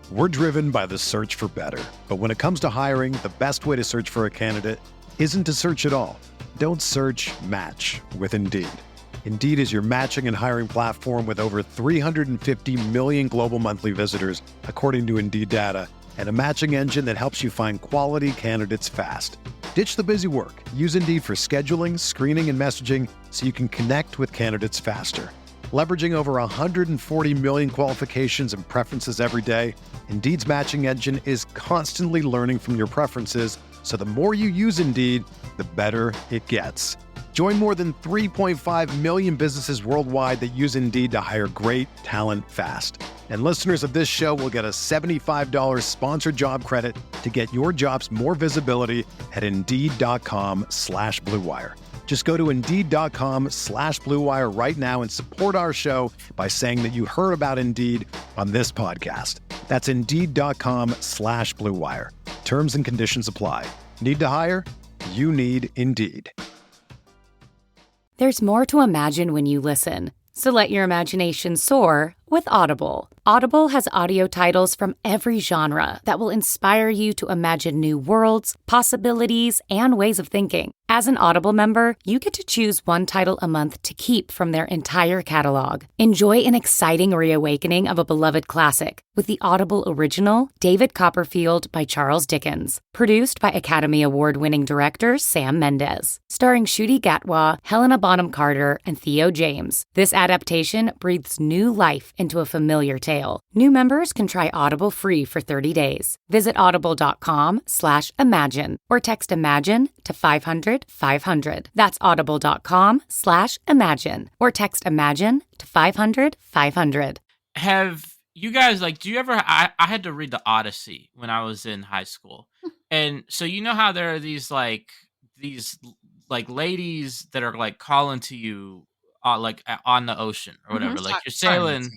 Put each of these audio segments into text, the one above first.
We're driven by the search for better. But when it comes to hiring, the best way to search for a candidate isn't to search at all. Don't search, match with Indeed. Indeed is your matching and hiring platform with over 350 million global monthly visitors, according to Indeed data, and a matching engine that helps you find quality candidates fast. Ditch the busy work. Use Indeed for scheduling, screening, and messaging so you can connect with candidates faster. Leveraging over 140 million qualifications and preferences every day, Indeed's matching engine is constantly learning from your preferences, so the more you use Indeed, the better it gets. Join more than 3.5 million businesses worldwide that use Indeed to hire great talent fast. And listeners of this show will get a $75 sponsored job credit to get your jobs more visibility at Indeed.com/Blue Wire. Just go to Indeed.com/Blue Wire right now and support our show by saying that you heard about Indeed on this podcast. That's Indeed.com/Blue Wire. Terms and conditions apply. Need to hire? You need Indeed. There's more to imagine when you listen, so let your imagination soar with Audible. Audible has audio titles from every genre that will inspire you to imagine new worlds, possibilities, and ways of thinking. As an Audible member, you get to choose one title a month to keep from their entire catalog. Enjoy an exciting reawakening of a beloved classic with the Audible original David Copperfield by Charles Dickens, produced by Academy Award-winning director Sam Mendes, starring Ncuti Gatwa, Helena Bonham Carter, and Theo James. This adaptation breathes new life into a familiar tale. New members can try Audible free for 30 days. Visit audible.com/imagine or text IMAGINE to 500-500. That's audible.com/imagine or text IMAGINE to 500-500. Have you guys, like, do you ever, I had to read the Odyssey when I was in high school. And so you know how there are these ladies that are like calling to you on the ocean or whatever. Like you're sailing,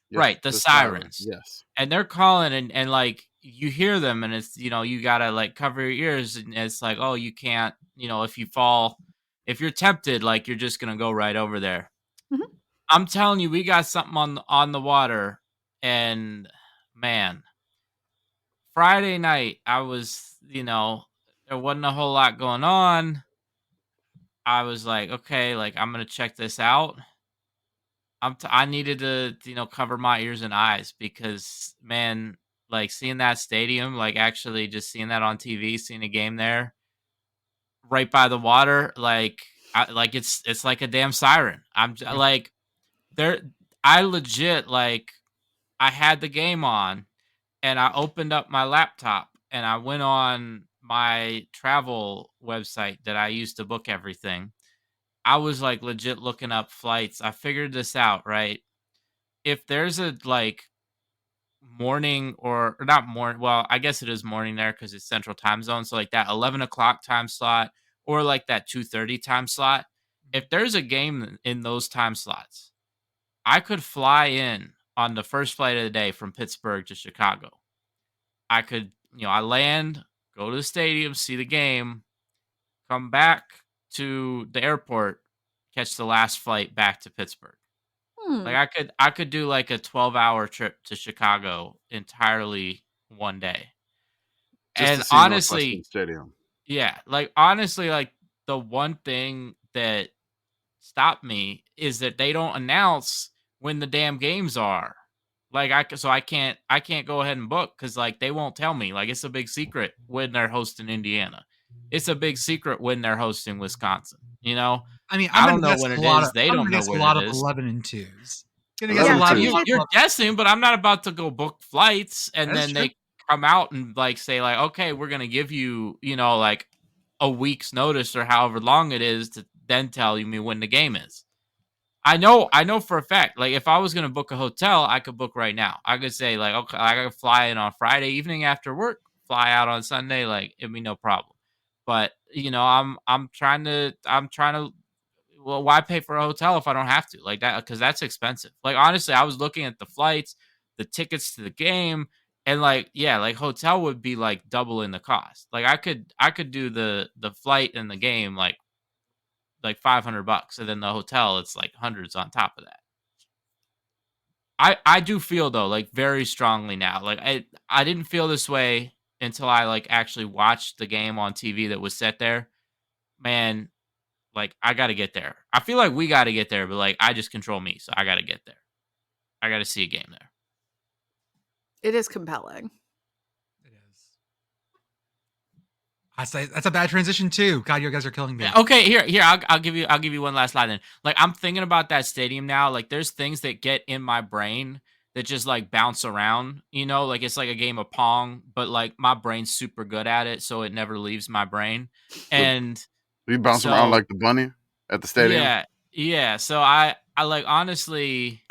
Yes, right? The sirens. Yes. And they're calling and like you hear them and it's, you gotta like cover your ears and it's like, oh, you can't, if you fall, if you're tempted, like you're just gonna go right over there. Mhm. I'm telling you, we got something on the water, and man, Friday night I was, there wasn't a whole lot going on. I was like, okay, like I'm gonna check this out. I needed to, cover my ears and eyes because, man, like seeing that stadium, like actually just seeing that on TV, seeing a game there, right by the water, it's like a damn siren. Like there, I legit like I had the game on, and I opened up my laptop and I went on my travel website that I use to book everything. I was like legit looking up flights. I figured this out, right? If there's a like morning or not morning, well, I guess it is morning there because it's central time zone. So like that 11 o'clock time slot or like that 2:30 time slot. If there's a game in those time slots, I could fly in on the first flight of the day from Pittsburgh to Chicago. I could, I land, go to the stadium, see the game, come back to the airport, catch the last flight back to Pittsburgh. Like I could do like a 12-hour trip to Chicago entirely one day. Just And to see honestly, Northwestern Stadium. yeah, like honestly, like the one thing that stopped me is that they don't announce when the damn games are. Like I can't go ahead and book because like they won't tell me. Like it's a big secret when they're hosting Indiana. It's a big secret when they're hosting Wisconsin. I mean, I don't know when it is. They don't know when a lot it of is. 11 and 2s. You're guessing, but I'm not about to go book flights and That's then true. they come out and like say like, okay, we're gonna give you, like a week's notice or however long it is to then tell me when the game is. I know for a fact, like if I was gonna book a hotel, I could book right now. I could say like, okay, I could fly in on Friday evening after work, fly out on Sunday, like it'd be no problem. But I'm trying to. Well, why pay for a hotel if I don't have to? Like that, because that's expensive. Like honestly, I was looking at the flights, the tickets to the game, and like like hotel would be like doubling the cost. Like I could do the flight and the game like $500, and then the hotel it's like hundreds on top of that. I do feel though, like very strongly now. Like I didn't feel this way until I like actually watched the game on TV that was set there. Man, like I got to get there. I feel like we got to get there, but like I just control me, so I got to get there. I got to see a game there. It is compelling. It is. I say that's a bad transition too. God, you guys are killing me. Yeah, okay, here. I'll give you one last line then. Like I'm thinking about that stadium now. Like there's things that get in my brain that just like bounce around. You know, like it's like a game of Pong, but like my brain's super good at it, so it never leaves my brain. And You bounce around like the bunny at the stadium. Yeah. So I like honestly,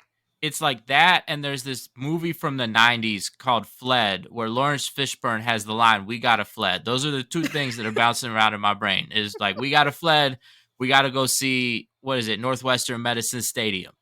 it's like that, and there's this movie from the 90s called Fled, where Lawrence Fishburne has the line, "We gotta fled." Those are the two things that are bouncing around in my brain. Is like, we gotta fled, we gotta go see, what is it, Northwestern Medicine Stadium.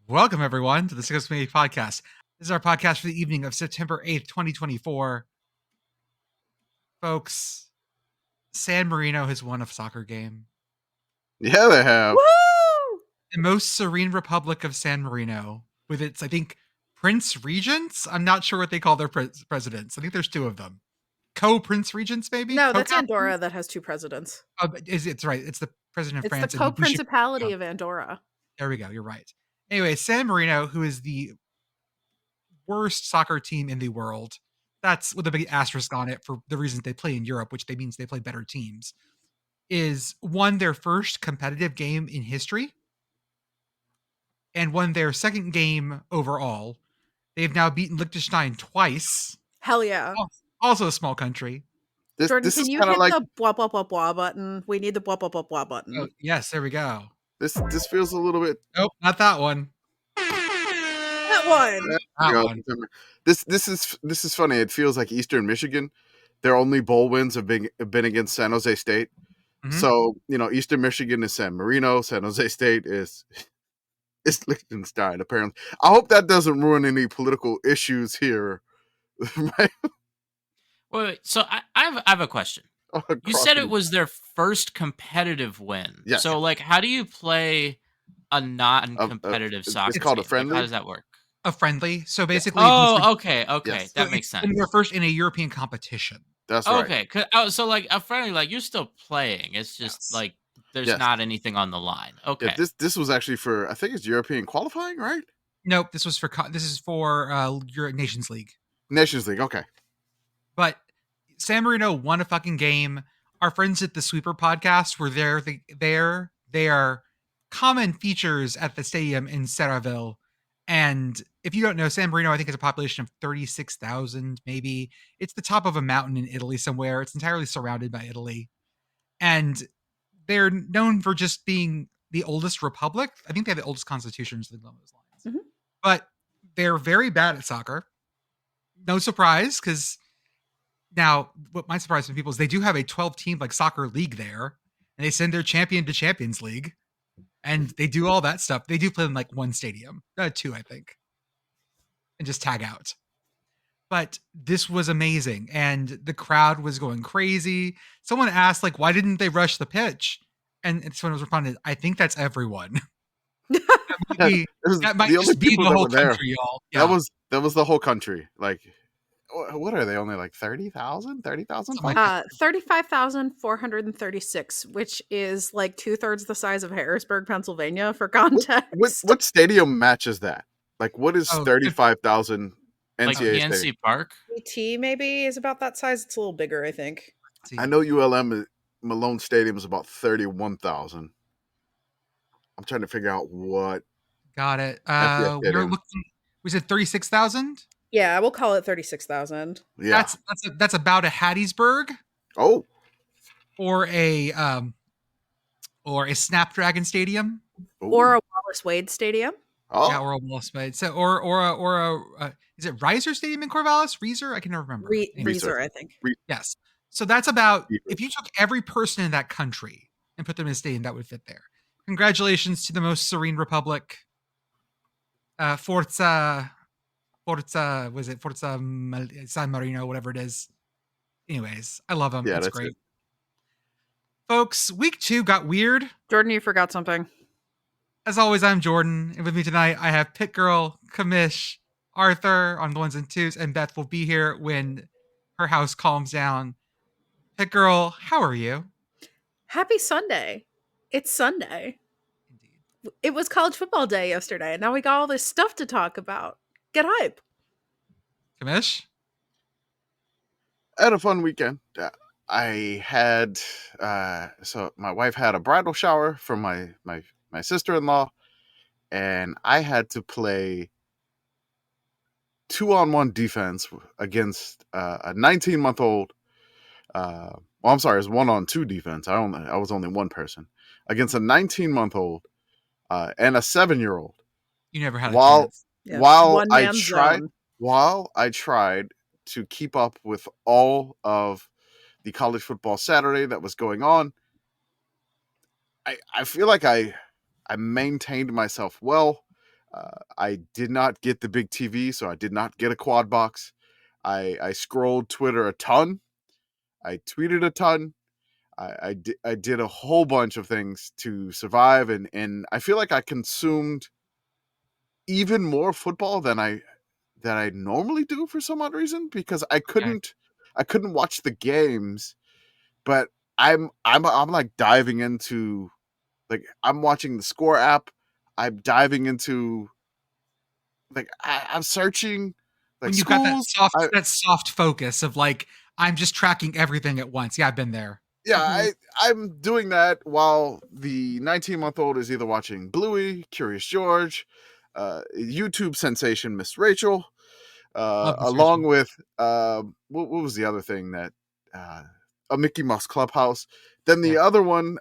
Welcome, everyone, to the Six Committee Podcast. This is our podcast for the evening of September 8th, 2024. Folks, San Marino has won a soccer game. Yeah, they have. Woo! The most serene republic of San Marino, with its, I think, Prince Regents? I'm not sure what they call their presidents. I think there's two of them. Co-Prince Regents, maybe? No, that's Co-captain? Andorra that has two presidents. Oh, it's right. It's the president of It's France. the and co-principality of Andorra. There we go. You're right. Anyway, San Marino, who is the worst soccer team in the world, that's with a big asterisk on it for the reasons they play in Europe, which means they play better teams, is won their first competitive game in history and won their second game overall. They've now beaten Liechtenstein twice. Hell yeah. Also a small country. Jordan, This can is you kind hit of like the blah, blah, blah, blah button? We need the blah, blah, blah, blah button. Oh, yes, there we go. this feels a little bit. Nope, not that one. That one. That you know, one. This is funny. It feels like Eastern Michigan. Their only bowl wins have been against San Jose State. Mhm. So Eastern Michigan is San Marino. San Jose State is Liechtenstein. Apparently, I hope that doesn't ruin any political issues here. Right? Wait, so I have a question. You said it was their first competitive win. Yes. So, like, how do you play a non-competitive soccer it's called a game? Like, friendly? how does that work? A friendly. So basically, Oh, okay, Yes. that makes sense. they're first in a European competition. That's right. Okay, so like a friendly, like you're still playing. It's just Yes. like there's Yes. not anything on the line. Okay. Yeah, this was actually for, I think it's European qualifying, right? Nope, this is for your Nations League. Nations League. Okay. But San Marino won a fucking game. Our friends at the Sweeper podcast were there. They are common features at the stadium in Serravalle. And if you don't know, San Marino, I think, has a population of 36,000, maybe. It's the top of a mountain in Italy somewhere. It's entirely surrounded by Italy. And they're known for just being the oldest republic. I think they have the oldest constitution, something along those lines. Mhm. But they're very bad at soccer. No surprise, because now what might surprise some people is they do have a 12-team like soccer league there, and they send their champion to Champions League, and they do all that stuff. They do play in like one stadium, two, I think, and just tag out. But this was amazing, and the crowd was going crazy. Someone asked, like, why didn't they rush the pitch? And someone was responding, I think that's everyone. That might the only just be people the that whole were there. country, y'all. Yeah. That was the whole country. Like, what are they? Only like 30,000? 30,000? Something like that. 35,436, which is like 2/3 the size of Harrisburg, Pennsylvania, for context. What stadium matches that? Like, what is Oh, 35,000 Like NCAA PNC stadium? Park. UT maybe is about that size. It's a little bigger, I think. See. I know ULM Malone Stadium is about 31,000. I'm trying to figure out what. Got it. FBS We were stadium. looking. Was it 36,000? Yeah, we'll call it 36,000. Yeah. That's about a Hattiesburg Oh, or a Snapdragon Stadium. ooh. Or a Wallace Wade Stadium. Oh, Yeah, Oral Bowl Spade. So is it Reiser Stadium in Corvallis? Reiser? I can never remember. Anyways, Reeser, I think. yes. So that's about Reeser. if you took every person in that country and put them in a stadium, that would fit there. Congratulations to the most serene republic. Forza, was it Forza San Marino, whatever it is. Anyways, I love them. Yeah, It's that's great. it. Folks, week 2 got weird. Jordan, you forgot something. As always, I'm Jordan, and with me tonight I have Pitt Girl, Commish, Arthur on the ones and twos, and Beth will be here when her house calms down. Pitt Girl, how are you? Happy Sunday. It's Sunday. Indeed. It was college football day yesterday, and now we got all this stuff to talk about. Get hype. Commish? I had a fun weekend. I had so my wife had a bridal shower for my sister-in-law, and I had to play 2-on-1 defense against a 19-month-old. Well, I'm sorry, it's 1-on-2 defense. I was only one person against a 19-month-old and a 7-year-old. You never had a While chance. Yeah. while One I man tried zone. while I tried to keep up with all of the college football Saturday that was going on, I feel like I maintained myself well. I did not get the big TV, so I did not get a quad box. I scrolled Twitter a ton. I tweeted a ton. I did a whole bunch of things to survive, and I feel like I consumed even more football than I normally do for some odd reason, because I couldn't watch the games, but I'm like diving into, like, I'm watching the score app. I'm diving into, like, I'm searching like When you've got schools. that soft focus of like, I'm just tracking everything at once. Yeah, I've been there. Yeah, I'm doing that while the 19-month-old is either watching Bluey, Curious George, YouTube sensation Miss Rachel, Love Miss along Rachel. with what was the other thing that a Mickey Mouse Clubhouse. Then the other one,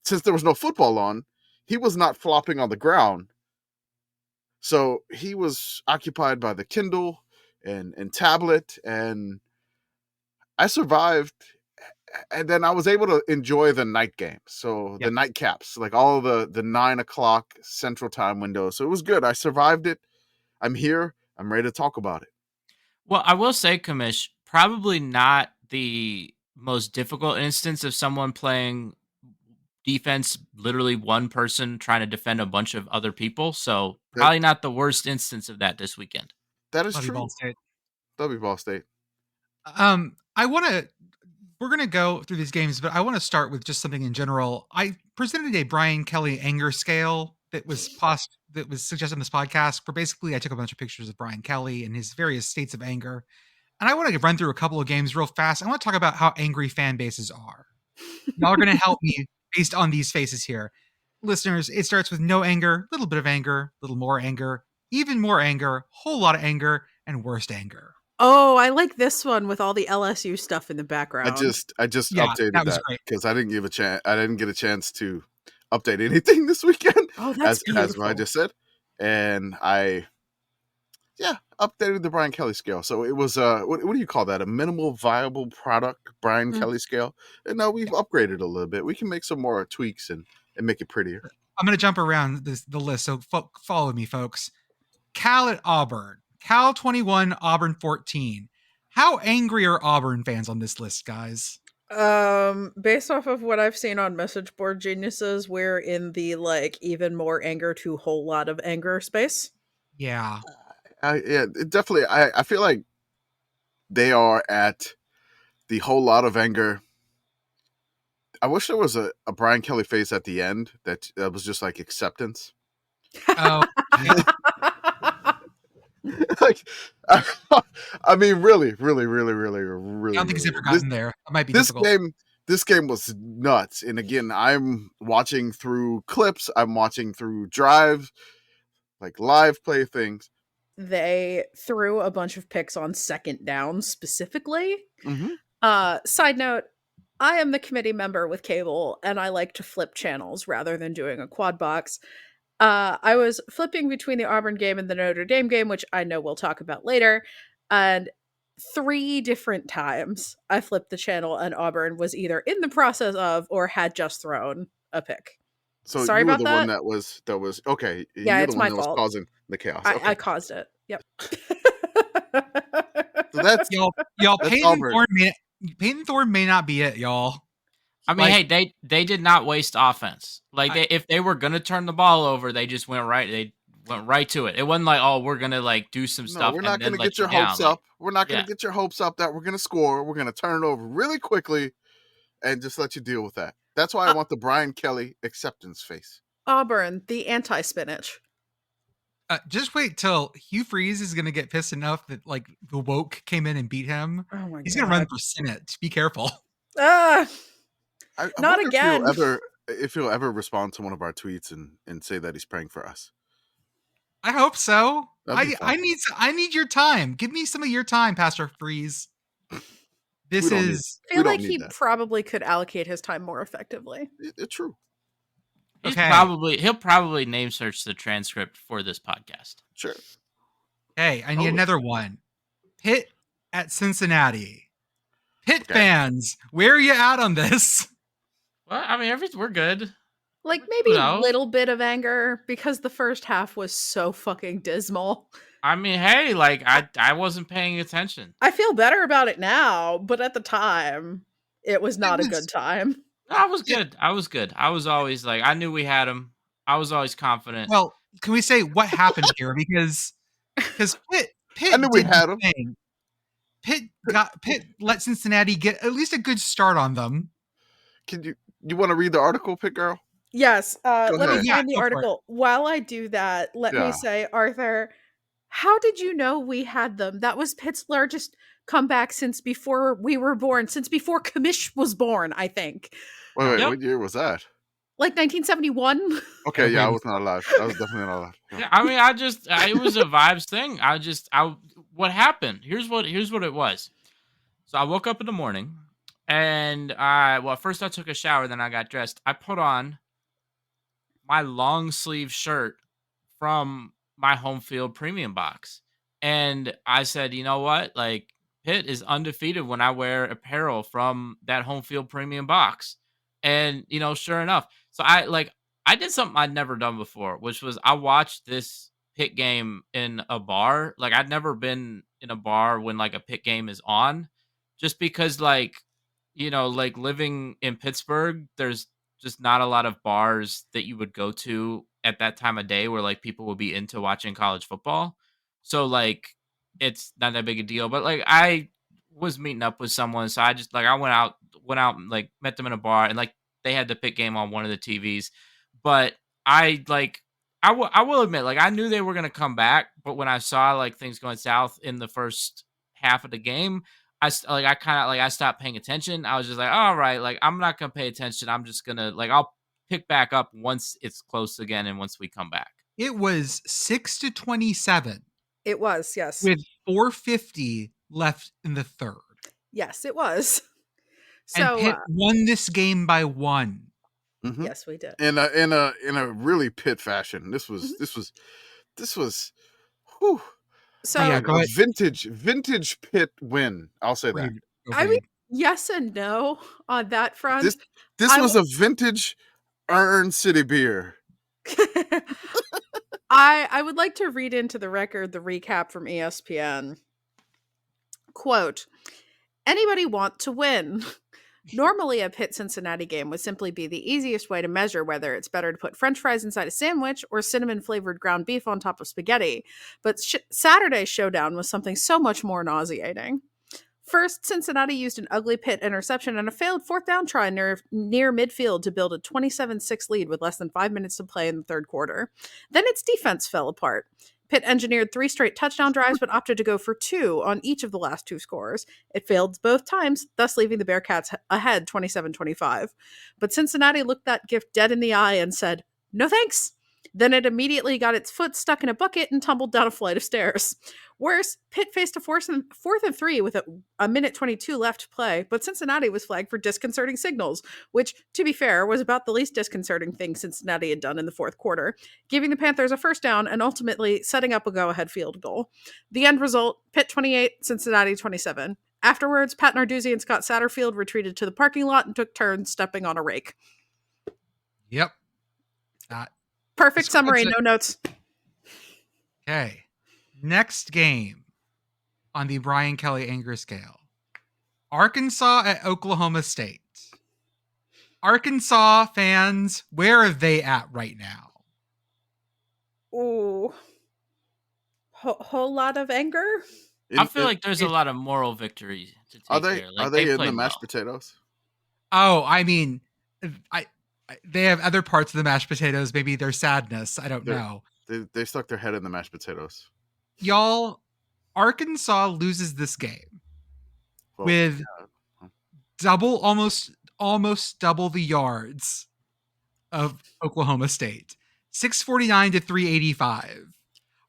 since there was no football on, he was not flopping on the ground, so he was occupied by the Kindle and tablet, and I survived. And then I was able to enjoy the night games, so the night caps, like all the 9 o'clock Central Time window. So it was good. I survived it. I'm here. I'm ready to talk about it. Well, I will say, Commish, probably not the most difficult instance of someone playing defense, literally one person trying to defend a bunch of other people. So probably not the worst instance of that this weekend. That is Love you, true. Ball State. W Ball State. We're going to go through these games, but I want to start with just something in general. I presented a Brian Kelly anger scale that was suggested in this podcast, where basically I took a bunch of pictures of Brian Kelly and his various states of anger. And I want to run through a couple of games real fast. I want to talk about how angry fan bases are. Y'all are going to help me based on these faces here. Listeners, it starts with no anger, little bit of anger, little more anger, even more anger, whole lot of anger, and worst anger. Oh, I like this one with all the LSU stuff in the background. I just Yeah, updated that was that great. because I didn't get a chance to update anything this weekend. Oh, that's as I beautiful. just said, and I updated the Brian Kelly scale. So it was what do you call that? A minimal viable product Brian Kelly scale. And now we've upgraded a little bit. We can make some more tweaks and make it prettier. I'm going to jump around the list, so follow me, folks. Cal at Auburn. Cal 21, Auburn 14. How angry are Auburn fans on this list, guys? Based off of what I've seen on message board geniuses, we're in the like even more anger to whole lot of anger space. Yeah. Definitely. I feel like they are at the whole lot of anger. I wish there was a Brian Kelly face at the end that was just like acceptance. Oh, yeah. Like, I mean, really. I don't think he's ever gotten there. It might be difficult. This game was nuts. And again, I'm watching through clips. I'm watching through drives, like live play things. They threw a bunch of picks on second down specifically. Mm-hmm. Side note, I am the committee member with cable, and I like to flip channels rather than doing a quad box. I was flipping between the Auburn game and the Notre Dame game, which I know we'll talk about later. And 3 different times I flipped the channel and Auburn was either in the process of or had just thrown a pick. So Sorry you were about the one that. that was okay. Yeah, You're the it's one my that was fault. causing the chaos. Okay. I caused it. Yep. So that's Y'all, That's Peyton Auburn. Thorne may not be it, y'all. I mean, Like- hey, they did not waste offense. Like I- if they were gonna turn the ball over, they just went right. They went right to it. It wasn't like, oh, we're gonna like do some no, stuff. we're and not then going to let get your you hopes down. up. We're not going to yeah. get your hopes up that we're going to score. We're going to turn it over really quickly and just let you deal with that. That's why I want the Brian Kelly acceptance face. Auburn, the anti-spinach. Just wait till Hugh Freeze is gonna get pissed enough that like the woke came in and beat him. Oh my He's god. gonna run for Senate. Be careful. Ah, I Not wonder again. if he'll ever respond to one of our tweets and say that he's praying for us. I hope so. That'd be fun. I need your time. Give me some of your time, Pastor Freeze. This We don't need- is I feel don't like need he that. probably could allocate his time more effectively. It's true. He'll probably name search the transcript for this podcast. Sure. hey, I need Oh. another one. Pitt at Cincinnati. Pitt Okay. fans, where are you at on this? Well, I mean, we're good. Like maybe No. a little bit of anger because the first half was so fucking dismal. I mean, hey, like I wasn't paying attention. I feel better about it now, but at the time, it was not a was- good time. I was good. I was good. I was always like, I knew we had him. I was always confident. Well, can we say what happened here? Because Pitt I knew we did the had 'em. thing. Pitt let Cincinnati get at least a good start on them. Can you want to read the article, Pitt Girl? Yes, let ahead. me Yeah, find the go for it. article. While I do that, let Yeah. me say, Arthur, how did you know we had them? That was Pitt's largest comeback since before we were born, since before Commish was born, I think. Wait, Yep. what year was that? Like 1971? Okay, Yeah, I wait. was not alive. I was definitely not alive. Yeah. Yeah, I mean, it was a vibes thing. What happened? Here's what it was. So I woke up in the morning and first I took a shower, then I got dressed. I put on my long sleeve shirt from my home field premium box. And I said, you know what? Like Pitt is undefeated when I wear apparel from that home field premium box. And, sure enough. So I did something I'd never done before, which was I watched this Pitt game in a bar. Like I'd never been in a bar when like a Pitt game is on, just because like living in Pittsburgh, there's just not a lot of bars that you would go to at that time of day where like people would be into watching college football. So like it's not that big a deal. But like I was meeting up with someone, so I just like I went out and like met them in a bar, and like they had the Pitt game on one of the TVs. But I will admit, like I knew they were gonna come back, but when I saw like things going south in the first half of the game, I stopped paying attention. I was just like, all right, like I'm not gonna pay attention. I'm just gonna I'll pick back up once it's close again and once we come back. It was 6-27 It was, yes. with 4:50 left in the third. Yes, it was. And So, Pitt won this game by 1. Mhm. yes, we did. In a really Pitt fashion. This was whew, So, yeah, go a ahead. vintage Pitt win. I'll say that. Read, go I mean, read. yes and no on that front. This I was a vintage Iron City beer. I would like to read into the record the recap from ESPN. Quote, anybody want to win? Normally, a Pitt Cincinnati game would simply be the easiest way to measure whether it's better to put French fries inside a sandwich or cinnamon flavored ground beef on top of spaghetti. But Saturday's showdown was something so much more nauseating. First, Cincinnati used an ugly Pitt interception and a failed fourth down try near midfield to build a 27-6 lead with less than 5 minutes to play in the third quarter. Then its defense fell apart. Pitt engineered 3 straight touchdown drives but opted to go for 2 on each of the last 2 scores. It failed both times, thus leaving the Bearcats ahead 27-25. But Cincinnati looked that gift dead in the eye and said, "No thanks." Then it immediately got its foot stuck in a bucket and tumbled down a flight of stairs. Worse, Pitt faced a fourth and 3 with a minute 22 left to play, but Cincinnati was flagged for disconcerting signals, which, to be fair, was about the least disconcerting thing Cincinnati had done in the fourth quarter, giving the Panthers a first down and ultimately setting up a go-ahead field goal. The end result, Pitt 28, Cincinnati 27. Afterwards, Pat Narduzzi and Scott Satterfield retreated to the parking lot and took turns stepping on a rake. Yep. Perfect summary, no notes. Okay. Next game on the Brian Kelly anger scale. Arkansas at Oklahoma State. Arkansas fans, where are they at right now? Ooh. Whole lot of anger? I feel like there's a lot of moral victory to take there. Like, are they in the played mashed well. potatoes? Oh, I mean, they have other parts of the mashed potatoes. Maybe their sadness. I don't know. They stuck their head in the mashed potatoes. Y'all, Arkansas loses this game with almost double the yards of Oklahoma State. 649 to 385.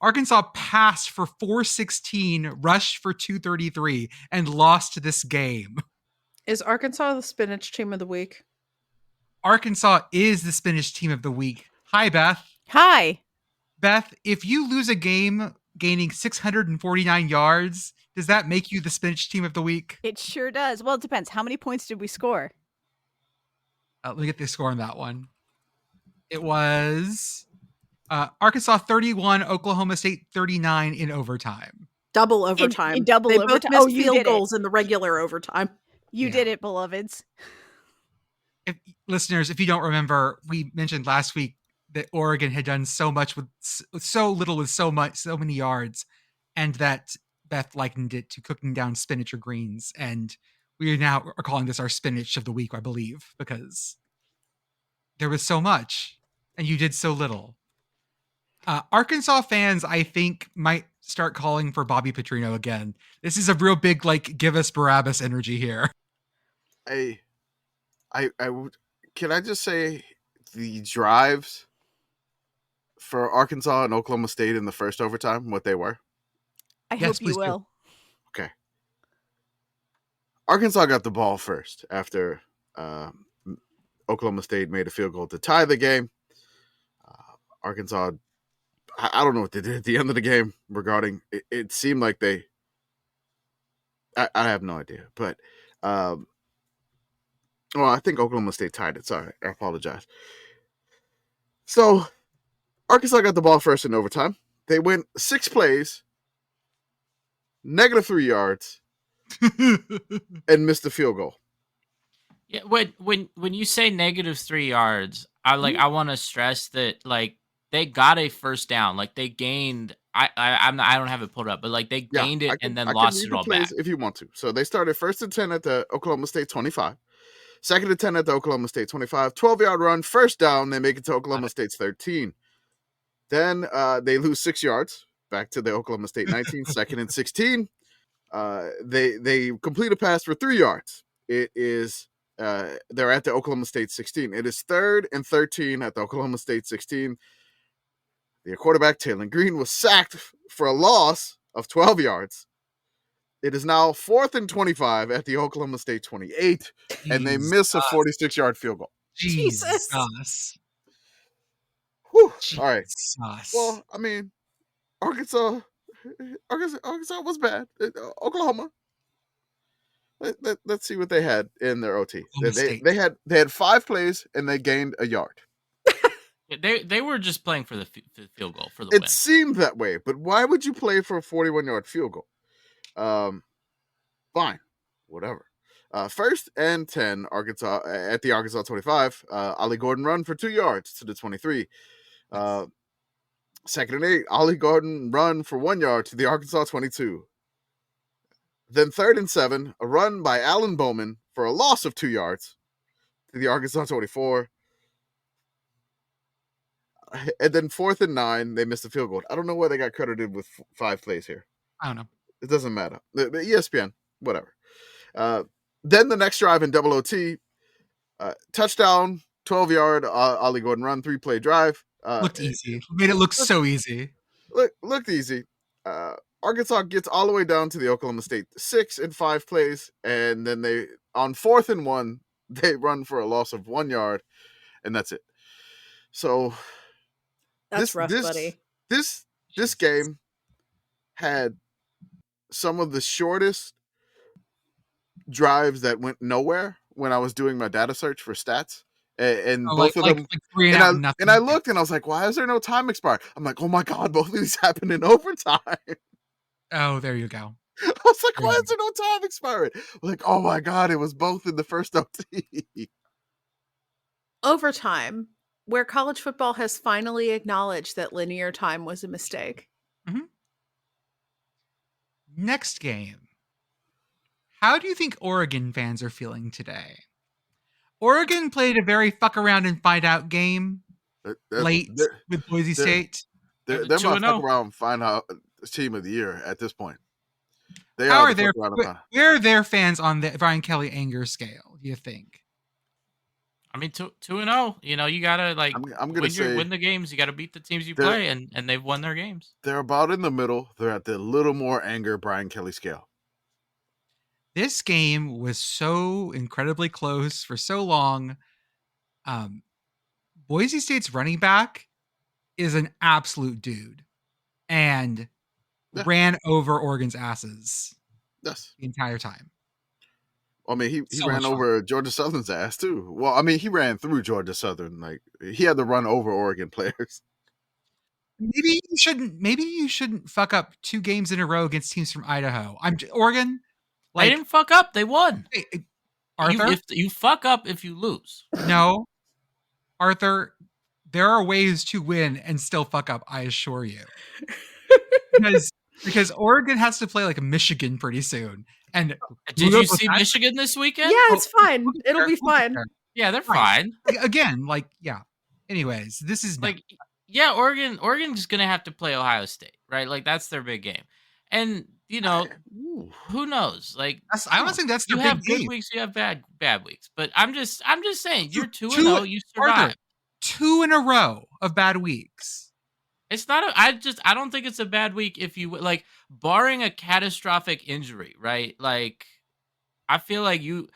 Arkansas passed for 416, rushed for 233, and lost this game. Is Arkansas the spinach team of the week? Arkansas is the spinach team of the week. Hi, Beth. Hi. Beth, if you lose a game gaining 649 yards, does that make you the spinach team of the week? It sure does. Well, it depends. How many points did we score? Let me get the score on that one. It was Arkansas 31, Oklahoma State 39 in overtime. Double overtime. In double they overtime. Both missed field goals in the regular overtime. You did it, beloveds. Listeners, if you don't remember, we mentioned last week that Oregon had done so much with so little with so many yards, and that Beth likened it to cooking down spinach or greens. And we now are calling this our spinach of the week, I believe, because there was so much and you did so little. Arkansas fans, I think, might start calling for Bobby Petrino again. This is a real big, like, give us Barabbas energy here. I would. Can I just say the drives for Arkansas and Oklahoma State in the first overtime, what they were? I hope you will. Okay. Arkansas got the ball first after Oklahoma State made a field goal to tie the game. Arkansas, I don't know what they did at the end of the game regarding it seemed like I have no idea, but I think Oklahoma State tied it. Sorry, I apologize. So Arkansas got the ball first in overtime. They went 6 plays, -3 yards, and missed a field goal. Yeah, when you say -3 yards, I want to stress that, like, they got a first down. Like, they gained. I don't have it pulled up, but like they gained it and then lost it all back. If you want to. So they started 1st and 10 at the Oklahoma State 25. 2nd and 10 at the Oklahoma State 25. 12-yard run, first down. They make it to Oklahoma State's 13. Then they lose 6 yards back to the Oklahoma State 19. 2nd and 16. They complete a pass for 3 yards. It is they're at the Oklahoma State 16. It is 3rd and 13 at the Oklahoma State 16. The quarterback, Taylor Green, was sacked for a loss of 12 yards. It is now 4th and 25 at the Oklahoma State 28, and they miss a 46-yard field goal. Jesus. Whew. All right. Well, I mean, Arkansas was bad. Oklahoma. Let's see what they had in their OT. They had 5 plays and they gained a yard. They were just playing for the field goal for the win. It seemed that way, but why would you play for a 41-yard field goal? Fine, whatever. 1st and 10, Arkansas at the Arkansas 25. Ollie Gordon run for 2 yards to the 23. 2nd and 8, Ollie Gordon run for 1 yard to the Arkansas 22. Then 3rd and 7, a run by Alan Bowman for a loss of 2 yards to the Arkansas 24. And then 4th and 9, they missed a field goal. I don't know why they got credited with 5 plays here. I don't know. It doesn't matter. The ESPN, whatever. Then the next drive in double OT, touchdown, 12-yard Ollie Gordon run, 3-play drive. Looked easy. Made it look so easy. Looked easy. Arkansas gets all the way down to the Oklahoma State 6 in 5 plays, and then they on 4th and 1 they run for a loss of 1 yard, and that's it. So That's rough, buddy. This game had some of the shortest drives that went nowhere when I was doing my data search for stats. And both of them, like 3 and out and nothing. And I looked and I was like, why is there no time expired? I'm like, oh my God, both of these happened in overtime. Oh, there you go. I was like, why is there no time expired? Like, oh my God, it was both in the first OT. Overtime, where college football has finally acknowledged that linear time was a mistake. Mm-hmm. Next game. How do you think Oregon fans are feeling today? Oregon played a very fuck around and find out game late with Boise State. They're my fuck around and find out team of the year at this point. They Where are their fans on the Brian Kelly anger scale, do you think? I mean, 2-0. You know, you gotta I'm gonna say win the games. You gotta beat the teams you play, and they've won their games. They're about in the middle. They're at the little more anger Brian Kelly scale. This game was so incredibly close for so long. Boise State's running back is an absolute dude, and ran over Oregon's asses. Yes, the entire time. I mean, he ran over Georgia Southern's ass too. Well, I mean, he ran through Georgia Southern. Like, he had to run over Oregon players. Maybe you shouldn't fuck up 2 games in a row against teams from Idaho. Oregon. They didn't fuck up. They won. Arthur, you fuck up if you lose. No, Arthur. There are ways to win and still fuck up. I assure you. Because Oregon has to play like a Michigan pretty soon. And did you see Michigan this weekend? Yeah, it's fine. It'll be fine. Yeah, they're fine. Again, anyways, this is Oregon's gonna have to play Ohio State, right? Like, that's their big game. And you know, who knows? Like, I don't think that's their big game. You have good weeks, you have bad weeks. But I'm just saying, you're 2-0, you survive. 2 in a row of bad weeks. It's not I don't think it's a bad week if you like, barring a catastrophic injury, right? Like, I feel like you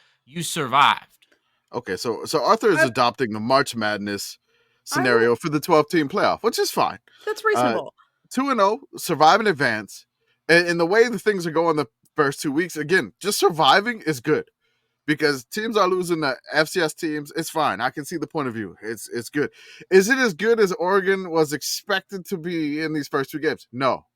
survived. Okay, so Arthur is adopting the March Madness scenario for the 12-team playoff, which is fine. That's reasonable. 2-0, survive and advance. And the way the things are going the first 2 weeks, again, just surviving is good. Because teams are losing the FCS teams. It's fine. I can see the point of view. It's good. Is it as good as Oregon was expected to be in these first 2 games? No,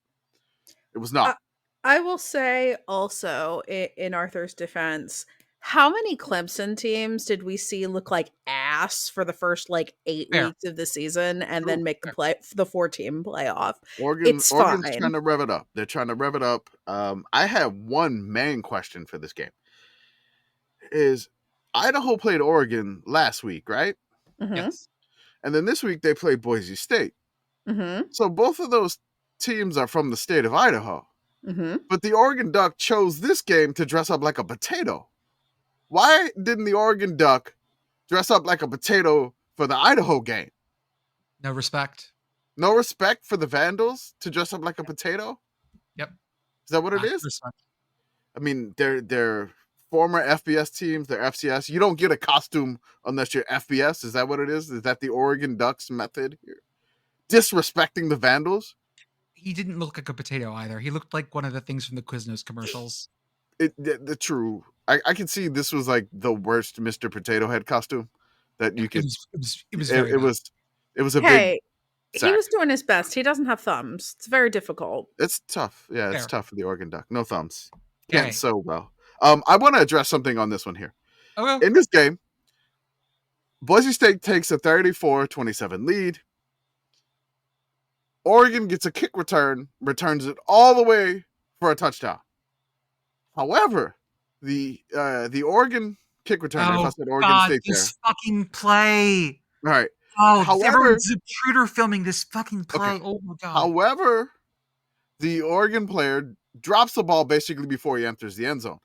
it was not. I will say also, in Arthur's defense, how many Clemson teams did we see look like ass for the first 8 weeks of the season and then make the 4-team playoff? Oregon's trying to rev it up. They're trying to rev it up. I have one main question for this game. Is Idaho played Oregon last week, right? Mm-hmm. Yes. And then this week they played Boise State. Mm-hmm. So both of those teams are from the state of Idaho. Mm-hmm. But the Oregon Duck chose this game to dress up like a potato. Why didn't the Oregon Duck dress up like a potato for the Idaho game? No respect. No respect for the Vandals to dress up like a potato? Yep. Is that what it is? Respect. I mean, they're former FBS teams, they're FCS. You don't get a costume unless you're FBS. Is that what it is? Is that the Oregon Ducks method here? Disrespecting the Vandals? He didn't look like a potato either. He looked like one of the things from the Quiznos commercials. The true. I can see this was like the worst Mr. Potato Head costume that you could. It was very bad. It was a big. Sack. He was doing his best. He doesn't have thumbs. It's very difficult. It's tough. Yeah, Fair. It's tough for the Oregon Duck. No thumbs. Okay. Can't sew well. I want to address something on this one here. Okay. In this game, Boise State takes a 34-27 lead. Oregon gets a kick return, returns it all the way for a touchdown. However, the Oregon kick returner, if I said Oregon State this fucking play. All right. However, everyone's a intruder filming this fucking play. Okay. Oh my God. However, the Oregon player drops the ball basically before he enters the end zone.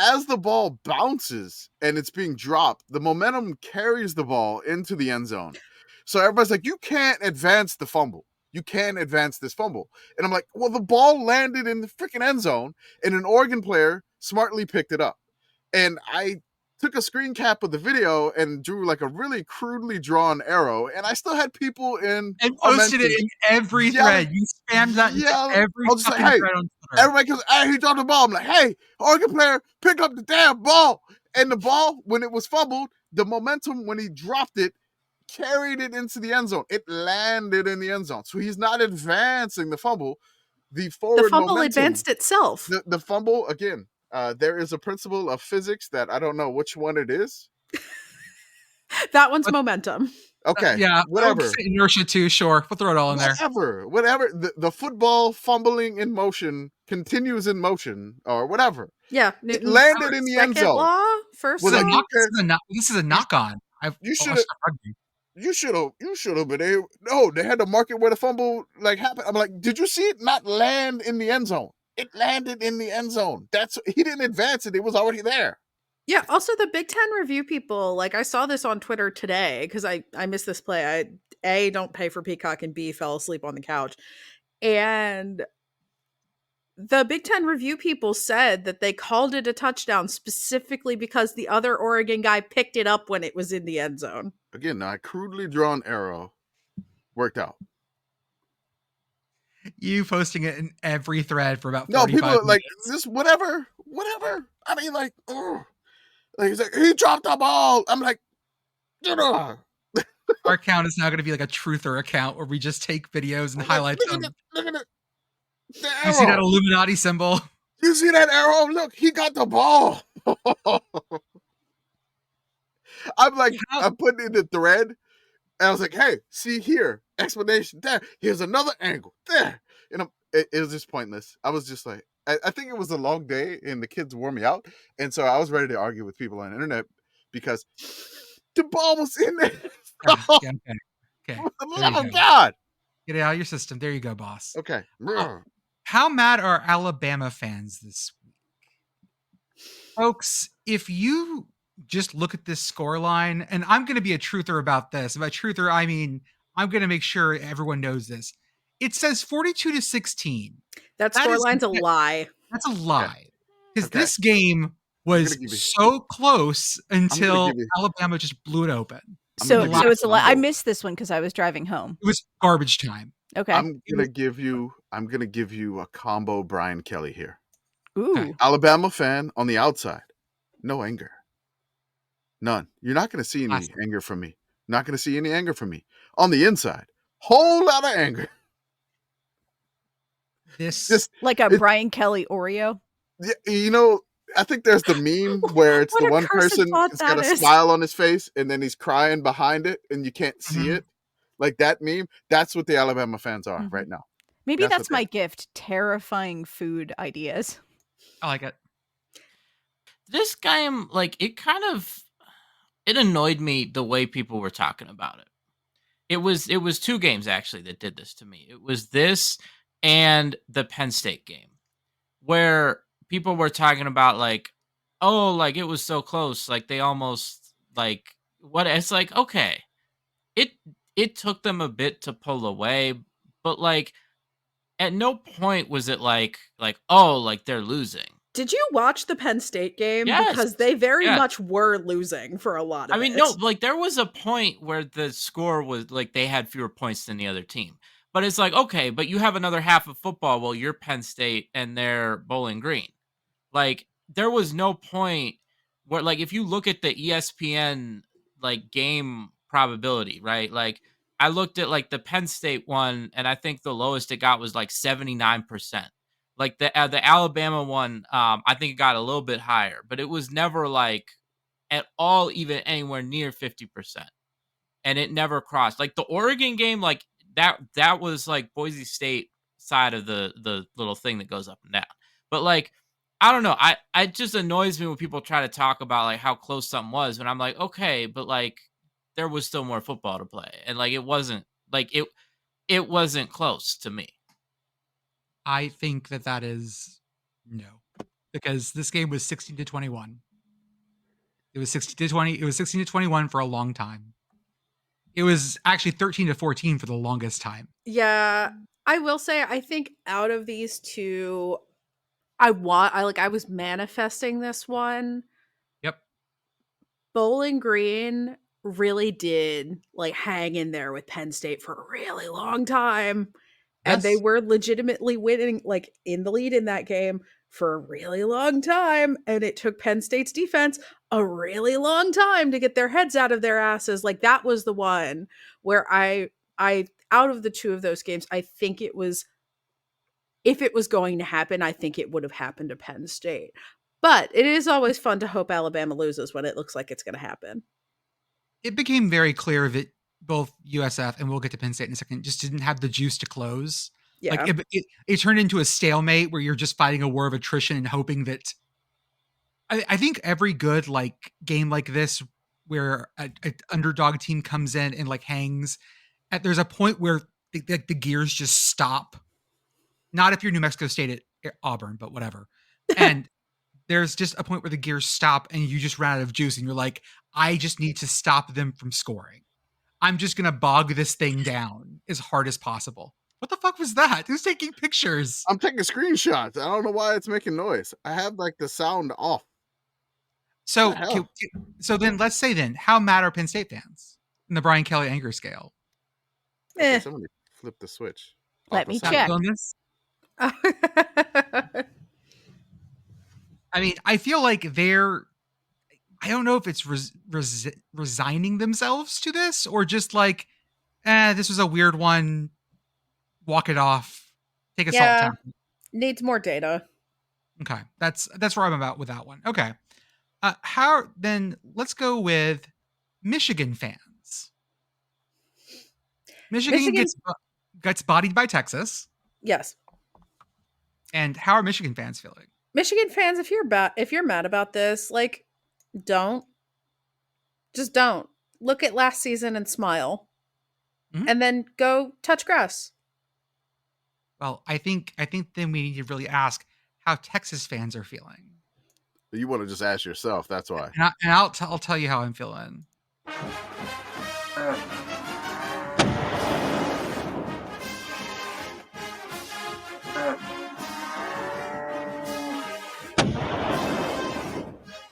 As the ball bounces and it's being dropped, the momentum carries the ball into the end zone. So everybody's like, you can't advance the fumble. you can advance this fumble. And I'm like, well, the ball landed in the freaking end zone, and an Oregon player smartly picked it up. And I took a screen cap of the video and drew like a really crudely drawn arrow, and I still had people in and posted it in every thread. You spammed that into every fucking thread on Twitter. Everybody goes, hey, he dropped the ball. I'm like, hey, Oregon player, pick up the damn ball. And the ball, when it was fumbled, the momentum when he dropped it carried it into the end zone. It landed in the end zone. So he's not advancing the fumble. The fumble momentum, advanced itself. The fumble, again, there is a principle of physics that I don't know which one it is. That one's momentum. Okay. Yeah. Whatever. Inertia too. Sure. We'll throw it all in there. Whatever. The football fumbling in motion continues in motion or whatever. Yeah. It landed in the end zone. Law, first law. This is a knock on. You should have been able. No, they had to mark it where the fumble happened. I'm like, did you see it not land in the end zone? It landed in the end zone. He didn't advance it. It was already there. Yeah. Also, the Big Ten review people, I saw this on Twitter today because I missed this play. I A, don't pay for Peacock, and B, fell asleep on the couch. And the Big Ten review people said that they called it a touchdown specifically because the other Oregon guy picked it up when it was in the end zone. Again, a crudely drawn arrow worked out. You posting it in every thread for about 45 people minutes. This whatever. I mean, he's like, he dropped the ball. I'm like, Our account is now going to be like a truther account where we just take videos and highlight them. Look at it. You see that Illuminati symbol? You see that arrow? Look, he got the ball. I'm putting in the thread, and I was like, hey, see here, explanation there. Here's another angle there. And it was just pointless. I was just like, I think it was a long day, and the kids wore me out. And so I was ready to argue with people on the internet because the ball was in there. Okay. For the love of God. Get it out of your system. There you go, boss. Okay. How mad are Alabama fans this week? Folks, if you just look at this score line, and I'm going to be a truther about this. By truther, I mean, I'm going to make sure everyone knows this. It says 42-16. That scoreline's a lie. That's a lie. Because this game was so close until Alabama just blew it open. So it's a lie. I missed this one because I was driving home. It was garbage time. Okay. I'm gonna give you a combo Brian Kelly here. Ooh. Okay. Alabama fan on the outside. No anger. None. You're not gonna see any anger from me. Not gonna see any anger from me. On the inside, whole lot of anger. This like a Brian Kelly Oreo. Yeah, I think there's the meme where it's the one person that's got a smile on his face and then he's crying behind it and you can't see it. Like that meme. That's what the Alabama fans are right now. Maybe that's my gift. Terrifying food ideas. I like it. This game, it annoyed me the way people were talking about it. It was two games actually that did this to me. It was this and the Penn State game where people were talking about it was so close. They almost what it's like, okay, it took them a bit to pull away, but at no point was it they're losing. Did you watch the Penn State game? Yes. Because they very much were losing for a lot of it. I mean, no, there was a point where the score was they had fewer points than the other team. But it's okay, but you have another half of football while you're Penn State and they're Bowling Green. There was no point where, if you look at the ESPN, game probability, right? I looked at, the Penn State one, and I think the lowest it got was, 79%. The Alabama one, I think it got a little bit higher, but it was never, at all even anywhere near 50%. And it never crossed. The Oregon game, that was, Boise State side of the little thing that goes up and down. But, I don't know. It just annoys me when people try to talk about how close something was when I'm okay, but there was still more football to play. And it wasn't it wasn't close to me. I think that is no, because this game was 16-21. It was 16-20. It was 16-21 for a long time. It was actually 13-14 for the longest time. Yeah, I will say I think out of these two, I was manifesting this one. Yep. Bowling Green really did like hang in there with Penn State for a really long time. And they Yes. were legitimately winning, like in the lead in that game for a really long time. And it took Penn State's defense a really long time to get their heads out of their asses. Like that was the one where I out of the two of those games, I think it was, if it was going to happen, I think it would have happened to Penn State. But it is always fun to hope Alabama loses when it looks like it's going to happen. It became very clear that both USF, and we'll get to Penn State in a second, just didn't have the juice to close. Yeah. Like it turned into a stalemate where you're just fighting a war of attrition and hoping that. I think every good like game like this, where an underdog team comes in and like hangs, there's a point where the gears just stop. Not if you're New Mexico State at Auburn, but whatever. And there's just a point where the gears stop and you just run out of juice and you're like, I just need to stop them from scoring. I'm just going to bog this thing down as hard as possible. What the fuck was that? Who's taking pictures? I'm taking screenshots. I don't know why it's making noise. I have like the sound off. So, What the hell? so then let's say then, how mad are Penn State fans in the Brian Kelly anger scale? Okay, somebody flip the switch. Let off me the sound. check. On this? I mean, I feel like I don't know if it's resigning themselves to this or just like, this was a weird one. Walk it off. Take a salt down. Needs more data. Okay. That's where I'm about with that one. Okay. Let's go with Michigan fans. Michigan gets bodied by Texas. Yes. And how are Michigan fans feeling? Michigan fans, if you're mad about this, like, don't. Just don't. Look at last season and smile. Mhm. And then go touch grass. Well, I think then we need to really ask how Texas fans are feeling. You want to just ask yourself. That's why. And I'll tell you how I'm feeling.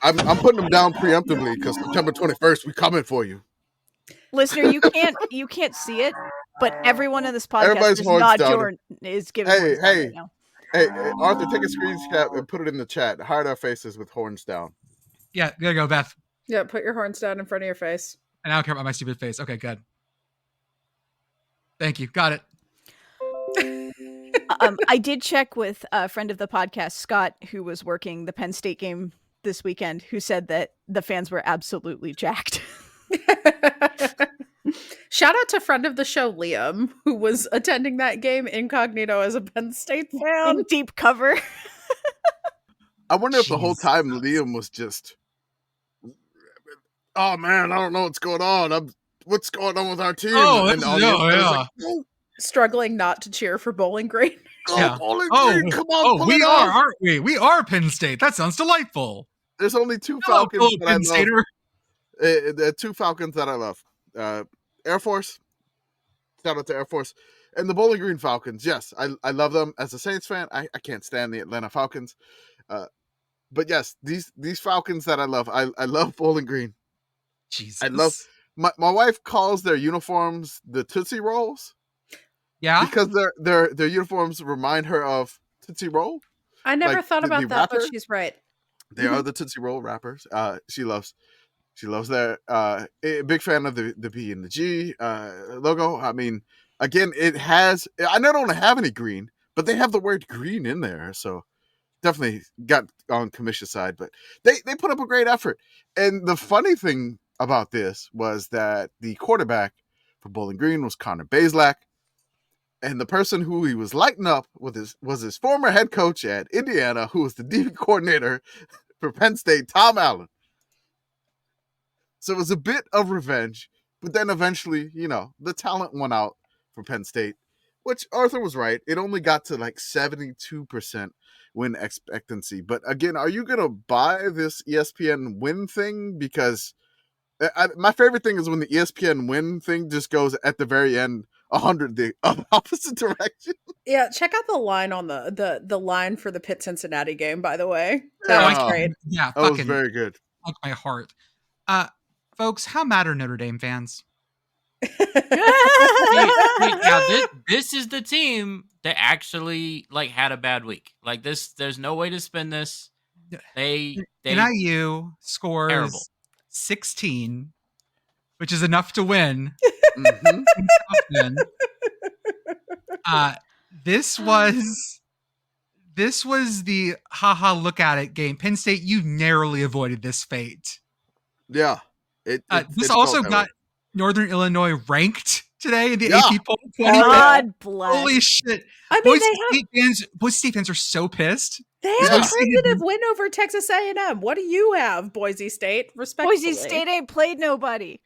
I'm putting them down preemptively because September 21st we coming for you. Listener, you can't see it, but everyone on this podcast Everybody's is horns not down. is giving Hey, horns down hey. right now. Hey, Arthur, take a screenshot and put it in the chat. Hide our faces with horns down. Yeah, there you go, Beth. Yeah, put your horns down in front of your face. And I don't care about my stupid face. Okay, good. Thank you. Got it. I did check with a friend of the podcast, Scott, who was working the Penn State game this weekend, who said that the fans were absolutely jacked. Shout out to friend of the show, Liam, who was attending that game incognito as a Penn State fan. In deep cover. I wonder if the whole Jeez. time Liam was just, oh man, I don't know what's going on. What's going on with our team? Oh, and the audience was like, Struggling not to cheer for Bowling Green. Go Yeah. Bowling Oh, Green, come on, pull we it are, off. aren't we? We are Penn State. That sounds delightful. There's only two Hello, Falcons fellow that I Penn love. Stater. The two Falcons that I love. Air Force. Shout out to Air Force. And the Bowling Green Falcons. Yes, I love them. As a Saints fan, I can't stand the Atlanta Falcons. But yes, these Falcons that I love. I love Bowling Green. Jesus. I love my wife calls their uniforms the Tootsie Rolls. Yeah. Because their uniforms remind her of Tootsie Roll. I never Like, thought the about that, but rapper? she's right. They are the Tootsie Roll rappers. She loves their big fan of the B and the G logo. I mean, again, it has. I don't have any green, but they have the word green in there, so definitely got on Commish's side. But they put up a great effort. And the funny thing about this was that the quarterback for Bowling Green was Connor Bazelak. And the person who he was lighting up was his former head coach at Indiana, who was the DB coordinator for Penn State, Tom Allen. So it was a bit of revenge, but then eventually, the talent won out for Penn State, which Arthur was right. It only got to like 72% win expectancy. But again, are you going to buy this ESPN win thing? Because My favorite thing is when the ESPN win thing just goes at the very end 100 the opposite direction. Yeah, check out the line on the line for the Pitt Cincinnati game, by the way. That was great. Yeah, That was fucking very good. broke my heart. Folks, how mad are Notre Dame fans? Now this is the team that actually like had a bad week. Like this, there's no way to spin this. They NIU scores terrible. 16, which is enough to win. Mhm. This was the haha look at it game. Penn State, you narrowly avoided this fate. Yeah. This also got Northern Illinois ranked today in the Yeah. AP poll. God bless. Holy shit. I mean, Boise State fans are so pissed. they have Yeah. a positive win over Texas A&M. What do you have, Boise State? Respectfully. Boise State ain't played nobody.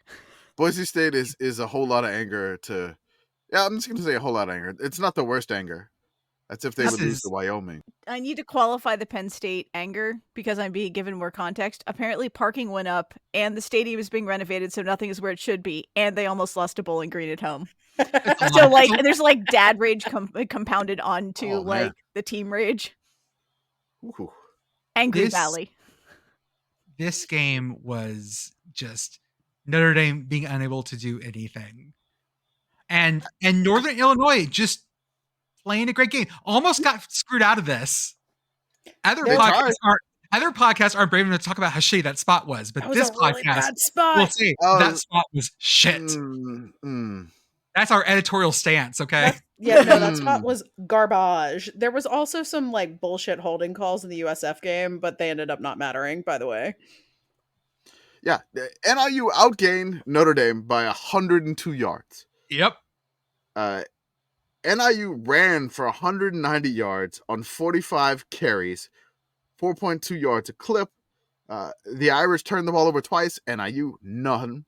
Boise State is a whole lot of anger to. Yeah, I'm just going to say a whole lot of anger. It's not the worst anger. That's if they would lose to Wyoming. I need to qualify the Penn State anger because I'm being given more context. Apparently, parking went up and the stadium is being renovated, so nothing is where it should be. And they almost lost to Bowling Green at home. So, like, there's like dad rage compounded onto Oh, man. like the team rage. Ooh. Angry This- Valley. This game was just Notre Dame being unable to do anything. And Northern Illinois just playing a great game. Almost got screwed out of this. Other They tried. podcasts aren't brave enough to talk about how shitty that spot was, but That was this a really podcast bad spot. will say that spot was shit. That's our editorial stance, okay? Yeah, no, that spot was garbage. There was also some like bullshit holding calls in the USF game, but they ended up not mattering, by the way. Yeah. NIU outgained Notre Dame by 102 yards. Yep. NIU ran for 190 yards on 45 carries, 4.2 yards a clip. The Irish turned the ball over twice. NIU, none.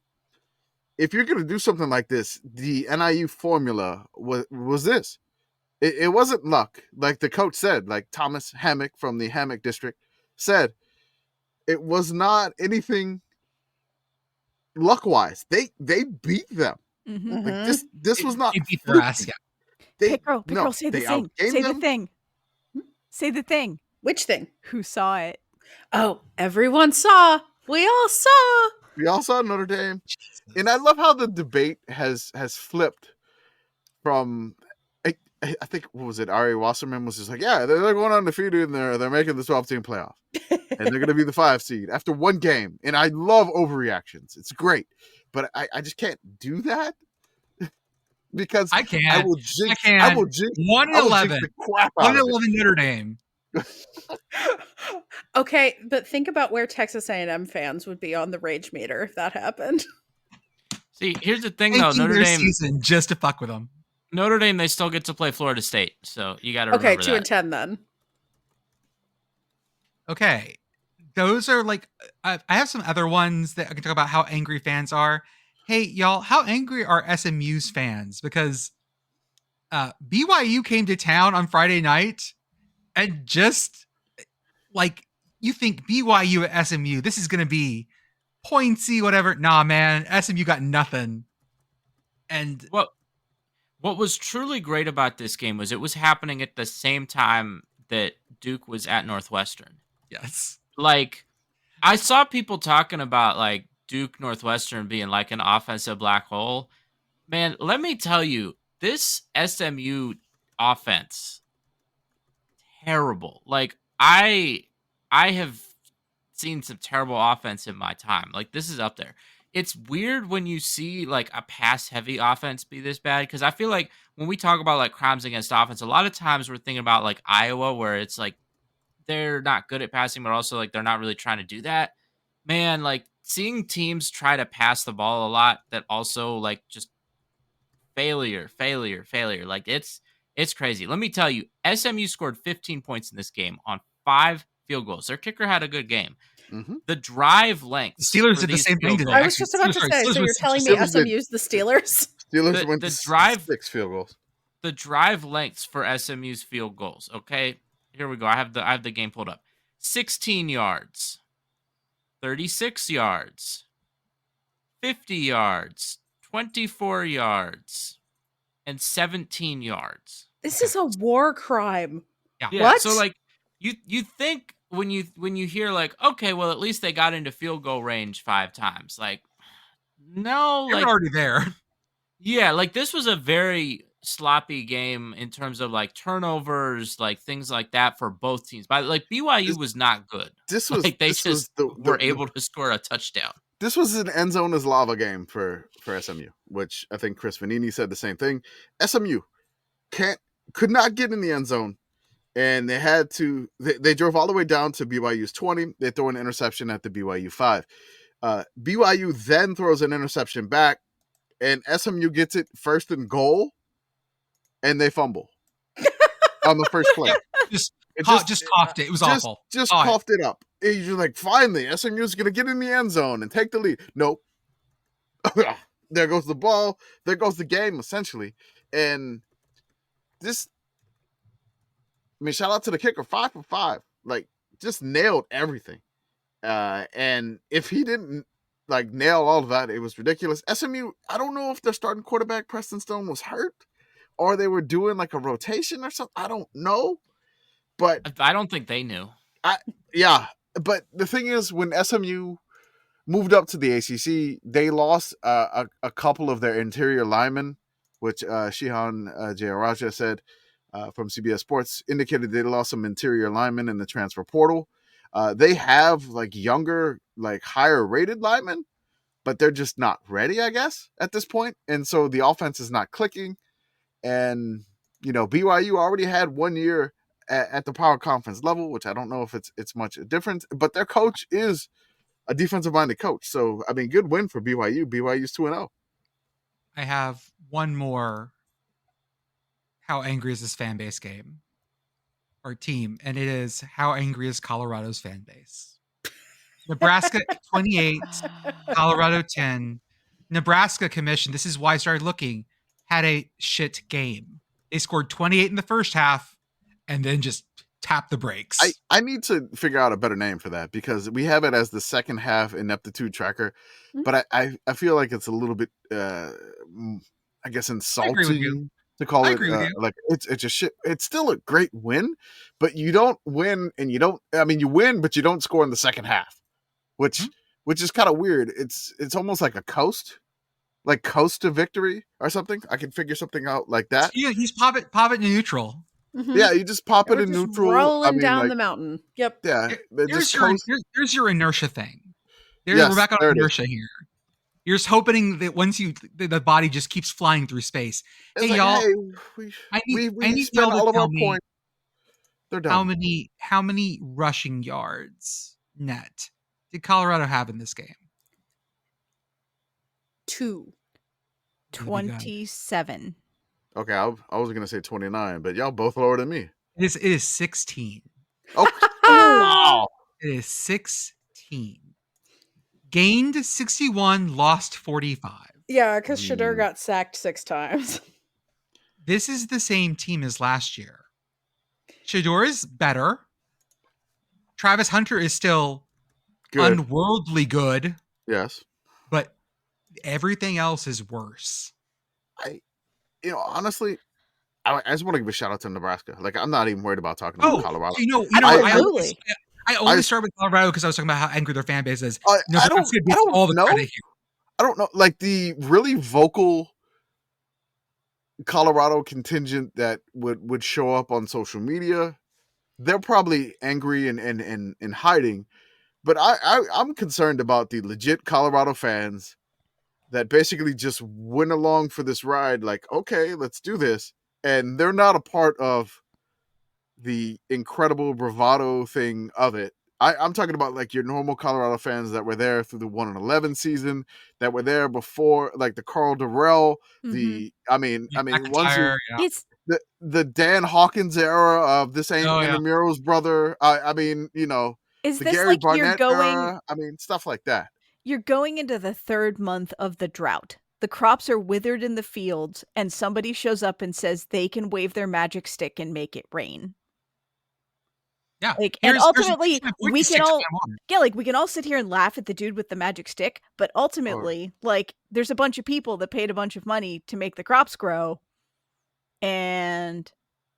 If you're going to do something like this, the NIU formula was this. It wasn't luck. Like the coach said, like Thomas Hammock from the Hammock District said, it was not anything luck-wise. They beat them. Mm-hmm. Like this was not They beat their ass, fluky. yeah. Pitt Girl, say the they thing. outgained Say the them. thing. Say the thing. Which thing? Who saw it? Oh, everyone saw. We all saw. We all saw Notre Dame. And I love how the debate has flipped from, I think, what was it? Ari Wasserman was just like, yeah, they're going undefeated and they're making the 12-team playoff. And they're going to be the 5 seed after one game. And I love overreactions. It's great. But I just can't do that. Because I can. I will jinx. I can. I will jinx. 1-11. the crap out of 1-11 Notre Dame. Okay, but think about where Texas A&M fans would be on the rage meter if that happened. See, here's the thing though, Taking Notre their Dame, season just to fuck with them. Notre Dame, they still get to play Florida State, so you got to remember Okay, 2-10 that. then. Okay. Those are like, I have some other ones that I can talk about how angry fans are. Hey, y'all, how angry are SMU's fans? Because BYU came to town on Friday night and just like, you think BYU at SMU, this is going to be pointsy, whatever. Nah, man, SMU got nothing. And What was truly great about this game was it was happening at the same time that Duke was at Northwestern. yes. Like, I saw people talking about like Duke Northwestern being like an offensive black hole. Man, let me tell you, this SMU offense, terrible. Like, I have seen some terrible offense in my time. Like, this is up there. It's weird when you see like a pass heavy offense be this bad, because I feel like when we talk about like crimes against offense, a lot of times we're thinking about like Iowa, where it's like they're not good at passing, but also like they're not really trying to do that. Man, like seeing teams try to pass the ball a lot that also like just failure. Like it's crazy. Let me tell you, SMU scored 15 points in this game on 5 field goals. Their kicker had a good game. Mm-hmm. The drive length. The Steelers did the same thing today. I was just about to say, so you're telling me Steelers did- SMU's the Steelers? Steelers went the to drive- 6 field goals. The drive lengths for SMU's field goals. Okay, here we go. I have the game pulled up. 16 yards, 36 yards, 50 yards, 24 yards, and 17 yards. This is a war crime. Yeah. What? So like you think when you hear like, okay, well at least they got into field goal range 5 times. Like, no, They were like already there. yeah, like this was a very sloppy game in terms of like turnovers, like things like that for both teams. But like BYU was not good. This was like they this was just were able to score a touchdown. This was an end zone is lava game for SMU, which I think Chris Vanini said the same thing. SMU could not get in the end zone, and they had to. They drove all the way down to BYU's 20. They throw an interception at the BYU 5. BYU then throws an interception back, and SMU gets it first and goal, and they fumble on the first play. Just coughed it. It was awful. Just coughed it up. And you're like, finally, SMU's going to get in the end zone and take the lead. Nope. There goes the ball. There goes the game, essentially. And this, I mean, shout out to the kicker, 5 for 5. Like, just nailed everything. And if he didn't, like, nail all of that, it was ridiculous. SMU, I don't know if their starting quarterback, Preston Stone, was hurt or they were doing, like, a rotation or something. I don't know. But I don't think they knew. Yeah. But the thing is, when SMU moved up to the ACC, they lost a couple of their interior linemen, which Shihan Jayaraja said from CBS Sports, indicated they lost some interior linemen in the transfer portal. They have like younger, like higher rated linemen, but they're just not ready, I guess, at this point. And so the offense is not clicking. And, you know, BYU already had 1 year at the power conference level, which I don't know if it's much a difference, but their coach is a defensive minded coach. So, I mean, good win for BYU. BYU's 2-0. I have one more how angry is this fan base game or team, and it is how angry is Colorado's fan base. Nebraska 28, Colorado 10. Nebraska Commission, this is why I started looking, had a shit game. They scored 28 in the first half and then just tap the brakes. I need to figure out a better name for that because we have it as the second half ineptitude tracker, but I feel like it's a little bit, I guess, insulting to call it like it's a shit. It's still a great win, but you don't win and you don't. I mean, you win, but you don't score in the second half, which is kind of weird. It's almost like a coast to victory or something. I can figure something out like that. Yeah, he's pop it in neutral. Mm-hmm. Yeah, you just pop it in neutral. Rolling down the mountain. Yep. Yeah. Here's your inertia thing. We're back on inertia here. You're just hoping that once the body just keeps flying through space. It's hey, like, y'all. we spent all of our points. They're done. How many rushing yards net did Colorado have in this game? 2. 27. Okay, I was going to say 29, but y'all both lower than me. It is 16. Oh, wow. It is 16. Gained 61, lost 45. Yeah, because Shedeur got sacked 6 times. This is the same team as last year. Shedeur is better. Travis Hunter is still unworldly good. Yes. But everything else is worse. Honestly, I just want to give a shout out to Nebraska. Like, I'm not even worried about talking about Colorado. I only start with Colorado because I was talking about how angry their fan base is. I don't know. Like, the really vocal Colorado contingent that would show up on social media, they're probably angry and hiding. But I'm concerned about the legit Colorado fans that basically just went along for this ride, like, okay, let's do this. And they're not a part of the incredible bravado thing of it. I'm talking about like your normal Colorado fans that were there through the 1-11 season, that were there before, like the Carl Durrell, the Dan Hawkins era of this ain't Intramural's brother. Is the this Gary like Barnett you're going? era. Stuff like that. You're going into the 3rd month of the drought. The crops are withered in the fields, and somebody shows up and says they can wave their magic stick and make it rain. Yeah. Like, and ultimately, we can all, yeah, like we can all sit here and laugh at the dude with the magic stick, but ultimately, like, there's a bunch of people that paid a bunch of money to make the crops grow, and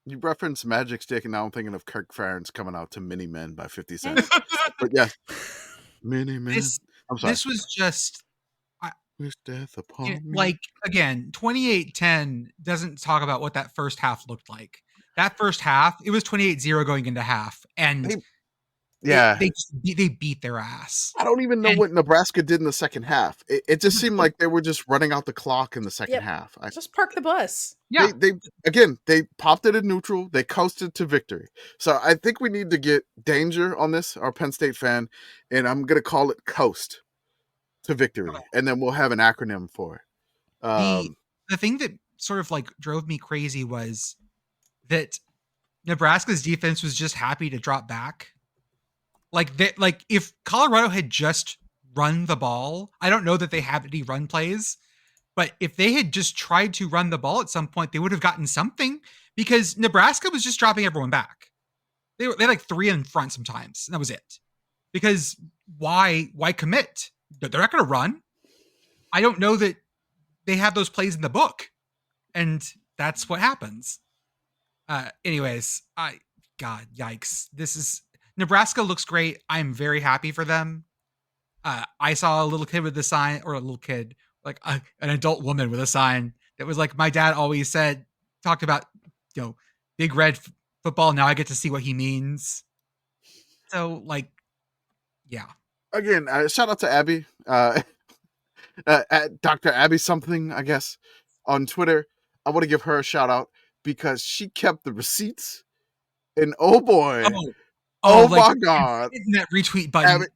you reference Magic Stick, and now I'm thinking of Kirk Ferentz coming out to Mini Men by 50 Cent. But yeah, Mini Men. I'm sorry. This was just wish death upon me. Like, again, 28-10 doesn't talk about what that first half looked like. That first half, it was 28-0 going into half, and they beat their ass. I don't even know what Nebraska did in the second half. It just seemed like they were just running out the clock in the second half. Just park the bus. Yeah. They popped it in neutral. They coasted to victory. So I think we need to get Danger on this, our Penn State fan, and I'm going to call it Coast to victory. And then we'll have an acronym for it. The thing that sort of like drove me crazy was that Nebraska's defense was just happy to drop back. Like if Colorado had just run the ball, I don't know that they have any run plays, but if they had just tried to run the ball at some point, they would have gotten something, because Nebraska was just dropping everyone back. They had like 3 in front sometimes, and that was it. Because why commit? They're not going to run. I don't know that they have those plays in the book, and that's what happens. Anyways, God, yikes. Nebraska looks great. I'm very happy for them. I saw a little kid with a sign, or a little kid, like an adult woman with a sign that was like, my dad always talked about, big red football. Now I get to see what he means. So, like, yeah. Again, shout out to Abby, at Dr. Abby something, I guess, on Twitter. I want to give her a shout out because she kept the receipts. And oh boy, oh my God, hitting that retweet button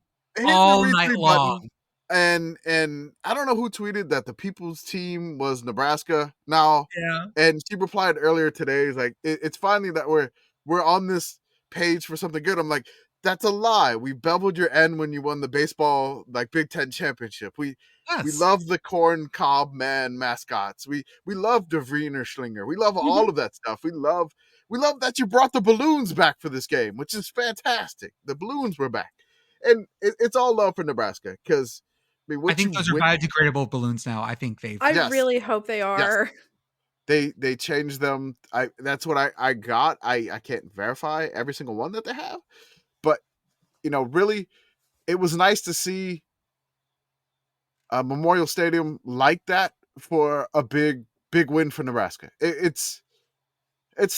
all night long. And I don't know who tweeted that the people's team was Nebraska now. Yeah. And she replied earlier today, like, it's finally that we're on this page for something good. I'm like, that's a lie. We beveled your end when you won the baseball, like, Big Ten championship. We love the corn cob man mascots. We love DeVriener Schlinger. We love all of that stuff. We love that you brought the balloons back for this game, which is fantastic. The balloons were back. And it's all love for Nebraska, because I think those are biodegradable balloons now. I think I really hope they are. Yes. They changed them. That's what I got. I can't verify every single one that they have, but really, it was nice to see a Memorial Stadium like that for a big win for Nebraska. It's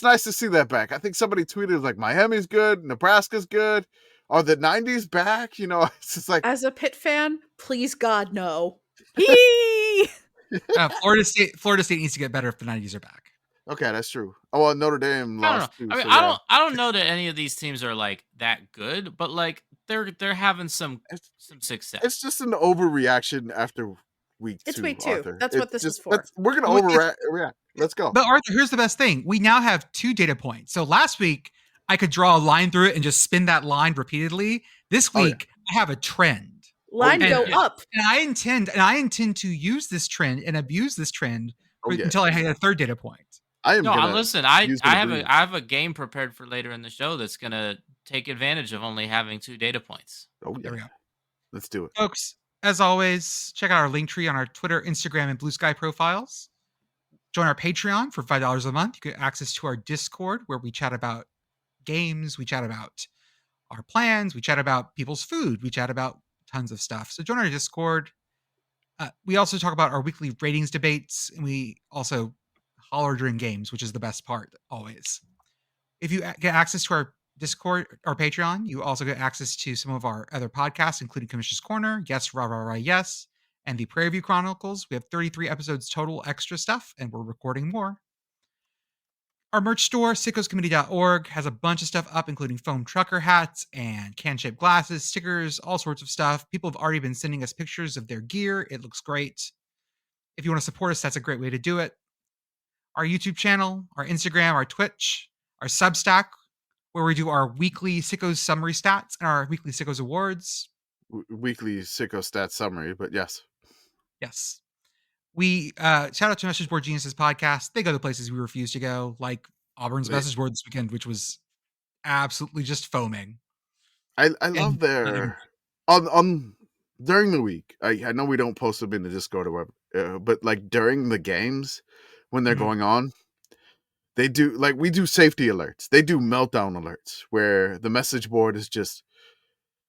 nice to see that back. I think somebody tweeted like, Miami's good, Nebraska's good. Are the 90s back? It's just like, as a Pitt fan, please God, no. Florida State needs to get better if the 90s are back. Okay, that's true. Oh, well, Notre Dame lost too. I mean, I don't know that any of these teams are like that good, but like they're having some success. It's just an overreaction after week 2. It's week 2. Arthur. That's what this is for. We're gonna overreact. Let's go. But Arthur, here's the best thing. We now have 2 data points. So last week I could draw a line through it and just spin that line repeatedly. This week I have a trend. Line go up. And I intend to use this trend and abuse this trend until I hit a 3rd data point. Listen, I have a game prepared for later in the show that's gonna take advantage of only having 2 data points. Oh yeah. There we go. Let's do it. Folks, as always, check out our link tree on our Twitter, Instagram, and Blue Sky profiles. Join our Patreon for $5 a month. You get access to our Discord, where we chat about games, we chat about our plans, we chat about people's food, we chat about tons of stuff. So join our Discord. We also talk about our weekly ratings debates, and we also holler during games, which is the best part always. If you get access to our Discord or Patreon, you also get access to some of our other podcasts, including Commish's Corner, Yes, Rah, Rah, Rah, Yes, and the Prairie View Chronicles. We have 33 episodes total extra stuff, and we're recording more. Our merch store, sickoscommittee.org, has a bunch of stuff up, including foam trucker hats and can-shaped glasses, stickers, all sorts of stuff. People have already been sending us pictures of their gear. It looks great. If you want to support us, that's a great way to do it. Our YouTube channel, our Instagram, our Twitch, our Substack, where we do our weekly Sickos summary stats and our weekly Sickos awards. Weekly Sicko stats summary, but yes. Yes. We shout out to Message Board Geniuses podcast. They go to places we refuse to go, like Auburn's message board this weekend, which was absolutely just foaming. I And love their on during the week. I know we don't post them in the Discord or whatever, but like during the games when they're Mhm. going on, they do like we do safety alerts. They do meltdown alerts where the message board is just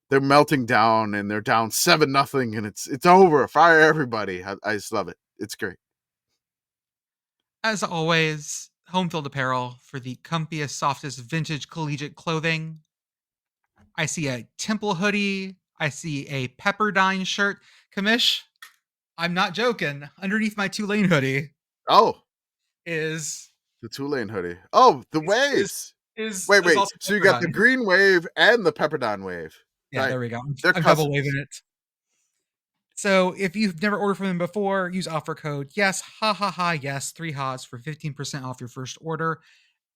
they're melting down and they're down 7-0 and it's over. Fire everybody. I just love it. It's great. As always, home field apparel for the comfiest, softest vintage collegiate clothing. I see a Temple hoodie. I see a Pepperdine shirt. Commish, I'm not joking. Underneath my Tulane hoodie Oh, is the Tulane hoodie. Oh, the waves. Wait. also So you got the Pepperdine. green wave and the Pepperdine wave. Yeah, Right. there we go. They're I'm double cousins. waving it. So if you've never ordered from them before, use offer code yes, yes, 3 HAs for 15% off your first order.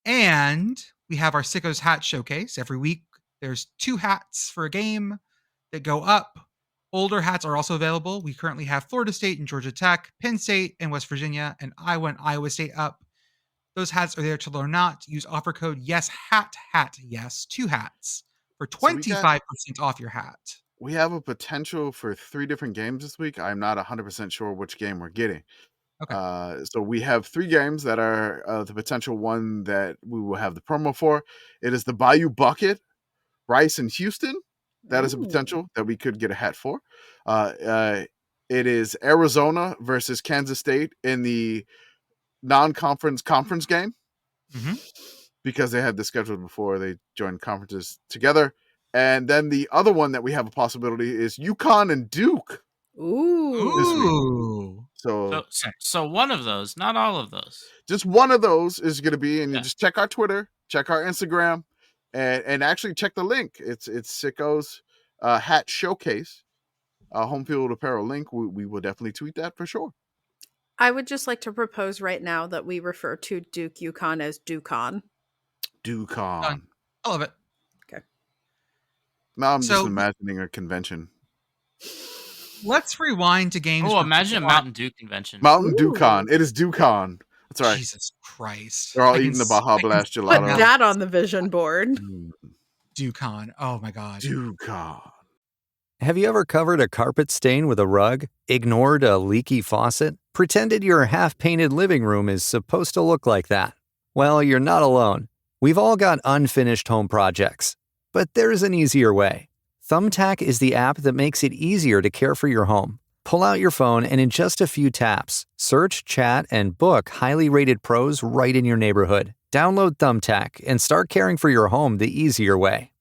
And we have our Sickos hat showcase every week. There's 2 hats for a game that go up. Older hats are also available. We currently have Florida State and Georgia Tech, Penn State and West Virginia, and Iowa and Iowa State up. Those hats are there to learn not. Use offer code yes, yes, 2 hats for 25% off your hat. We have a potential for 3 different games this week. I'm not 100% sure which game we're getting. Okay. So we have 3 games that are the potential one that we will have the promo for. It is the Bayou Bucket, Rice and Houston. That is a potential that we could get a hat for. It is Arizona versus Kansas State in the non-conference conference game. Mm-hmm. Because they had this scheduled before they joined conferences together. And then the other one that we have a possibility is UConn and Duke. Ooh. So one of those, not all of those. Just one of those is going to be, and you just check our Twitter, check our Instagram, and actually check the link. It's Sicko's hat showcase, home field apparel link. We will definitely tweet that for sure. I would just like to propose right now that we refer to Duke UConn as Dukon. Dukon. I love it. Okay. Now I'm just imagining a convention. Let's rewind to games. Oh, imagine a Mountain Dew convention. Mountain Dukon. It is Dukon. That's right. Jesus Christ. They're all eating the Baja Blast gelato. Put that on the vision board. Dukon. Oh my God. Dukon. Have you ever covered a carpet stain with a rug? Ignored a leaky faucet? Pretended your half-painted living room is supposed to look like that? Well, you're not alone. We've all got unfinished home projects. But there's an easier way. Thumbtack is the app that makes it easier to care for your home. Pull out your phone and in just a few taps, search, chat, and book highly rated pros right in your neighborhood. Download Thumbtack and start caring for your home the easier way.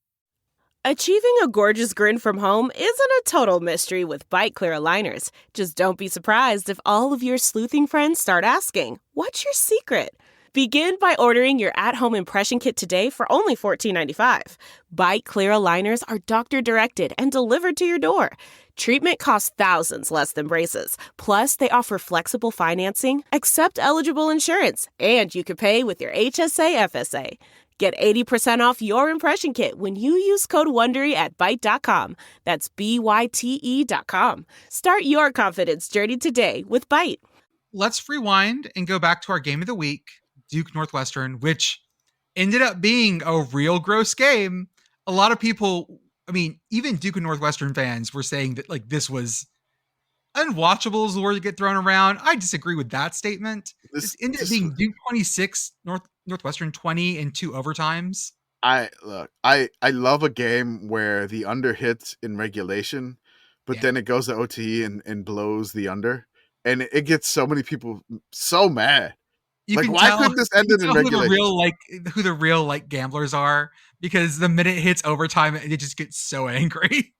Achieving a gorgeous grin from home isn't a total mystery with Bite Clear aligners. Just don't be surprised if all of your sleuthing friends start asking, "What's your secret?" Begin by ordering your at-home impression kit today for only $14.95. Bite Clear aligners are doctor-directed and delivered to your door. Treatment costs thousands less than braces. Plus, they offer flexible financing, accept eligible insurance, and you can pay with your HSA FSA. Get 80% off your impression kit when you use code WONDERY at Byte.com. That's BYTE.com. Start your confidence journey today with Byte. Let's rewind and go back to our game of the week, Duke Northwestern, which ended up being a real gross game. A lot of people, I mean, even Duke and Northwestern fans were saying that like this was unwatchable is the word to get thrown around. I disagree with that statement. This ended up being Duke 26, Northwestern 20 in 2 overtimes. I love a game where the under hits in regulation, but then it goes to OT and blows the under. And it gets so many people so mad. You like, can why tell, couldn't this end in regulation? Who the real gamblers are, because the minute it hits overtime, it just gets so angry.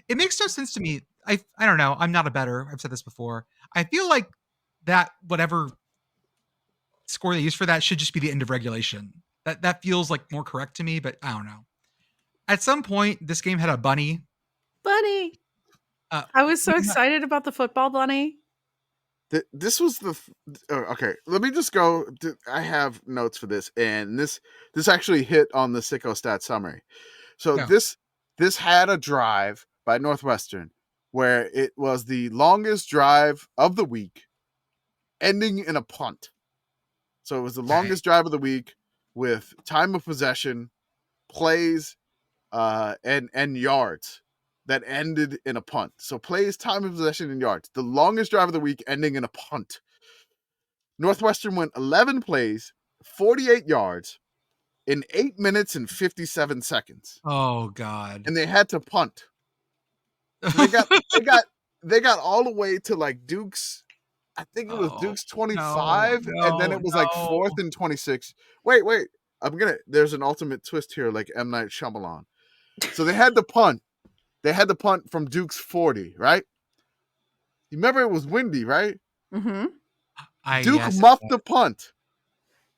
It makes no sense to me. I don't know. I'm not a bettor. I've said this before. I feel like that whatever score they use for that should just be the end of regulation. That feels like more correct to me, but I don't know. At some point, this game had a bunny. Bunny. I was so excited about the football bunny. This was the okay. Let me just go. I have notes for this, and this actually hit on the Sicko stat summary. So this had a drive by Northwestern where it was the longest drive of the week, ending in a punt. So it was the longest drive of the week, with time of possession, plays, and yards that ended in a punt. So plays, time of possession, and yards. The longest drive of the week ending in a punt. Northwestern went 11 plays, 48 yards in 8 minutes and 57 seconds. Oh God. And they had to punt. So they got all the way to like Duke's, I think it was Duke's 25, and then it was like 4th and 26. Wait. There's an ultimate twist here, like M. Night Shyamalan. So they had to punt. They had to punt from Duke's 40, right? You remember it was windy, right? Mm-hmm. Duke muffed the punt,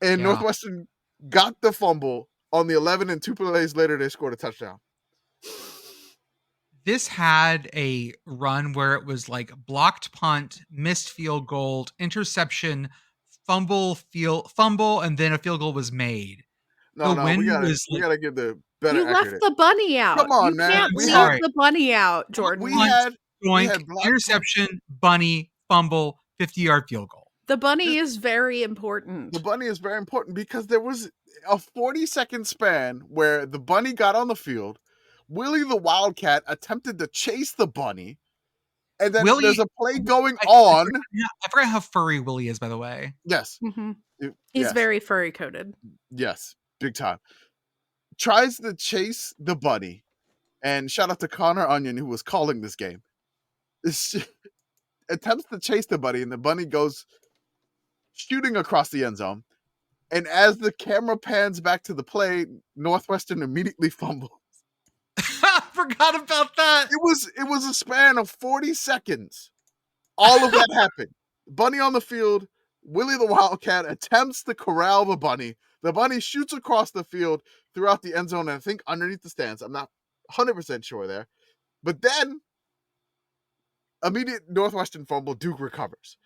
and Northwestern got the fumble on the 11, and 2 plays later they scored a touchdown. This had a run where it was like blocked punt, missed field goal, interception, fumble, and then a field goal was made. No, we gotta give the better. You left the bunny out. Come on, you man. Can't leave the bunny out, Jordan. We had interception, bunny, fumble, 50-yard field goal. The bunny is very important. The bunny is very important because there was a 40-second span where the bunny got on the field. Willie the Wildcat attempted to chase the bunny, and then there's a play going on. I forgot how furry Willie is, by the way. Yes. Mm-hmm. He's very furry coated. Yes, big time. Tries to chase the bunny, and shout out to Connor Onion, who was calling this game. Attempts to chase the bunny, and the bunny goes shooting across the end zone. And as the camera pans back to the play, Northwestern immediately fumbles. I forgot about that. It was a span of 40 seconds. All of that happened. Bunny on the field. Willie the Wildcat attempts to corral the bunny. The bunny shoots across the field throughout the end zone, and I think underneath the stands. I'm not 100% sure there. But then, immediate Northwestern fumble, Duke recovers.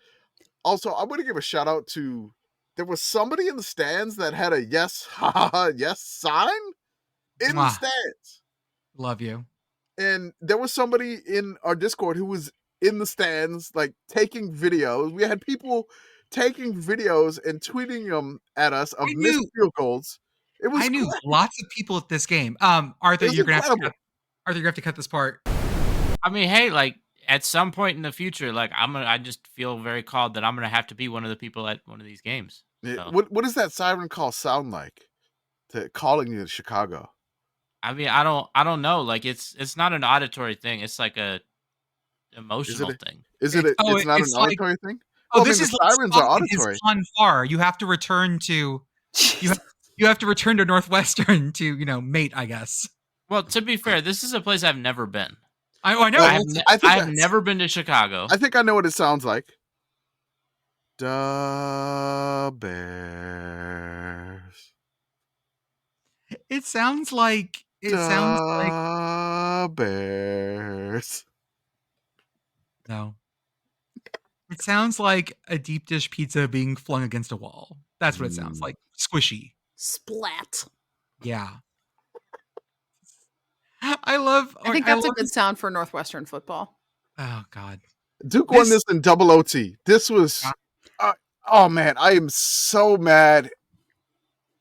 Also, I want to give a shout out to, there was somebody in the stands that had a yes sign in the stands. Love you. And there was somebody in our Discord who was in the stands, like taking videos. We had people taking videos and tweeting them at us of missed field goals. I knew lots of people at this game. Arthur, you're gonna have to cut this part. I mean, hey, like at some point in the future, like I just feel very called that I'm gonna have to be one of the people at one of these games. So. What does that siren call sound like? Calling you to Chicago. I mean, I don't know. Like it's not an auditory thing. It's like a emotional thing. It's not an auditory thing? Oh, this is sirens are auditory. Far. You have to return to you have to return to Northwestern to, mate, I guess. Well, to be fair, this is a place I've never been. I know. I have never been to Chicago. I think I know what it sounds like. Da Bears. It sounds like Bears. No. It sounds like a deep dish pizza being flung against a wall. That's what it sounds like. Squishy. Splat. Yeah. I think that's a good sound for Northwestern football. Oh God. Duke won this in double OT. This was oh man, I am so mad.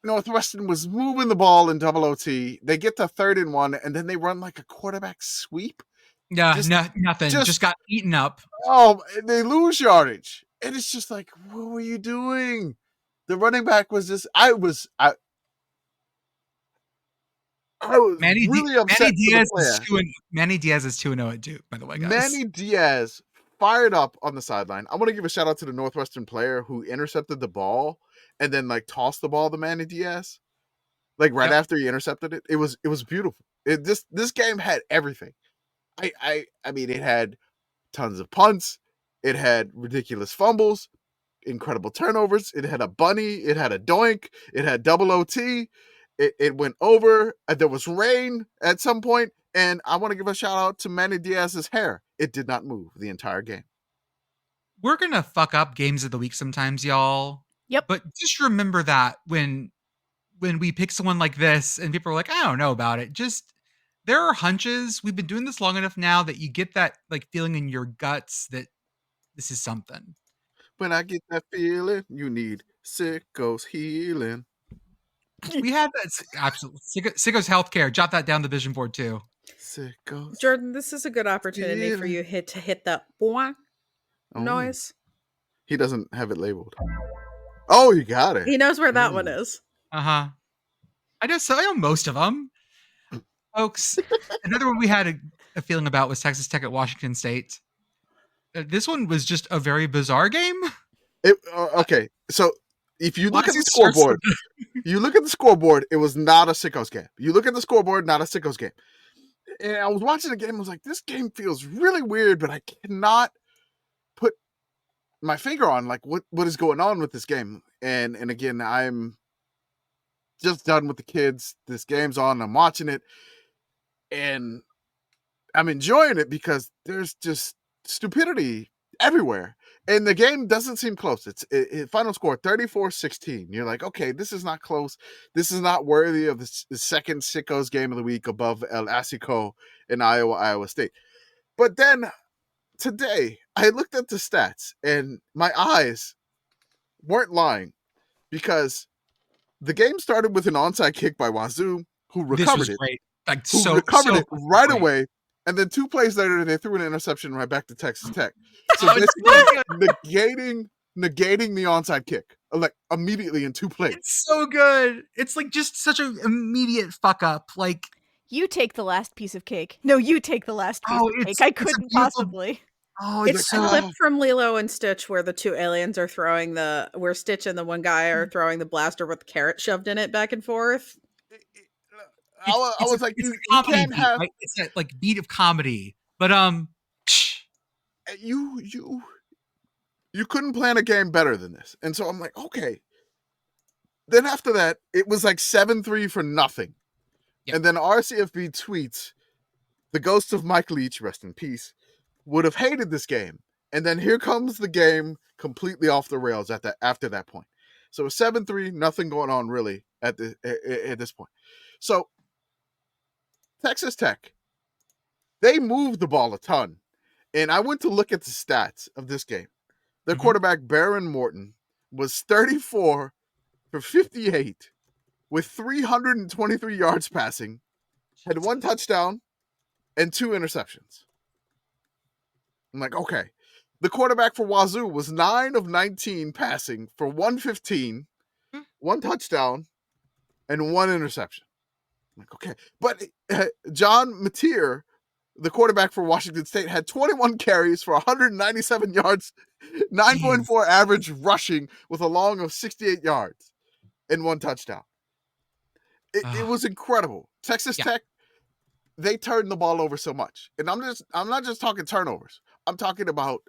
Northwestern was moving the ball in double OT. They get to 3rd and 1, and then they run like a quarterback sweep. Yeah, nothing. Just got eaten up. Oh, they lose yardage. And it's just like, what were you doing? The running back was just, I was really upset. Manny Diaz is 2-0 at Duke, by the way, guys. Manny Diaz fired up on the sideline. I want to give a shout out to the Northwestern player who intercepted the ball and then like tossed the ball to Manny Diaz. Like right after he intercepted it. It was beautiful. This game had everything. I mean, it had tons of punts. It had ridiculous fumbles, incredible turnovers. It had a bunny. It had a doink. It had double OT. It went over. There was rain at some point. And I want to give a shout out to Manny Diaz's hair. It did not move the entire game. We're going to fuck up games of the week sometimes, y'all. Yep. But just remember that when we pick someone like this and people are like, I don't know about it. Just, there are hunches. We've been doing this long enough now that you get that like feeling in your guts that this is something. When I get that feeling, you need Sicko's healing. We had that. Absolutely. Sicko's Healthcare. Jot that down the vision board too. Sickos. Jordan, this is a good opportunity for you to hit the boing noise. He doesn't have it labeled. Oh, you got it. He knows where that one is. Uh-huh. I know most of them. Folks, another one we had a feeling about was Texas Tech at Washington State. This one was just a very bizarre game. Okay, so if you look at the scoreboard, it was not a Sickos game. You look at the scoreboard, not a Sickos game. And I was watching the game, I was like, this game feels really weird, but I cannot put my finger on like what is going on with this game. And again, I'm just done with the kids. This game's on, I'm watching it, and I'm enjoying it because there's just stupidity everywhere. And the game doesn't seem close. It's final score 34-16. You're like, okay, this is not close. This is not worthy of the second Sickos game of the week above El Asssico in Iowa State. But then today, I looked at the stats and my eyes weren't lying, because the game started with an onside kick by Wazoo, who recovered it. Great. Like, recovered it right great. away. And then 2 plays later, they threw an interception right back to Texas Tech. So basically negating the onside kick, like immediately in 2 plays. It's so good. It's like just such an immediate fuck up. Like, you take the last piece of cake. No, you take the last piece of cake. I couldn't possibly. Oh, it's a clip from Lilo and Stitch where the 2 aliens are throwing where Stitch and the one guy are throwing the blaster with the carrot shoved in it back and forth. I was like, you can't have... Right? It's that like beat of comedy, but you couldn't plan a game better than this. And so I'm like, okay. Then after that, it was like 7-3 for nothing. Yep. And then RCFB tweets, the ghost of Mike Leach, rest in peace, would have hated this game. And then here comes the game completely off the rails after that point. So it's 7-3, nothing going on really at this point. So Texas Tech, they moved the ball a ton. And I went to look at the stats of this game. Their quarterback, Baron Morton, was 34 for 58 with 323 yards passing, had 1 touchdown and 2 interceptions. I'm like, okay. The quarterback for Wazoo was 9 of 19 passing for 115, 1 touchdown, and 1 interception. I'm like, okay. But John Mateer, the quarterback for Washington State, had 21 carries for 197 yards, 9.4 average rushing with a long of 68 yards and 1 touchdown. It was incredible. Texas Tech, they turned the ball over so much. And I'm not just talking turnovers. I'm talking about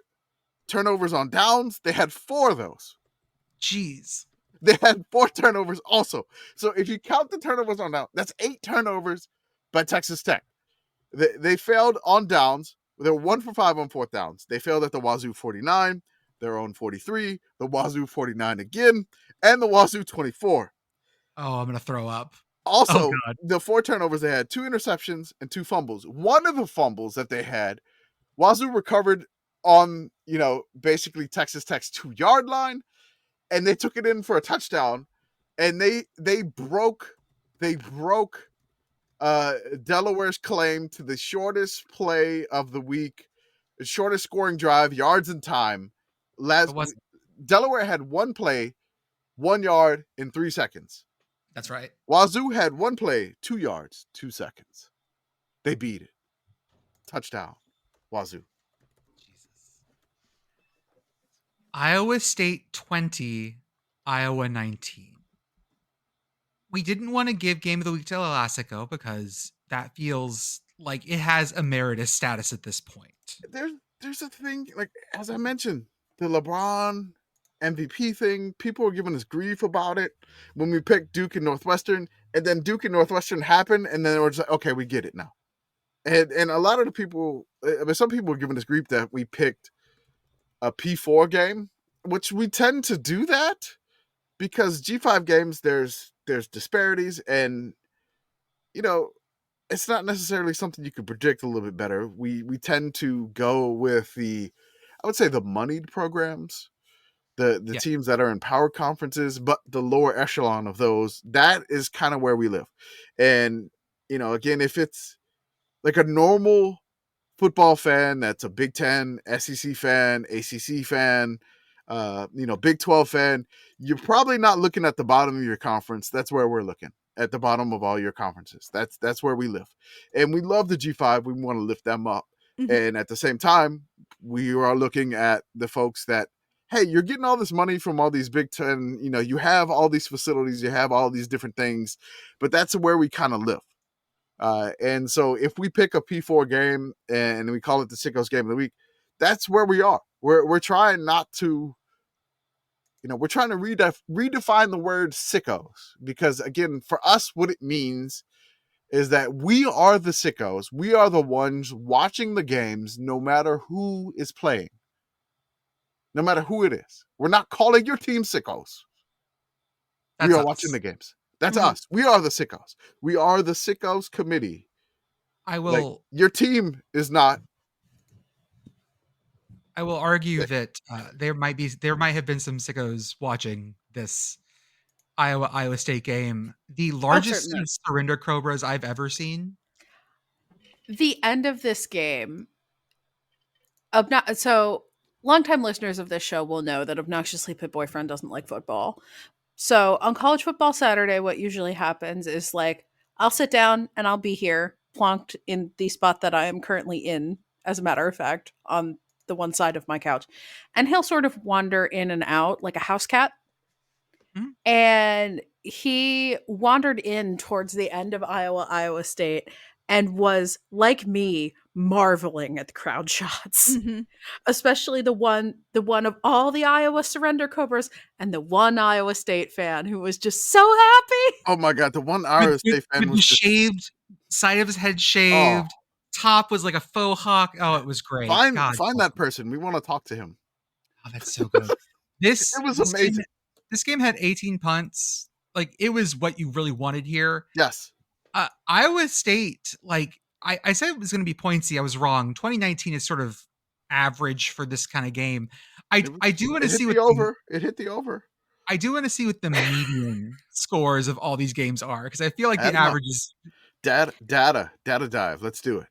turnovers on downs. They had 4 of those. Jeez. They had 4 turnovers also. So if you count the turnovers on down, that's 8 turnovers by Texas Tech. They failed on downs. They were 1 for 5 on 4th downs. They failed at the Wazoo 49, their own 43, the Wazoo 49 again, and the Wazoo 24. Oh, I'm going to throw up. Also, the 4 turnovers they had, 2 interceptions and 2 fumbles. One of the fumbles that they had, Wazoo recovered on, basically Texas Tech's 2-yard line, and they took it in for a touchdown, and they broke Delaware's claim to the shortest play of the week, the shortest scoring drive, yards and time. Delaware had 1 play, 1 yard in 3 seconds. That's right. Wazoo had 1 play, 2 yards, 2 seconds. They beat it. Touchdown. Wazoo. Jesus. Iowa State 20, Iowa 19. We didn't want to give Game of the Week to El Asssico because that feels like it has emeritus status at this point. There's a thing, like, as I mentioned, the LeBron MVP thing, people were giving us grief about it when we picked Duke and Northwestern, and then Duke and Northwestern happened, and then it was like, okay, we get it now. And a lot of the people, some people were giving us grief that we picked a P4 game, which we tend to do that because G5 games, there's disparities, and it's not necessarily something you could predict a little bit better. We tend to go with I would say the moneyed programs. the teams that are in power conferences, but the lower echelon of those, that is kind of where we live. And, again, if it's like a normal football fan that's a Big Ten, SEC fan, ACC fan, Big 12 fan, you're probably not looking at the bottom of your conference. That's where we're looking, at the bottom of all your conferences. That's where we live. And we love the G5. We want to lift them up. Mhm. And at the same time, we are looking at the folks that, hey, you're getting all this money from all these Big Ten, you have all these facilities, you have all these different things, but that's where we kind of live. And so if we pick a P4 game and we call it the Sickos Game of the Week, that's where we are. We're trying not to, we're trying to redefine the word sickos, because again, for us, what it means is that we are the sickos. We are the ones watching the games, no matter who is playing, no matter who it is. We're not calling your team sickos. We are watching the games. That's us. We are the sickos. We are the sickos committee. I will. Your team is not. I will argue that there might have been some sickos watching this Iowa State game. The largest certainly. surrender cobras I've ever seen. The end of this game. So longtime listeners of this show will know that Obnoxiously Pit Boyfriend doesn't like football. So on College Football Saturday, what usually happens is like, I'll sit down and I'll be here, plonked in the spot that I am currently in, as a matter of fact, on the one side of my couch. And he'll sort of wander in and out like a house cat. Mm-hmm. And he wandered in towards the end of Iowa State and was, like me, marveling at the crowd shots. Mm-hmm. Especially the one of all the Iowa surrender cobras and the one Iowa State fan who was just so happy. Oh my God, the one Iowa State fan was shaved, side of his head shaved, top was like a faux hawk. Oh, it was great. Find that person. We want to talk to him. Oh, that's so good. It was amazing. This game had 18 punts. Like, it was what you really wanted here. Yes. Iowa State, like I said it was going to be pointsy. I was wrong. 2019 is sort of average for this kind of game. I do want to see what it hit the over. I do want to see what the median scores of all these games are, because I feel like the average is data dive. Let's do it.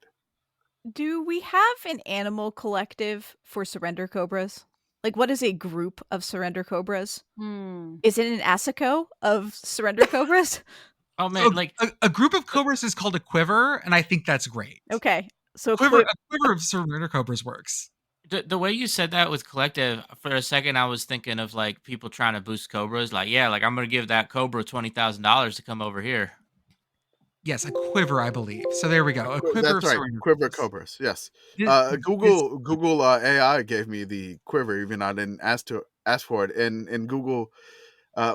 Do we have an animal collective for surrender cobras? Like, what is a group of surrender cobras? Is it an Asssico of surrender cobras? Oh man, so a group of cobras is called a quiver, and I think that's great. Okay, so a quiver of surrender cobras works. The way you said that with collective, for a second I was thinking of like people trying to boost cobras. Like, yeah, like I'm gonna give that cobra $20,000 to come over here. Yes, a quiver, I believe. So there we go. A quiver. That's right. Quiver cobras. Yes. Google AI gave me the quiver, even I didn't ask for it. And Google,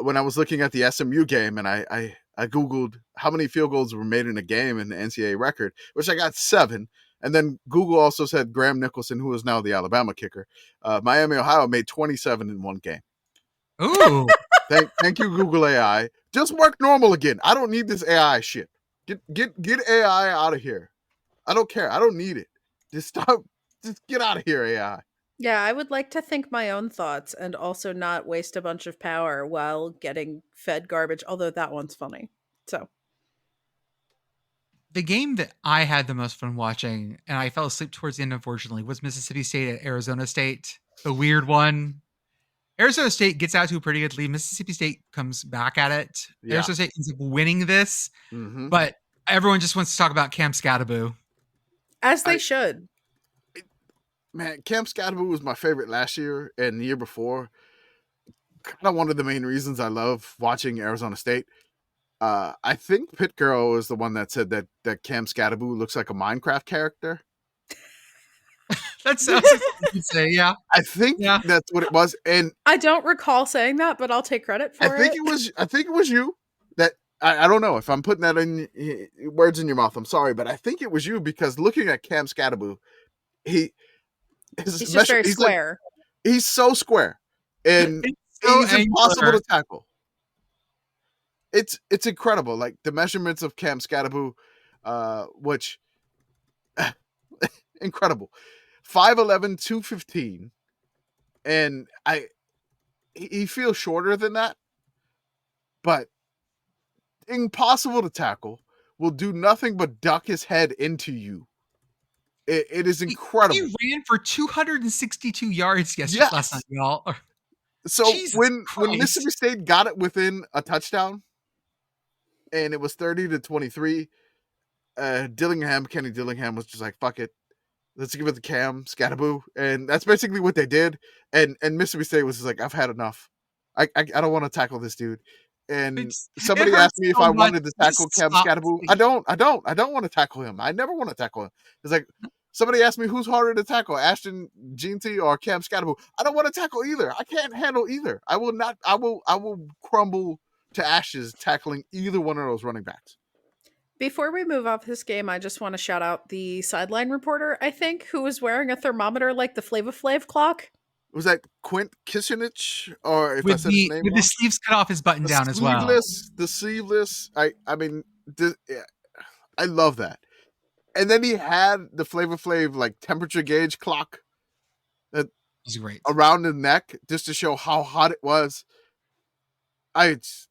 when I was looking at the SMU game, and I Googled how many field goals were made in a game in the NCAA record, which I got 7. And then Google also said Graham Nicholson, who is now the Alabama kicker, Miami, Ohio, made 27 in one game. Ooh. Thank you, Google AI. Just work normal again. I don't need this AI shit. Get AI out of here. I don't care. I don't need it. Just stop. Just get out of here, AI. Yeah, I would like to think my own thoughts and also not waste a bunch of power while getting fed garbage, although that one's funny. So the game that I had the most fun watching, and I fell asleep towards the end, unfortunately, was Mississippi State at Arizona State. The weird one. Arizona State gets out to a pretty good lead. Mississippi State comes back at it. Yeah. Arizona State ends up winning this, but everyone just wants to talk about Cam Scattaboo. As they should. Man, Cam Scattaboo was my favorite last year and the year before. Kind of one of the main reasons I love watching Arizona State. I think Pitt Girl is the one that said that Cam Scattaboo looks like a Minecraft character. That sounds like you'd say, yeah. I think that's what it was. And I don't recall saying that, but I'll take credit for it. I think it was you that I don't know if I'm putting that in words in your mouth. I'm sorry, but I think it was you, because looking at Cam Scattaboo, he's just very square. He's so square, and he's impossible to tackle. It's incredible. Like the measurements of Cam Scattaboo, which incredible. 5'11", 215. And he feels shorter than that, but impossible to tackle. Will do nothing but duck his head into you. It is incredible. He ran for 262 yards last night, y'all. So Jesus when Christ. Mississippi State got it within a touchdown, and it was 30-23, Kenny Dillingham was just like, fuck it. Let's give it to Cam Scattaboo. And that's basically what they did. And Mississippi State was just like, I've had enough. I don't want to tackle this dude. And somebody asked me if I wanted to tackle Cam Scattaboo. I don't want to tackle him. I never want to tackle him. It's like, somebody asked me who's harder to tackle, Ashton Jeanty or Cam Scattaboo. I don't want to tackle either. I can't handle either. I will crumble to ashes tackling either one of those running backs. Before we move off this game, I just want to shout out the sideline reporter, I think, who was wearing a thermometer like the Flava Flav clock. Was that Quint Kissinich? Or if with I said his name with wrong? the sleeves cut off his button down as well. The sleeveless. I mean, I love that. And then he had the Flava Flav like temperature gauge clock that was great around the neck just to show how hot it was. It's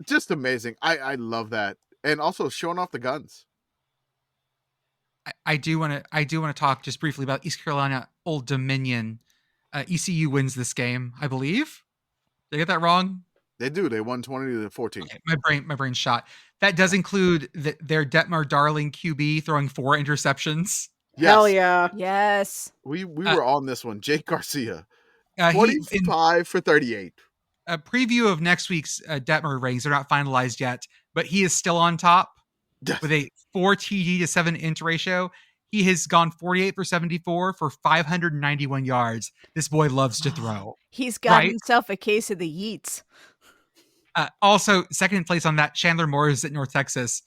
just amazing. I love that. And also showing off the guns. I do want to talk just briefly about East Carolina Old Dominion. ECU wins this game, I believe. Did I get that wrong? They do. They won 20-14. Okay, my brain's shot. That does include their Detmar Darling QB throwing 4 interceptions. Yes. Hell yeah. Yes. We were on this one. Jake Garcia. 25 for 38. A preview of next week's Detmer ratings. They're not finalized yet, but he is still on top with a 4 TD to 7 int ratio. He has gone 48 for 74 for 591 yards. This boy loves to throw. He's got himself a case of the yeets. Also, second place on that, Chandler Morris at North Texas.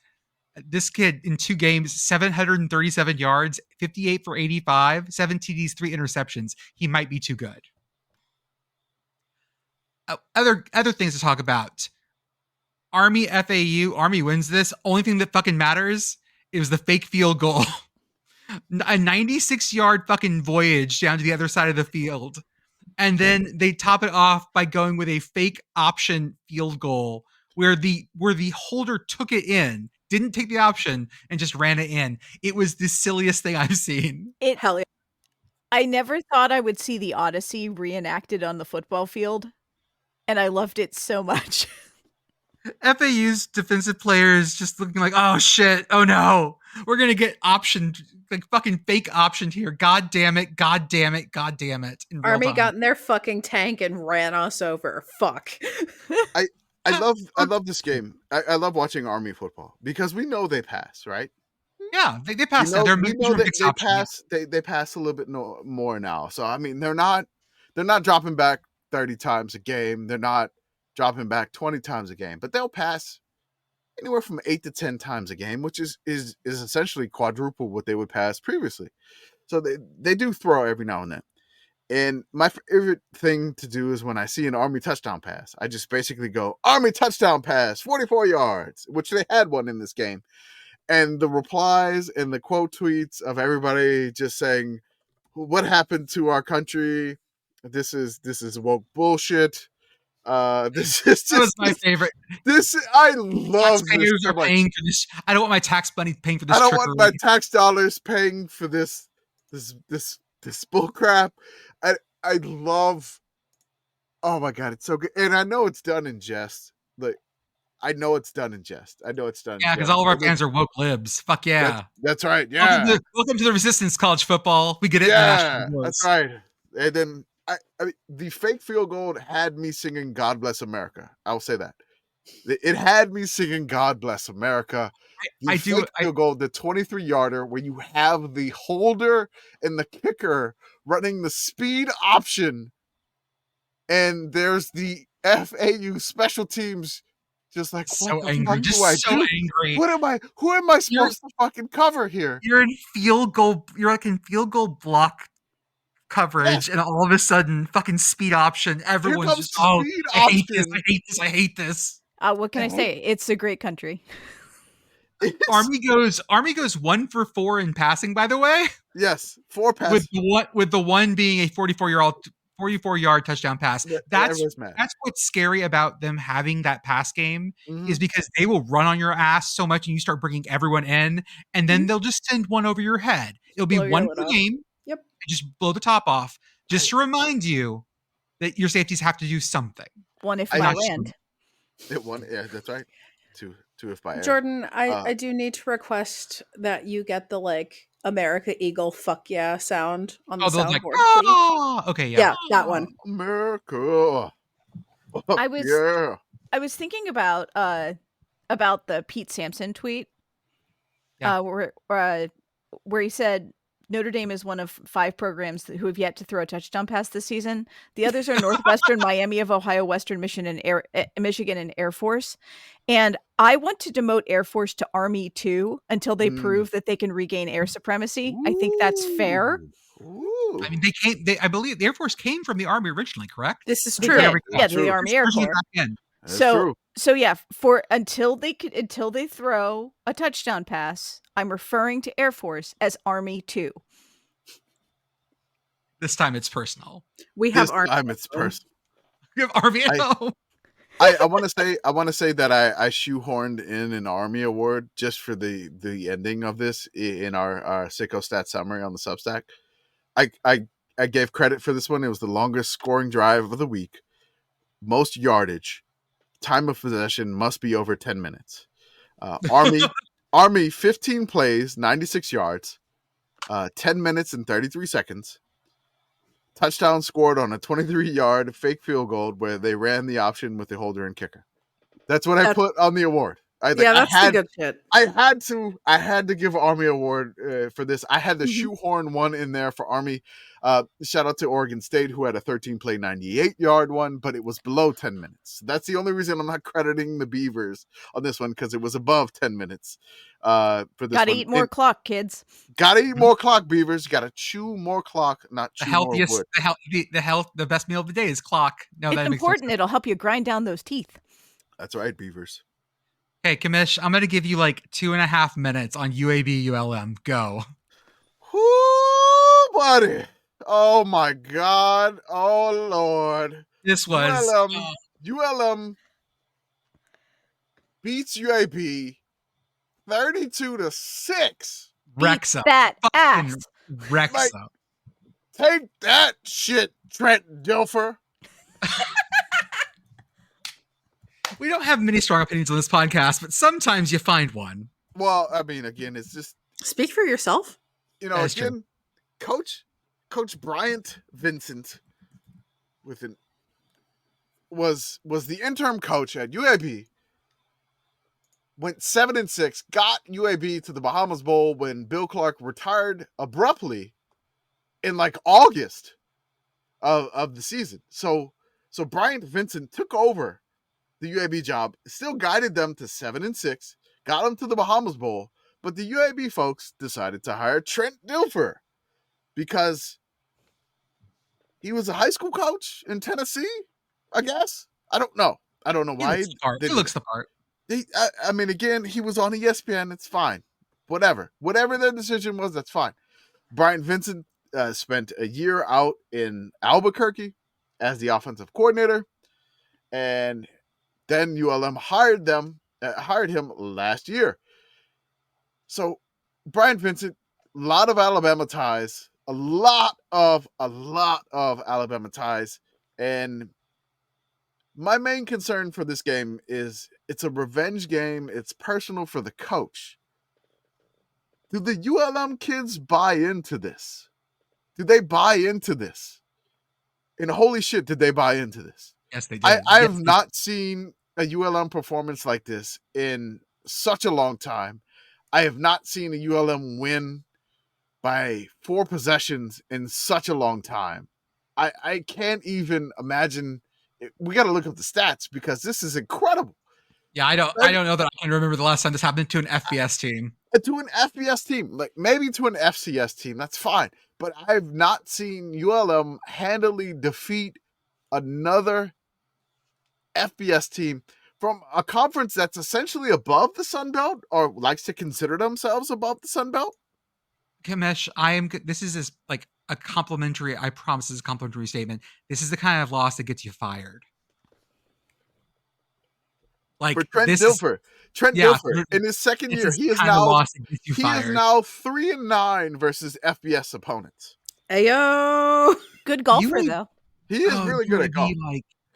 This kid in 2 games, 737 yards, 58 for 85, 7 TDs, 3 interceptions. He might be too good. Other things to talk about. Army FAU. Army wins this. Only thing that fucking matters is the fake field goal. A 96-yard fucking voyage down to the other side of the field. And then they top it off by going with a fake option field goal where the holder took it in, didn't take the option, and just ran it in. It was the silliest thing I've seen. Hell yeah. I never thought I would see the Odyssey reenacted on the football field, and I loved it so much. FAU's defensive players just looking like, oh shit, oh no, we're gonna get optioned, like fucking fake optioned here. God damn it, god damn it, god damn it. Army got in their fucking tank and ran us over. Fuck. I love this game. I love watching Army football because we know they pass, right? Yeah, they pass. We know that they pass a little bit more now. So I mean, they're not dropping back 30 times a game. They're not dropping back 20 times a game, but they'll pass anywhere from 8 to 10 times a game, which is essentially quadruple what they would pass previously. So they do throw every now and then. And my favorite thing to do is when I see an Army touchdown pass, I just basically go, Army touchdown pass, 44 yards, which they had one in this game. And the replies and the quote tweets of everybody just saying, what happened to our country? This is woke bullshit. This is just, that was my favorite. I love this. Are paying for this. I don't want my tax money paying for this. I don't want my tax dollars paying for this bull crap. I love. Oh my god, it's so good, and I know it's done in jest. Like, I know it's done in jest. Yeah, because all of our fans are woke libs. Fuck yeah. That's right. Yeah. Welcome to the Resistance College football. We get it. Yeah, that's right. And then I mean, the fake field goal had me singing "God Bless America." I'll say that. It had me singing "God Bless America." Field goal, the 23-yarder, where you have the holder and the kicker running the speed option, and there's the FAU special teams just like, so angry, angry. Who am I supposed to fucking cover here? You're in field goal. You're like in field goal block coverage, and all of a sudden, fucking speed option. Everyone's just, I hate this. What can I say? It's a great country. Army goes 1 for 4 in passing, by the way. Yes, 4 passes. With the one being a 44 44-yard touchdown pass. Yeah, That's everyone's mad. what's scary about them having that pass game Mhm. is because they will run on your ass so much and you start bringing everyone in, and then they'll just send one over your head. It'll be Blow your one lid per off. game. Yep. Just blow the top off. Just to remind you that your safeties have to do something. One if I by not land. It won. Yeah, that's right. Two if by air. Jordan, I do need to request that you get the like America Eagle fuck yeah sound on the soundboard, like, please. Okay, Yeah, that one. America. I was Yeah. I was thinking about the Pete Sampson tweet, where he said Notre Dame is one of 5 programs who have yet to throw a touchdown pass this season. The others are Northwestern, Miami of Ohio, Western Michigan, and Air Force. And I want to demote Air Force to Army too until they prove that they can regain air supremacy. I think that's fair. Ooh. I mean, I believe the Air Force came from the Army originally, correct? This is They true. did. Yeah, True. the Army Air Corps. That's true. So yeah, until they throw a touchdown pass, I'm referring to Air Force as Army 2. This time it's personal. We have This time it's personal. We have Army at home. I want to say that I shoehorned in an Army award just for the ending of this in our Sicko stat summary on the Substack. I gave credit for this one. It was the longest scoring drive of the week, most yardage, time of possession must be over 10 minutes. Army 15 plays, 96 yards, 10 minutes and 33 seconds. Touchdown scored on a 23-yard fake field goal where they ran the option with the holder and kicker. That's what I put on the award. That's the good shit. I had to give Army award for this. I had to shoehorn one in there for Army. Shout out to Oregon State, who had a 13-play, 98-yard one, but it was below 10 minutes. That's the only reason I'm not crediting the Beavers on this one, because it was above 10 minutes. For this Gotta eat more clock, kids. Gotta eat more clock, Beavers. Gotta chew more clock, not chew more wood. The best meal of the day is clock. No, it's important. It'll help you grind down those teeth. That's right, Beavers. Hey, Commish, I'm going to give you like 2.5 minutes on UAB ULM. Go. Whoo, buddy. Oh, my God. Oh, Lord. This was... ULM beats UAB 32-6. Wrexa. That ass. Wrexa. Like, take that shit, Trent Dilfer. We don't have many strong opinions on this podcast, but sometimes you find one. Well, I mean, again, it's just... Speak for yourself. You know, That's again, true. Coach Bryant Vincent was the interim coach at UAB, went 7-6, got UAB to the Bahamas Bowl when Bill Clark retired abruptly in like August of the season. So Bryant Vincent took over the UAB job, still guided them to 7-6, got them to the Bahamas Bowl, but the UAB folks decided to hire Trent Dilfer because he was a high school coach in Tennessee, I guess. I don't know why. He looks the part. I mean, again, he was on ESPN. It's fine. Whatever their decision was, that's fine. Bryant Vincent spent a year out in Albuquerque as the offensive coordinator, and then ULM hired him last year. So Bryant Vincent, a lot of Alabama ties, a lot of Alabama ties, and my main concern for this game is it's a revenge game. It's personal for the coach. Do the ULM kids buy into this? Do they buy into this? And holy shit, did they buy into this? Yes, they did. I have not seen a ULM performance like this in such a long time. I have not seen a ULM win by 4 possessions in such a long time. I can't even imagine. We got to look up the stats because this is incredible. Yeah, I don't know that I can remember the last time this happened to an FBS team. To an FBS team, like maybe to an FCS team, that's fine. But I've not seen ULM handily defeat another FBS team from a conference that's essentially above the Sun Belt or likes to consider themselves above the Sun Belt. Commish, this is as like a complimentary. I promise it's a complimentary statement. This is the kind of loss that gets you fired. Like For Trent this Dilfer. Trent yeah, Dilfer, in his second this year, is he the is kind of now loss that gets you fired. 3-9 versus FBS opponents. Ayo. Good golfer UAB though. He is really good at golf.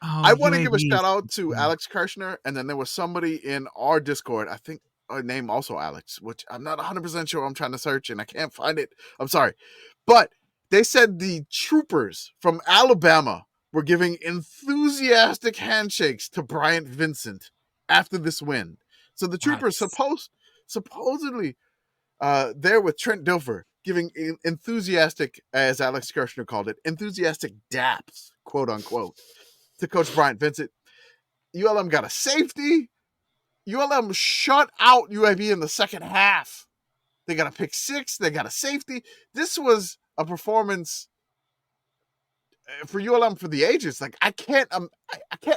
I want to give a UAB shout out to is- Alex Kirshner, and then there was somebody in our Discord, I think name also Alex, which I'm not 100% sure. I'm trying to search and I can't find it. I'm sorry. But they said the troopers from Alabama were giving enthusiastic handshakes to Bryant Vincent after this win. So the troopers supposedly there with Trent Dilfer giving enthusiastic, as Alex Kirshner called it, enthusiastic daps, quote unquote, to Coach Bryant Vincent. ULM got a safety. ULM shut out UAB in the second half. They got a pick six. They got a safety. This was a performance for ULM for the ages. Like I can't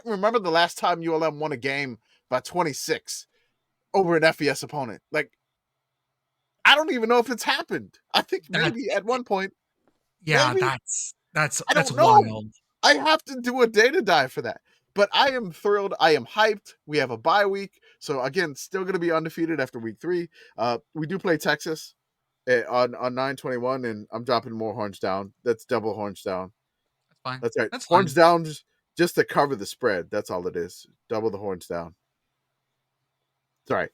remember the last time ULM won a game by 26 over an FBS opponent. Like I don't even know if it's happened. I think maybe at one point. Yeah, maybe. that's I don't wild. know. I have to do a data dive for that. But I am thrilled. I am hyped. We have a bye week. So, again, still going to be undefeated after week 3. We do play Texas on 9/21, and I'm dropping more horns down. That's double horns down. That's fine. That's right. That's horns fine. down just to cover the spread. That's all it is. Double the horns down. It's all right.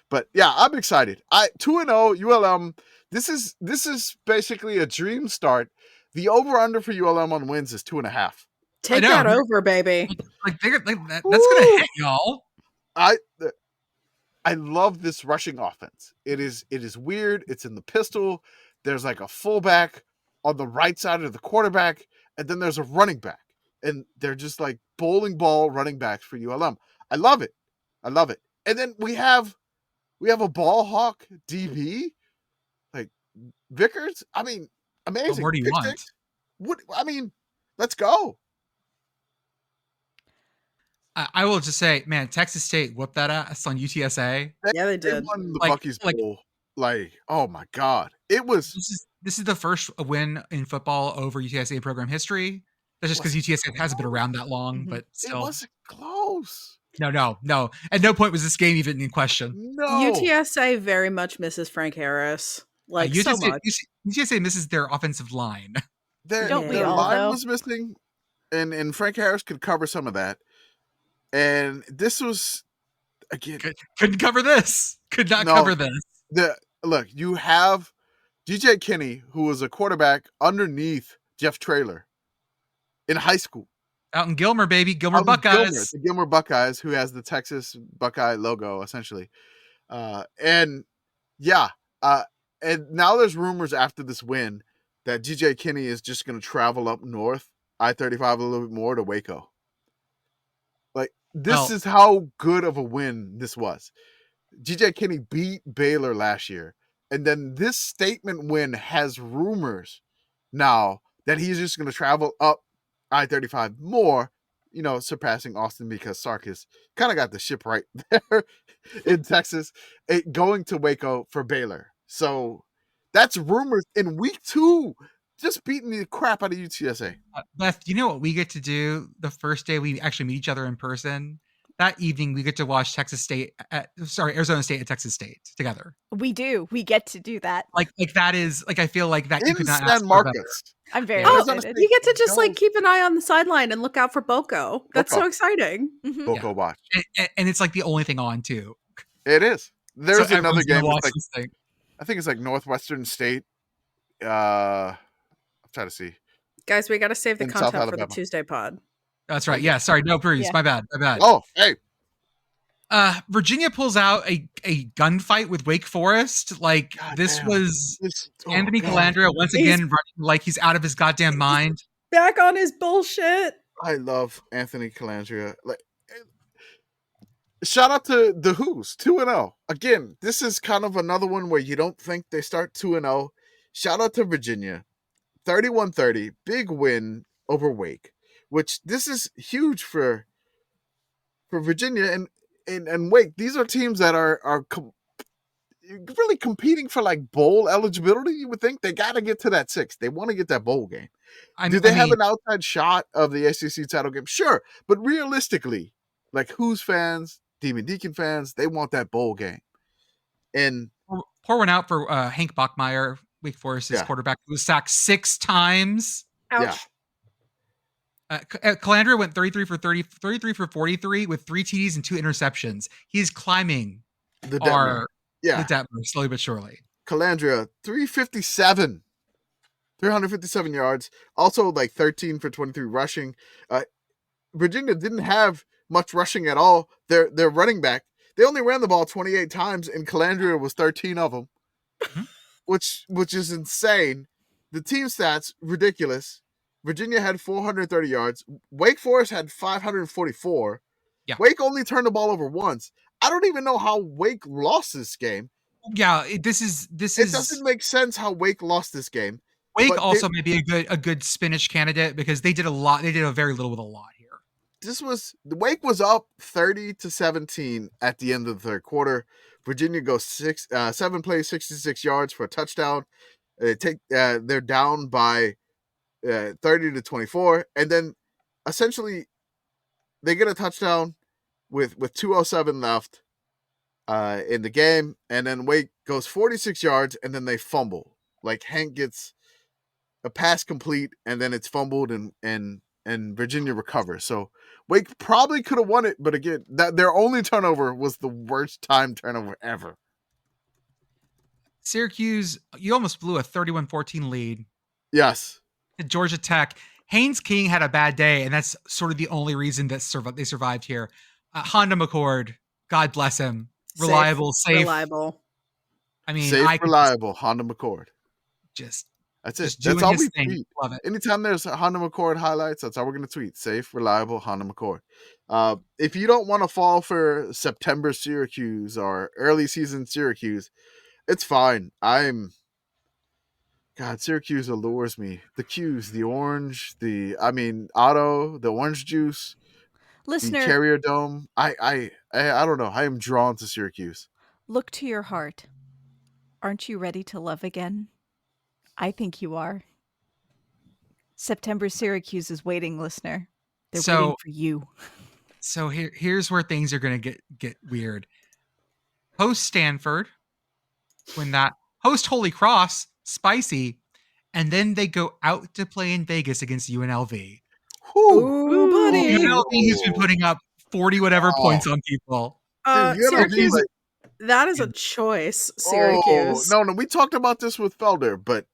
But, yeah, I'm excited. 2-0 ULM. This is basically a dream start. The over-under for ULM on wins is 2.5. Take that over, baby. Like that's gonna hit y'all. I love this rushing offense. It is weird. It's in the pistol. There's like a fullback on the right side of the quarterback, and then there's a running back, and they're just like bowling ball running backs for ULM. I love it. And then we have a ball hawk DB, like Vickers. I mean, amazing. What more do you want? Six. What I mean, let's go. I will just say, man, Texas State whooped that ass on UTSA. Yeah, they did. They won the Buc-ee's Bowl. Like, oh my God. It was. This is the first win in football over UTSA program history. That's just because UTSA hasn't been around that long, but still. It wasn't close. No. At no point was this game even in question. No. UTSA very much misses Frank Harris. Like, so much. UTSA misses their offensive line. Their line was missing, and Frank Harris could cover some of that. And this was, again... Couldn't cover this. Could not cover this. Look, you have DJ Kinney, who was a quarterback underneath Jeff Traylor in high school. Out in Gilmer, baby. Gilmer Buckeyes. The Gilmer Buckeyes, who has the Texas Buckeye logo, essentially. And now there's rumors after this win that DJ Kinney is just going to travel up north, I-35 a little bit more to Waco. Like, this is how good of a win this was. DJ Kinney beat Baylor last year. And then this statement win has rumors now that he's just going to travel up I-35 more, surpassing Austin because Sarkis kind of got the ship right there in Texas, going to Waco for Baylor. So that's rumors in week 2, just beating the crap out of UTSA. Beth, you know what we get to do the first day we actually meet each other in person? That evening, we get to watch Arizona State and Texas State together. We do. We get to do that. Like that is like I feel like that in you could not San ask for Marcos. better. I'm very excited. You get to just keep an eye on the sideline and look out for Boko. That's so exciting. Mm-hmm. Boko watch, and it's like the only thing on too. It is. There's another game. I think it's like Northwestern State. I'm trying to see. Guys, we got to save the content for the Tuesday pod. That's right. Yeah. Sorry. No, Bruce. Yeah. My bad. Oh, hey. Virginia pulls out a gunfight with Wake Forest. Like Anthony Calandria once again running like he's out of his goddamn mind. Back on his bullshit. I love Anthony Calandria. Like, shout out to the Who's 2-0. Again, this is kind of another one where you don't think they start 2-0. Shout out to Virginia. 31-30, big win over Wake, which this is huge for Virginia and Wake. These are teams that are really competing for like bowl eligibility. You would think they got to get to that 6. They want to get that bowl game. Do they have an outside shot of the SEC title game? Sure, but realistically, like Who's fans, Demon Deacon fans, they want that bowl game. And pour one out for Hank Bachmeier, Wake Forest's quarterback, who was sacked 6 times. Ouch. Calandra went 33 for 43 with 3 TDs and 2 interceptions. He's climbing the Detmer slowly but surely. Calandra 357 yards, also like 13 for 23 rushing. Virginia didn't have much rushing at all. Their running back, they only ran the ball 28 times, and Calandra was 13 of them, which is insane. The team stats, ridiculous. Virginia had 430 yards. Wake Forest had 544. Yeah. Wake only turned the ball over once. I don't even know how Wake lost this game. Yeah, this is. It doesn't make sense how Wake lost this game. Wake also may be a good spinach candidate because they did a lot. They did a very little with a lot here. Wake was up 30-17 at the end of the third quarter. Virginia goes 7 plays, 66 yards for a touchdown. They're down by 30-24, and then essentially they get a touchdown with 2:07 left in the game, and then Wake goes 46 yards, and then they fumble. Like Hank gets a pass complete, and then it's fumbled, and Virginia recovers. So Wake probably could have won it, but again, their only turnover was the worst time turnover ever. Syracuse, you almost blew a 31-14 lead. Yes. At Georgia Tech. Haynes King had a bad day, and that's sort of the only reason that they survived here. Honda McCord, God bless him. Reliable, safe. Reliable. I mean, reliable Honda McCord. That's it. That's all we tweet. Love it. Anytime there's Honda McCord highlights, that's all we're going to tweet. Safe, reliable Honda McCord. If you don't want to fall for September Syracuse or early season Syracuse, it's fine. Syracuse allures me. The Q's, the orange, Otto, the orange juice, Listener, the Carrier Dome. I don't know. I am drawn to Syracuse. Look to your heart. Aren't you ready to love again? I think you are. September Syracuse is waiting, listener. They're waiting for you. So here's where things are going to get weird. Host Stanford, host Holy Cross, spicy, and then they go out to play in Vegas against UNLV. Ooh, buddy. UNLV has been putting up 40 whatever points on people. Syracuse, that is a choice, Syracuse. No, we talked about this with Felder, but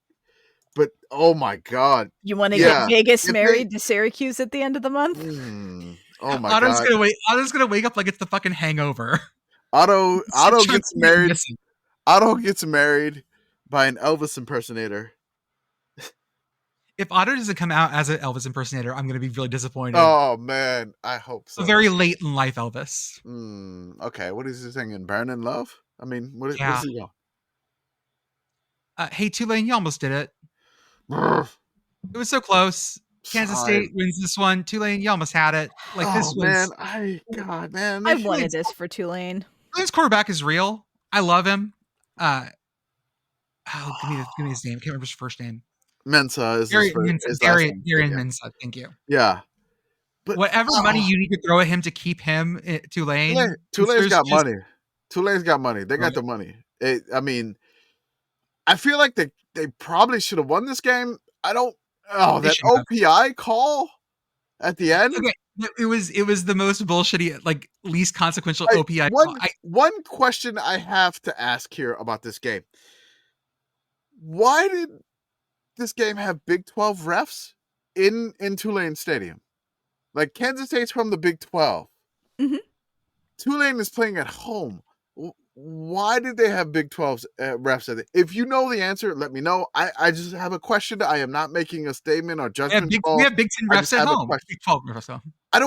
oh my God. You want to get Vegas married to Syracuse at the end of the month? Oh my God. Otto's gonna wake up like it's the fucking Hangover. Otto gets married. Otto gets married by an Elvis impersonator. If Otto doesn't come out as an Elvis impersonator, I'm going to be really disappointed. Oh, man. I hope so. A very late in life Elvis. Okay. What is he singing? Burn in Love? I mean, what is he going? Hey, Tulane, you almost did it. It was so close. Kansas State wins this one. Tulane, you almost had it. Man. I wanted this for Tulane. Tulane's quarterback is real. I love him. Give me his name. I can't remember his first name. Mensa is Darian Mensa. Thank you. Yeah. But whatever money you need to throw at him to keep him at Tulane. Tulane's got money. Tulane's got money. They got the money. I feel like they probably should have won this game. That OPI call at the end. Okay. It was the most bullshitty, least consequential OPI. One question I have to ask here about this game. Why did this game have Big 12 refs in Tulane Stadium? Like, Kansas State's from the Big 12. Mm-hmm. Tulane is playing at home. Why did they have Big 12 refs at it? If you know the answer, let me know. I just have a question. I am not making a statement or judgment. We have Big 10 refs at home. Big 12 refs at home. I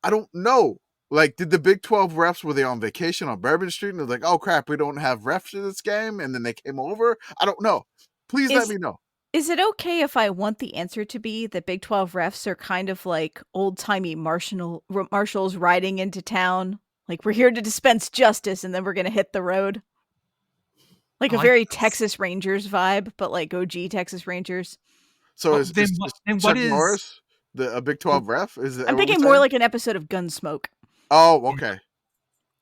don't know. Like, did the Big 12 refs, were they on vacation on Bourbon Street? And they're like, oh crap, we don't have refs in this game. And then they came over. I don't know. Please let me know. Is it okay if I want the answer to be that Big 12 refs are kind of like old-timey marshals riding into town? Like, we're here to dispense justice, and then we're going to hit the road? Like I a like very this. Texas Rangers vibe, but like OG Texas Rangers. So Well, is then Chuck what is? Norris a Big 12 ref? Is that I'm what we're thinking more saying? like an episode of Gunsmoke. Oh, okay.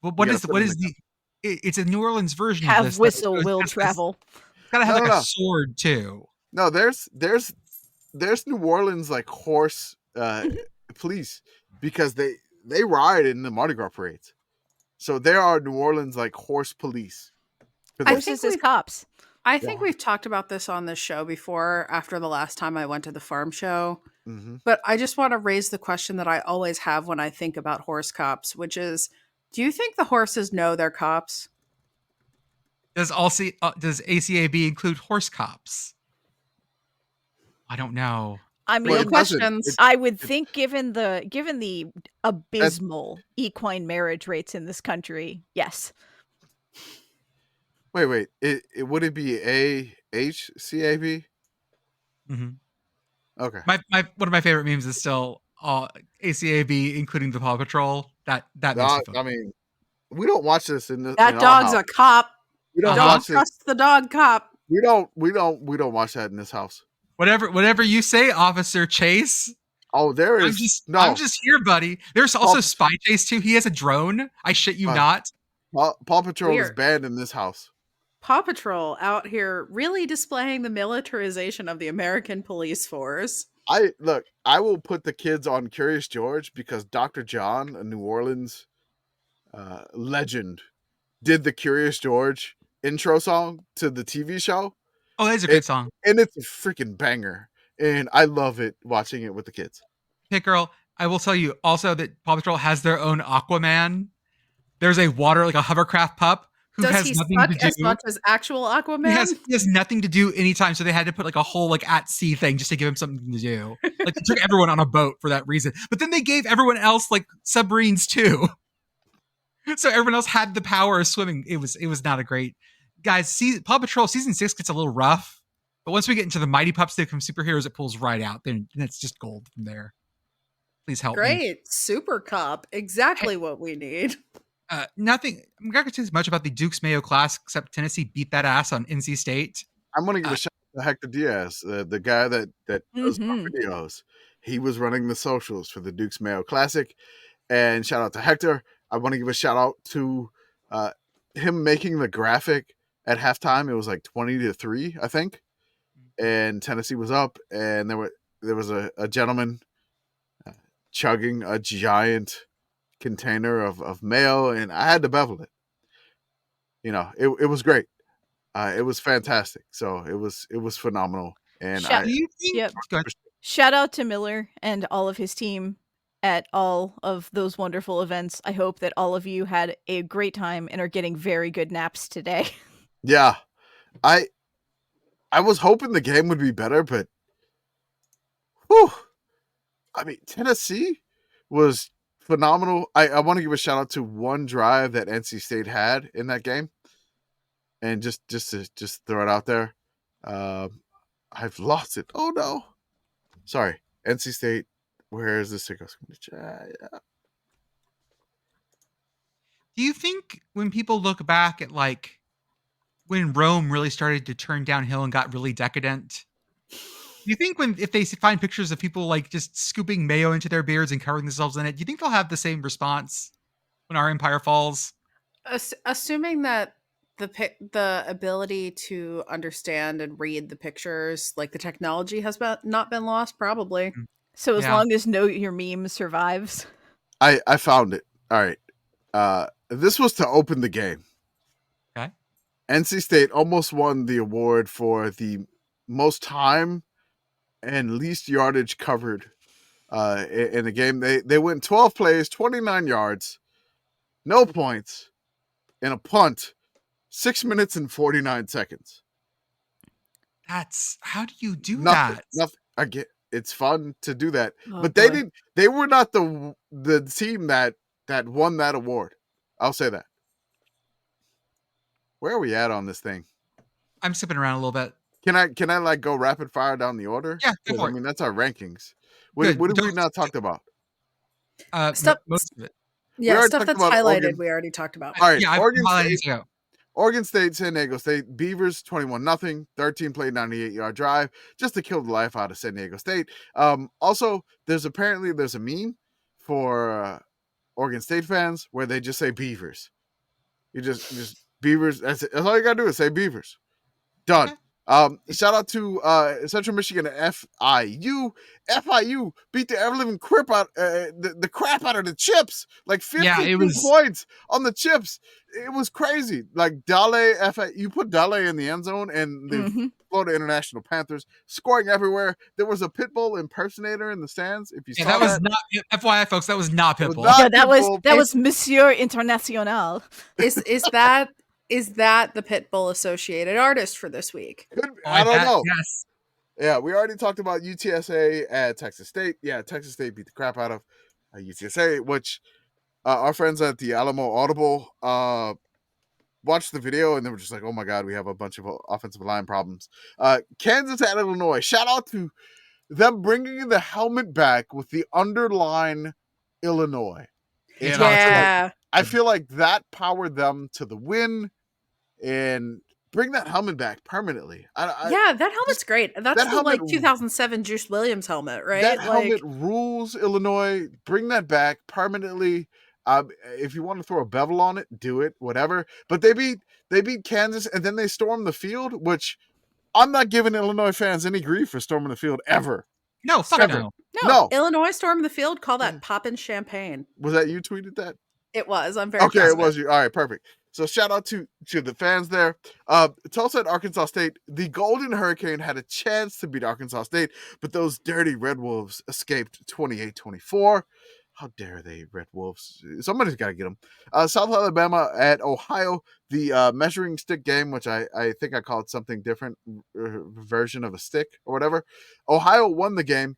Well, You what gotta is put what him is in the? It's a New Orleans version of Have this. whistle will travel. It's gotta have No, like no, a no. sword too. No, there's New Orleans like horse police because they ride in the Mardi Gras parades. So there are New Orleans like horse police. Horses as cops. I think we've talked about this on this show before after the last time I went to the farm show. Mm-hmm. But I just want to raise the question that I always have when I think about horse cops, which is, do you think the horses know they're cops? Does ACAB include horse cops? I don't know. I Well, mean, questions. I would think given the abysmal equine marriage rates in this country, yes. Wait. It would it be AHCAB? Mm-hmm. Okay. My one of my favorite memes is still ACAB, including the Paw Patrol. That makes me funny. I mean, we don't watch this in That in dog's our a house. cop. We don't Don't watch this. trust the dog cop. We don't watch that in this house. Whatever you say, Officer Chase. Oh, there is I'm just here, buddy. There's also Spy Chase too. He has a drone. I shit you not. Paw Patrol is Weird. banned in this house. Paw Patrol out here really displaying the militarization of the American police force. I will put the kids on Curious George because Dr. John, a New Orleans legend, did the Curious George intro song to the TV show. Oh, that's a good song. And it's a freaking banger. And I love it watching it with the kids. Pitt Girl, I will tell you also that Paw Patrol has their own Aquaman. There's a hovercraft pup who Does has he nothing suck to do. as much as actual Aquaman? He has nothing to do anytime, so they had to put like a whole like at sea thing just to give him something to do. Like they took everyone on a boat for that reason. But then they gave everyone else like submarines too. So everyone else had the power of swimming. It was not a great guys. Paw Patrol season 6 gets a little rough, but once we get into the Mighty Pups that become superheroes, it pulls right out. Then it's just gold from there. Please help me. Great. Super cop. Exactly what we need. Nothing. I'm not going to say much about the Dukes Mayo Classic, except Tennessee beat that ass on NC State. I'm going to give a shout out to Hector Diaz, the guy that does my videos. He was running the socials for the Dukes Mayo Classic. And shout out to Hector. I want to give a shout out to him making the graphic at halftime. It was like 20-3, I think. And Tennessee was up, and there was a gentleman chugging a giant container of mayo, and I had to bevel it. You know, it was great. It was fantastic. So it was phenomenal. And Shout out to Miller and all of his team at all of those wonderful events. I hope that all of you had a great time and are getting very good naps today. Yeah. I was hoping the game would be better, but whew, I mean, Tennessee was phenomenal. I want to give a shout out to one drive that NC State had in that game. And just throw it out there. I've lost it. Oh no. Sorry. NC State. Where is this? Do you think when people look back at like when Rome really started to turn downhill and got really decadent, do you think if they find pictures of people like just scooping mayo into their beards and covering themselves in it, do you think they'll have the same response when our empire falls? Assuming that the ability to understand and read the pictures, like the technology has not been lost, probably. So as long as Know Your Meme survives. I found it. All right. This was to open the game. Okay. NC State almost won the award for the most time and least yardage covered in the game. They went 12 plays, 29 yards, no points, and a punt, 6 minutes and 49 seconds. How do you do that? Nothing. I get it's fun to do that, but boy. they were not the team that won that award. I'll say that. Where are we at on this thing? I'm skipping around a little bit. Can I like go rapid fire down the order? Yeah, go for I it. mean that's our rankings. What have we not talked about? Stuff, most of it. Yeah, stuff talked that's about highlighted. Oregon. We already talked about. All right, Yeah, Oregon I've State. to go. Oregon State, San Diego State, Beavers 21-0. 13 played 98-yard drive just to kill the life out of San Diego State. Also, there's a meme for Oregon State fans where they just say Beavers. You just Beavers. That's it. That's all you gotta do is say Beavers. Done. Shout out to Central Michigan FIU. FIU beat the ever living crap out the crap out of the Chips. Like 52 points on the Chips. It was crazy. Like you put Dale in the end zone, and the Florida International Panthers scoring everywhere. There was a Pitbull impersonator in the stands. If you saw that was not FYI, folks. That was not Pitbull. That was Monsieur International. Is that the Pitbull associated artist for this week? I don't know. Yes. Yeah, we already talked about UTSA at Texas State. Yeah, Texas State beat the crap out of UTSA, which our friends at the Alamo Audible watched the video and they were just like, oh my God, we have a bunch of offensive line problems. Kansas at Illinois. Shout out to them bringing the helmet back with the underline Illinois. And I feel like that powered them to the win. And bring that helmet back permanently. That helmet's great. That's the helmet, 2007 Juice Williams helmet, right? That helmet rules, Illinois. Bring that back permanently. If you want to throw a bevel on it, do it, whatever. But they beat Kansas, and then they stormed the field, which I'm not giving Illinois fans any grief for storming the field ever. No, fuck no. No. Illinois stormed the field. Call that poppin' champagne. Was that you tweeted that? It was. I'm very okay. It was you. All right, perfect. So shout out to the fans there. Tulsa at Arkansas State. The Golden Hurricane had a chance to beat Arkansas State, but those dirty Red Wolves escaped 28-24. How dare they, Red Wolves? Somebody's got to get them. South Alabama at Ohio. The measuring stick game, which I think I called something different, version of a stick or whatever. Ohio won the game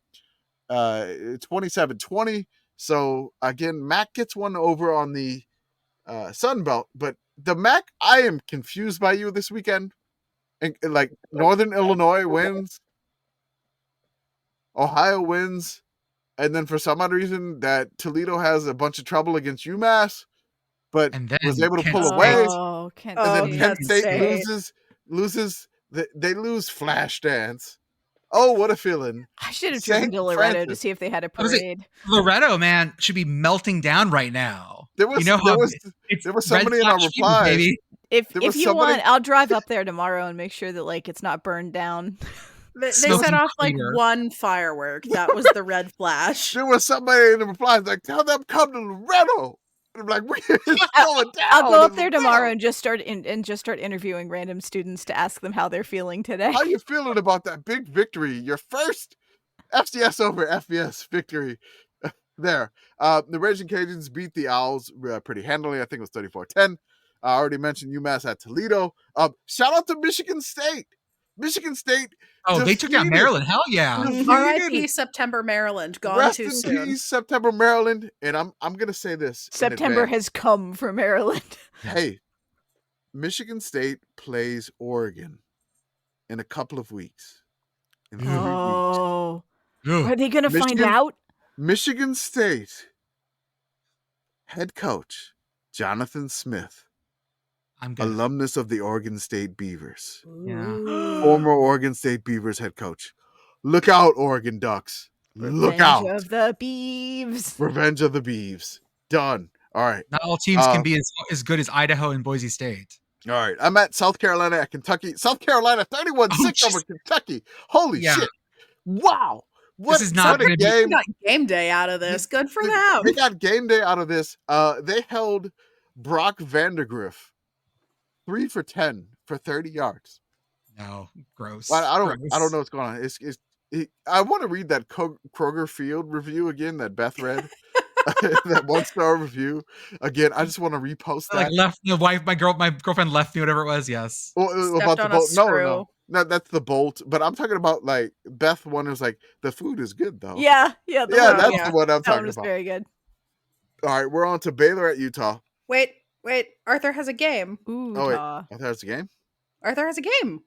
27-20. So, again, Mac gets one over on the Sun Belt, but the MAC, I am confused by you this weekend. And, like, Northern Illinois wins, Ohio wins, and then for some odd reason that Toledo has a bunch of trouble against UMass, but was able to pull away. And then Kent State loses. They lose Flashdance. Oh, what a feeling. I should have driven to Loretto to see if they had a parade. Loretto, man, should be melting down right now. There was somebody in our replies. If you want, I'll drive up there tomorrow and make sure that it's not burned down. They set off one firework. That was the red flash. There was somebody in the replies like, tell them come to Loretto. And I'm like, we're going down. I'll go up there tomorrow and just start interviewing random students to ask them how they're feeling today. How you feeling about that big victory? Your first FCS over FBS victory there. The Raging Cajuns beat the Owls pretty handily. I think it was 34-10. I already mentioned UMass at Toledo. Shout out to Michigan State. Michigan State. Oh, they took out Maryland. Hell yeah. R.I.P. September Maryland. Gone Rest too in soon. peace, September Maryland. And I'm gonna say this. September has come for Maryland. Hey, Michigan State plays Oregon in a couple of weeks. Are they gonna find out? Michigan State head coach Jonathan Smith, alumnus of the Oregon State Beavers. Yeah. Former Oregon State Beavers head coach. Look out, Oregon Ducks. Look out. Revenge of the Beavs. Revenge of the Beavs. Done. All right. Not all teams can be as good as Idaho and Boise State. All right. I'm at South Carolina at Kentucky. South Carolina 31-6 over Kentucky. Holy shit. Wow. This is not a game. We got game day out of this. Good for them. They got game day out of this. They held Brock Vandegrift 3 for 10 for 30 yards. No, gross. I don't know what's going on. I want to read that Kroger Field review again that Beth read. That 1-star review again. I just want to repost that. My girlfriend left me, whatever it was. Yes. Well, about the bolt. No, that's the bolt. But I'm talking about Beth wonders the food is good though. Yeah. That's the one I'm talking about. Very good. All right, we're on to Baylor at Utah. Wait. Arthur has a game. Ooh, wait. Arthur has a game? Arthur has a game.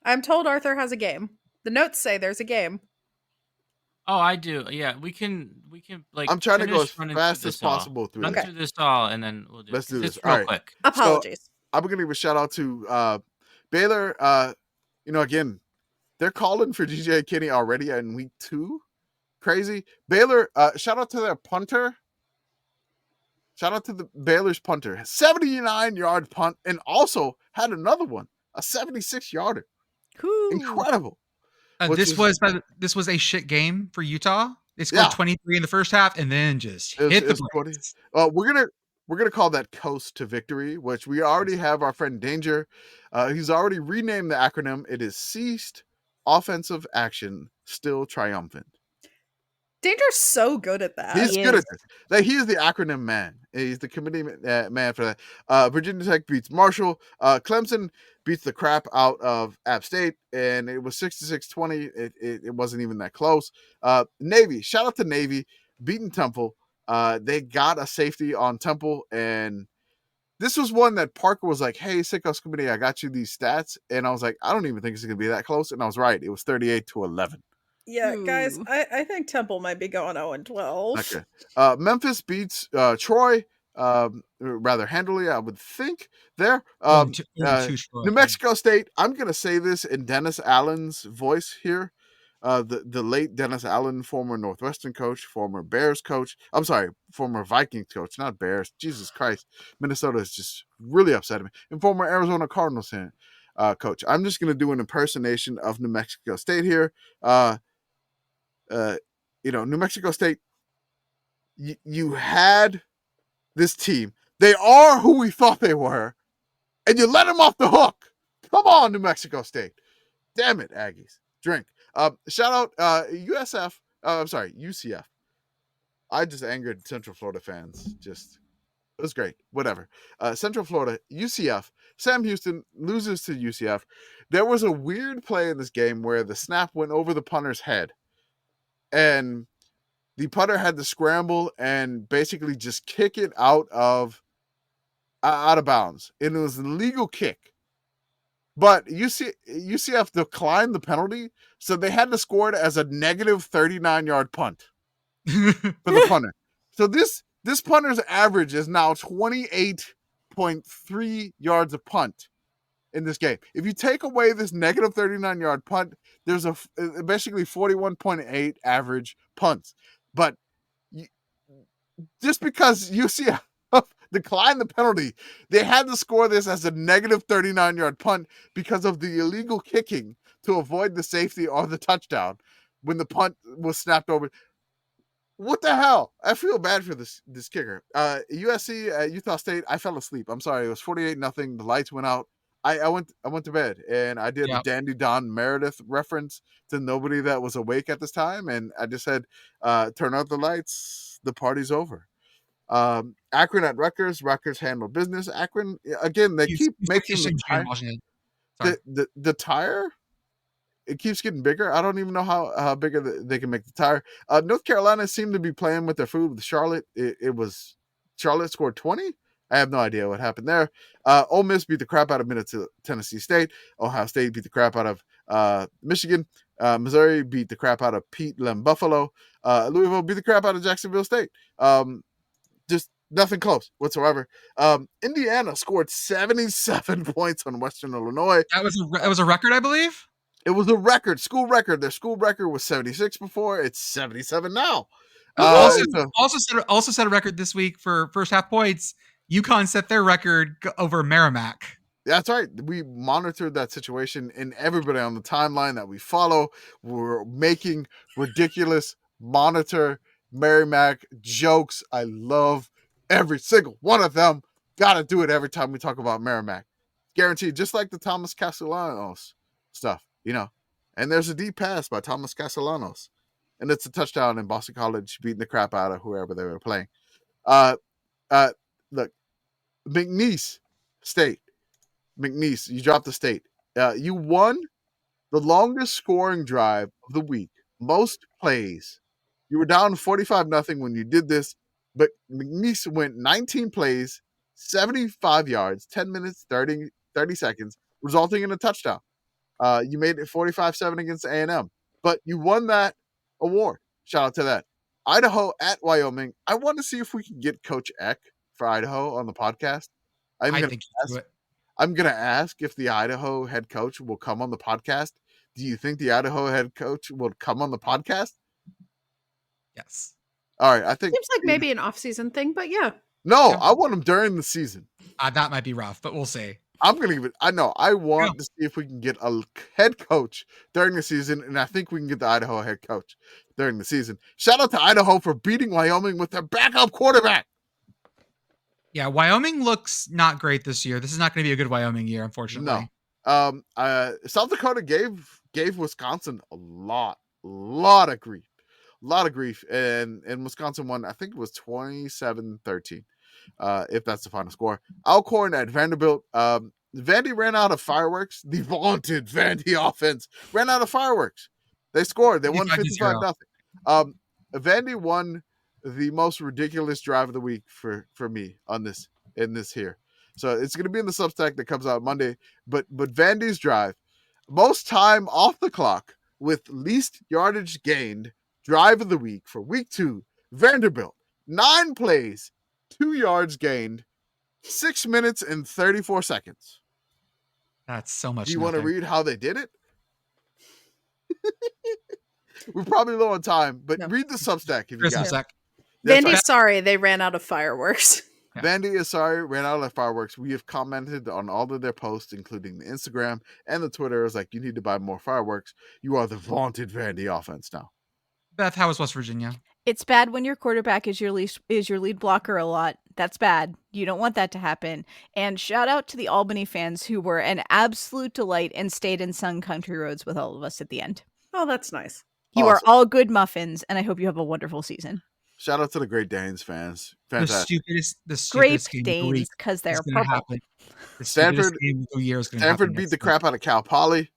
I'm told Arthur has a game. The notes say there's a game. Oh, I do. Yeah, we can I'm trying to go as fast as possible through this all, and then we'll do. Let's do this. Real all right. quick. Apologies. I'm going to give a shout out to Baylor. Again, they're calling for DJ Kinney already in week 2. Crazy. Baylor, shout out to their punter. Shout out to the Baylor's punter. 79-yard punt, and also had another one, a 76-yarder. Incredible. This was a shit game for Utah. They scored 23 in the first half and then just hit the brakes. We're gonna call that coast to victory, which we already have our friend Danger. He's already renamed the acronym. It is ceased offensive action, still triumphant. Danger's so good at that. He's good at this. Like, he is the acronym man. He's the committee man for that. Virginia Tech beats Marshall. Clemson beats the crap out of App State, and it was 66-20. It wasn't even that close. Navy, shout out to Navy, beating Temple. They got a safety on Temple, and this was one that Parker was like, hey, Sickos Committee, I got you these stats. And I was like, I don't even think it's going to be that close. And I was right. It was 38-11. Yeah, guys, I think Temple might be going 0-12. Okay. Memphis beats Troy rather handily, I would think. There. New Mexico State, I'm going to say this in Dennis Allen's voice here. The late Dennis Allen, former Northwestern coach, former Bears coach. I'm sorry, former Vikings coach, not Bears. Jesus Christ. Minnesota is just really upsetting me. And former Arizona Cardinals coach. I'm just going to do an impersonation of New Mexico State here. New Mexico State, you had this team. They are who we thought they were, and you let them off the hook. Come on, New Mexico State. Damn it, Aggies. Drink. Shout out UCF. I just angered Central Florida fans. It was great. Whatever. Central Florida, UCF. Sam Houston loses to UCF. There was a weird play in this game where the snap went over the punter's head, and the punter had to scramble and basically just kick it out of bounds. And it was an illegal kick. But UCF declined the penalty, so they had to score it as a negative 39-yard punt for the punter. So this punter's average is now 28.3 yards a punt in this game. If you take away this negative 39-yard punt, there's basically 41.8 average punts. But just because UCF declined the penalty, they had to score this as a negative 39-yard punt because of the illegal kicking to avoid the safety or the touchdown when the punt was snapped over. What the hell? I feel bad for this kicker. USC, Utah State, I fell asleep. I'm sorry. It was 48-0. The lights went out. I went to bed, and I did a Dandy Don Meredith reference to nobody that was awake at this time, and I just said, turn out the lights. The party's over. Akron at Rutgers. Rutgers handle business. Akron, again, they keep making the tire. It keeps getting bigger. I don't even know how bigger they can make the tire. North Carolina seemed to be playing with their food with Charlotte. It was Charlotte scored 20. I have no idea what happened there. Ole Miss beat the crap out of Tennessee State. Ohio State beat the crap out of Michigan. Missouri beat the crap out of Pete Lem Buffalo. Louisville beat the crap out of Jacksonville State. Just nothing close whatsoever. Indiana scored 77 points on Western Illinois. That was a record, I believe. It was a record, school record. Their school record was 76 before. It's 77 now. Also set a record this week for first half points. UConn set their record over Merrimack. That's right. We monitored that situation, and everybody on the timeline that we follow were making ridiculous monitor Merrimack jokes. I love every single one of them. Got to do it every time we talk about Merrimack. Guaranteed, just like the Thomas Castellanos stuff, And there's a deep pass by Thomas Castellanos, and it's a touchdown in Boston College beating the crap out of whoever they were playing. Look, McNeese State. McNeese, you dropped the state. You won the longest scoring drive of the week. Most plays. You were down 45-0 when you did this, but McNeese went 19 plays, 75 yards, 10 minutes, 30 seconds, resulting in a touchdown. You made it 45-7 against A&M, but you won that award. Shout out to that. Idaho at Wyoming. I want to see if we can get Coach Eck for Idaho on the podcast. I'm I'm going to ask if the Idaho head coach will come on the podcast. Do you think the Idaho head coach will come on the podcast? Yes. All right. I think Seems like maybe an off-season thing, but yeah. No, Yeah. I want him during the season. That might be rough, but we'll see. I'm going to give it. I know. I want to see if we can get a head coach during the season, and I think we can get the Idaho head coach during the season. Shout out to Idaho for beating Wyoming with their backup quarterback. Yeah, Wyoming looks not great this year. This is not going to be a good Wyoming year, unfortunately. No. South Dakota gave Wisconsin a lot of grief. A lot of grief. And Wisconsin won, I think it was 27-13. If that's the final score. Alcorn at Vanderbilt. Vandy ran out of fireworks. The vaunted Vandy offense ran out of fireworks. They scored. They won 55-0. Vandy won the most ridiculous drive of the week for me in this here. So it's going to be in the Substack that comes out Monday. But Vandy's drive, most time off the clock with least yardage gained drive of the week for week 2. Vanderbilt, 9 plays, 2 yards gained, 6 minutes and 34 seconds. That's so much. Do you want to read how they did it? We're probably low on time, but read the Substack if you got it. Vandy's sorry they ran out of fireworks. Yeah. Vandy is sorry, ran out of fireworks. We have commented on all of their posts, including the Instagram and the Twitter. It's like, you need to buy more fireworks. You are the vaunted Vandy offense now. Beth, how was West Virginia? It's bad when your quarterback is your lead blocker a lot. That's bad. You don't want that to happen. And shout out to the Albany fans who were an absolute delight and stayed in Sun Country Roads with all of us at the end. Oh, that's nice. You are all good muffins, and I hope you have a wonderful season. Shout out to the Great Danes fans. Fantastic. The Grape stupidest game Danes, because they're purple. Happen. Stanford beat the crap out of Cal Poly.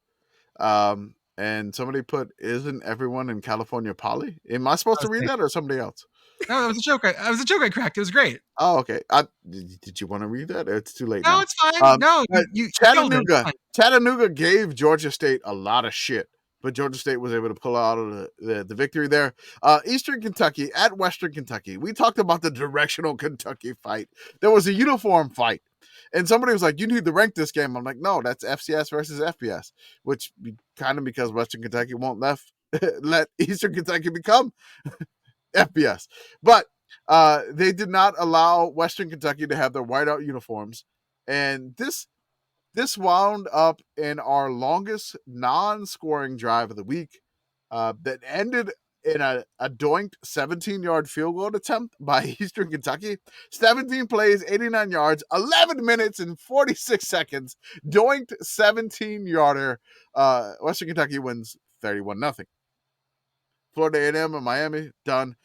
And somebody put, isn't everyone in California Poly? Am I supposed to read that or somebody else? No, it was a joke. It was a joke I cracked. It was great. Oh, okay. Did you want to read that? It's too late. No, now. It's fine. No, Chattanooga gave Georgia State a lot of shit, but Georgia State was able to pull out of the victory there. Eastern Kentucky at Western Kentucky. We talked about the directional Kentucky fight. There was a uniform fight. And somebody was like, you need to rank this game. I'm like, no, that's FCS versus FBS, which kind of because Western Kentucky won't let Eastern Kentucky become FBS. But they did not allow Western Kentucky to have their whiteout uniforms. And this wound up in our longest non-scoring drive of the week that ended in a doinked 17-yard field goal attempt by Eastern Kentucky. 17 plays, 89 yards, 11 minutes and 46 seconds. Doinked 17-yarder. Western Kentucky wins 31-0. Florida A&M and Miami, done.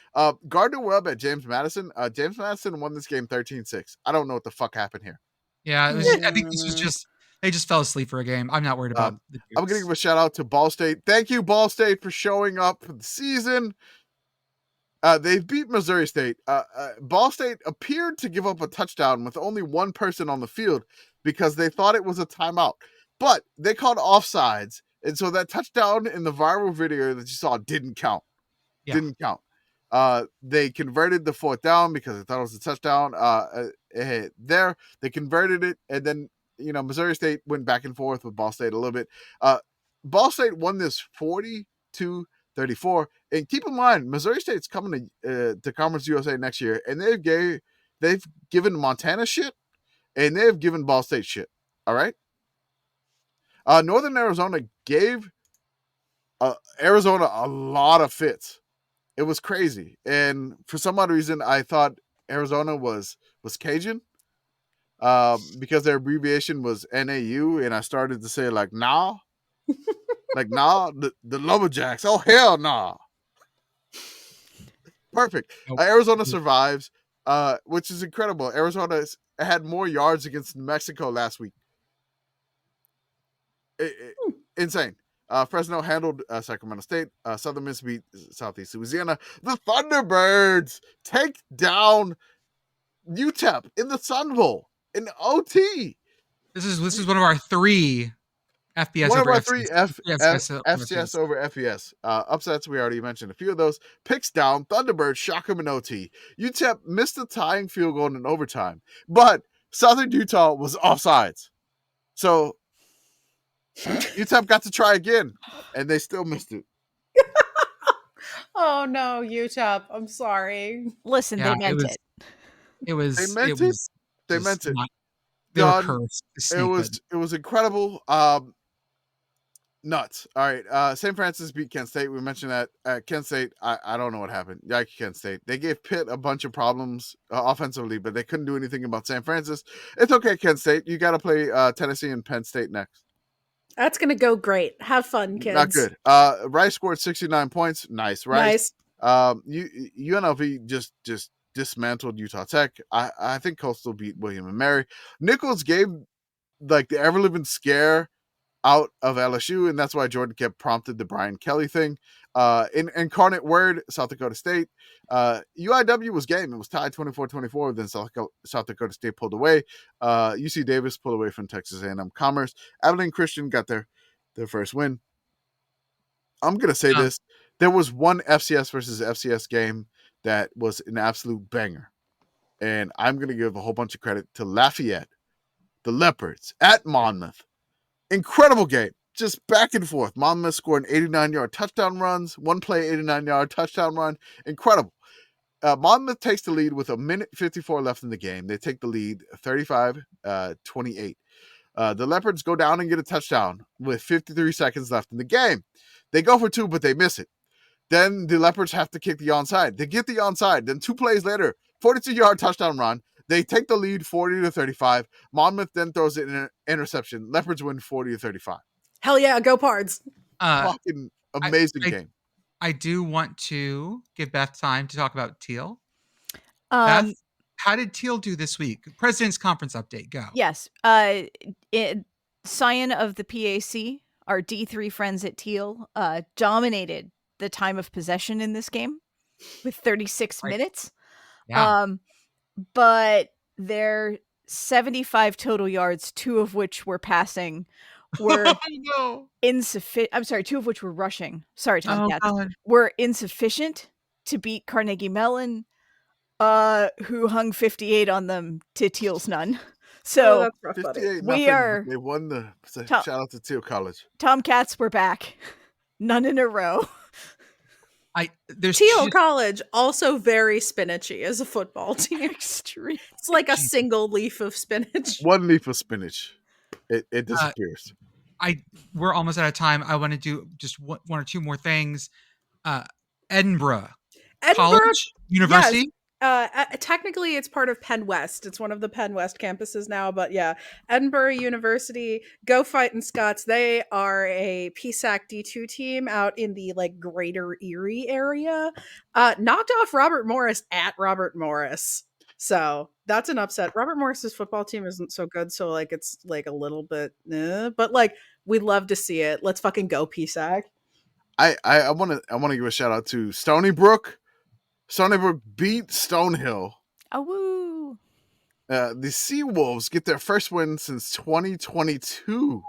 Gardner-Webb at James Madison. James Madison won this game 13-6. I don't know what the fuck happened here. Yeah, I think this was just, they just fell asleep for a game. I'm not worried about the Dukes. I'm going to give a shout out to Ball State. Thank you, Ball State, for showing up for the season. They beat Missouri State. Ball State appeared to give up a touchdown with only one person on the field because they thought it was a timeout. But they called offsides. And so that touchdown in the viral video that you saw didn't count. Yeah. Didn't count. They converted the 4th down because they thought it was a touchdown. There, they converted it. And then, Missouri State went back and forth with Ball State a little bit. Ball State won this 42-34. And keep in mind, Missouri State's coming to Conference USA next year. And they've given Montana shit. And they've given Ball State shit. All right? Northern Arizona gave Arizona a lot of fits. It was crazy. And for some odd reason, I thought Arizona was Cajun because their abbreviation was NAU. And I started to say, like, nah. Like, nah, the Lumberjacks. Oh, hell nah. Perfect. Arizona survives, which is incredible. Arizona had more yards against New Mexico last week. Insane. Fresno handled Sacramento State. Southern Miss beat Southeast Louisiana. The Thunderbirds take down UTEP in the Sun Bowl in OT. This is one of our 3 FBS. One of our FCS 3 FCS over FBS. Upsets, we already mentioned a few of those. Picks down. Thunderbirds shock them in OT. UTEP missed the tying field goal in overtime. But Southern Utah was offsides. So UTEP got to try again, and they still missed it. Oh no, UTEP. I'm sorry. Listen, they meant it. It was. They meant it. They meant it. They were Done. cursed. It was incredible. Nuts. All right. St. Francis beat Kent State. We mentioned that. Kent State, I don't know what happened. Yikes, Kent State. They gave Pitt a bunch of problems offensively, but they couldn't do anything about St. Francis. It's okay, Kent State. You got to play Tennessee and Penn State next. That's going to go great. Have fun, kids. Not good. Rice scored 69 points. Nice, Rice. Nice. UNLV just dismantled Utah Tech. I think Coastal beat William and Mary. Nichols gave like the ever-living scare out of LSU, and that's why Jordan kept prompted the Brian Kelly thing. In Incarnate Word, South Dakota State. UIW was game. It was tied 24-24. Then South Dakota State pulled away. UC Davis pulled away from Texas A&M Commerce. Abilene Christian got their first win. I'm going to say this. There was one FCS versus FCS game that was an absolute banger. And I'm going to give a whole bunch of credit to Lafayette, the Leopards, at Monmouth. Incredible game. Just back and forth. Monmouth scoring 89-yard touchdown runs. One play, 89-yard touchdown run. Incredible. Monmouth takes the lead with 1:54 left in the game. They take the lead 35-28. The Leopards go down and get a touchdown with 53 seconds left in the game. They go for two, but they miss it. Then the Leopards have to kick the onside. They get the onside. Then 2 plays later, 42-yard touchdown run. They take the lead 40-35. Monmouth then throws it in an interception. Leopards win 40-35. Hell yeah, go Pards. Fucking amazing game. I do want to give Beth time to talk about Teal. Beth, how did Teal do this week? President's Conference update, go. Yes. Scion of the PAC, our D3 friends at Teal, dominated the time of possession in this game with 36 minutes. Yeah. But their 75 total yards, 2 of which were passing, were insufficient. I'm sorry, 2 of which were rushing. Sorry, Tom Cats. Were insufficient to beat Carnegie Mellon, who hung 58 on them to Teal's none. So they won the shout out to Teal College. Tomcats were back. None in a row. Teal College, also very spinachy as a football team. Extreme. It's like a single leaf of spinach. One leaf of spinach. It disappears. We're almost out of time. I want to do just one or two more things. Edinburgh College University. Yes. Technically, it's part of Penn West. It's one of the Penn West campuses now. But yeah, Edinburgh University, go Fightin' Scots. They are a PSAC D2 team out in the like Greater Erie area. Knocked off Robert Morris at Robert Morris. So that's an upset. Robert Morris's football team isn't so good. So like it's like a little bit, but like we'd love to see it. Let's fucking go PSAC. I want to give a shout out to Stony Brook. Stony Brook beat Stonehill. Oh, woo. The Seawolves get their first win since 2022.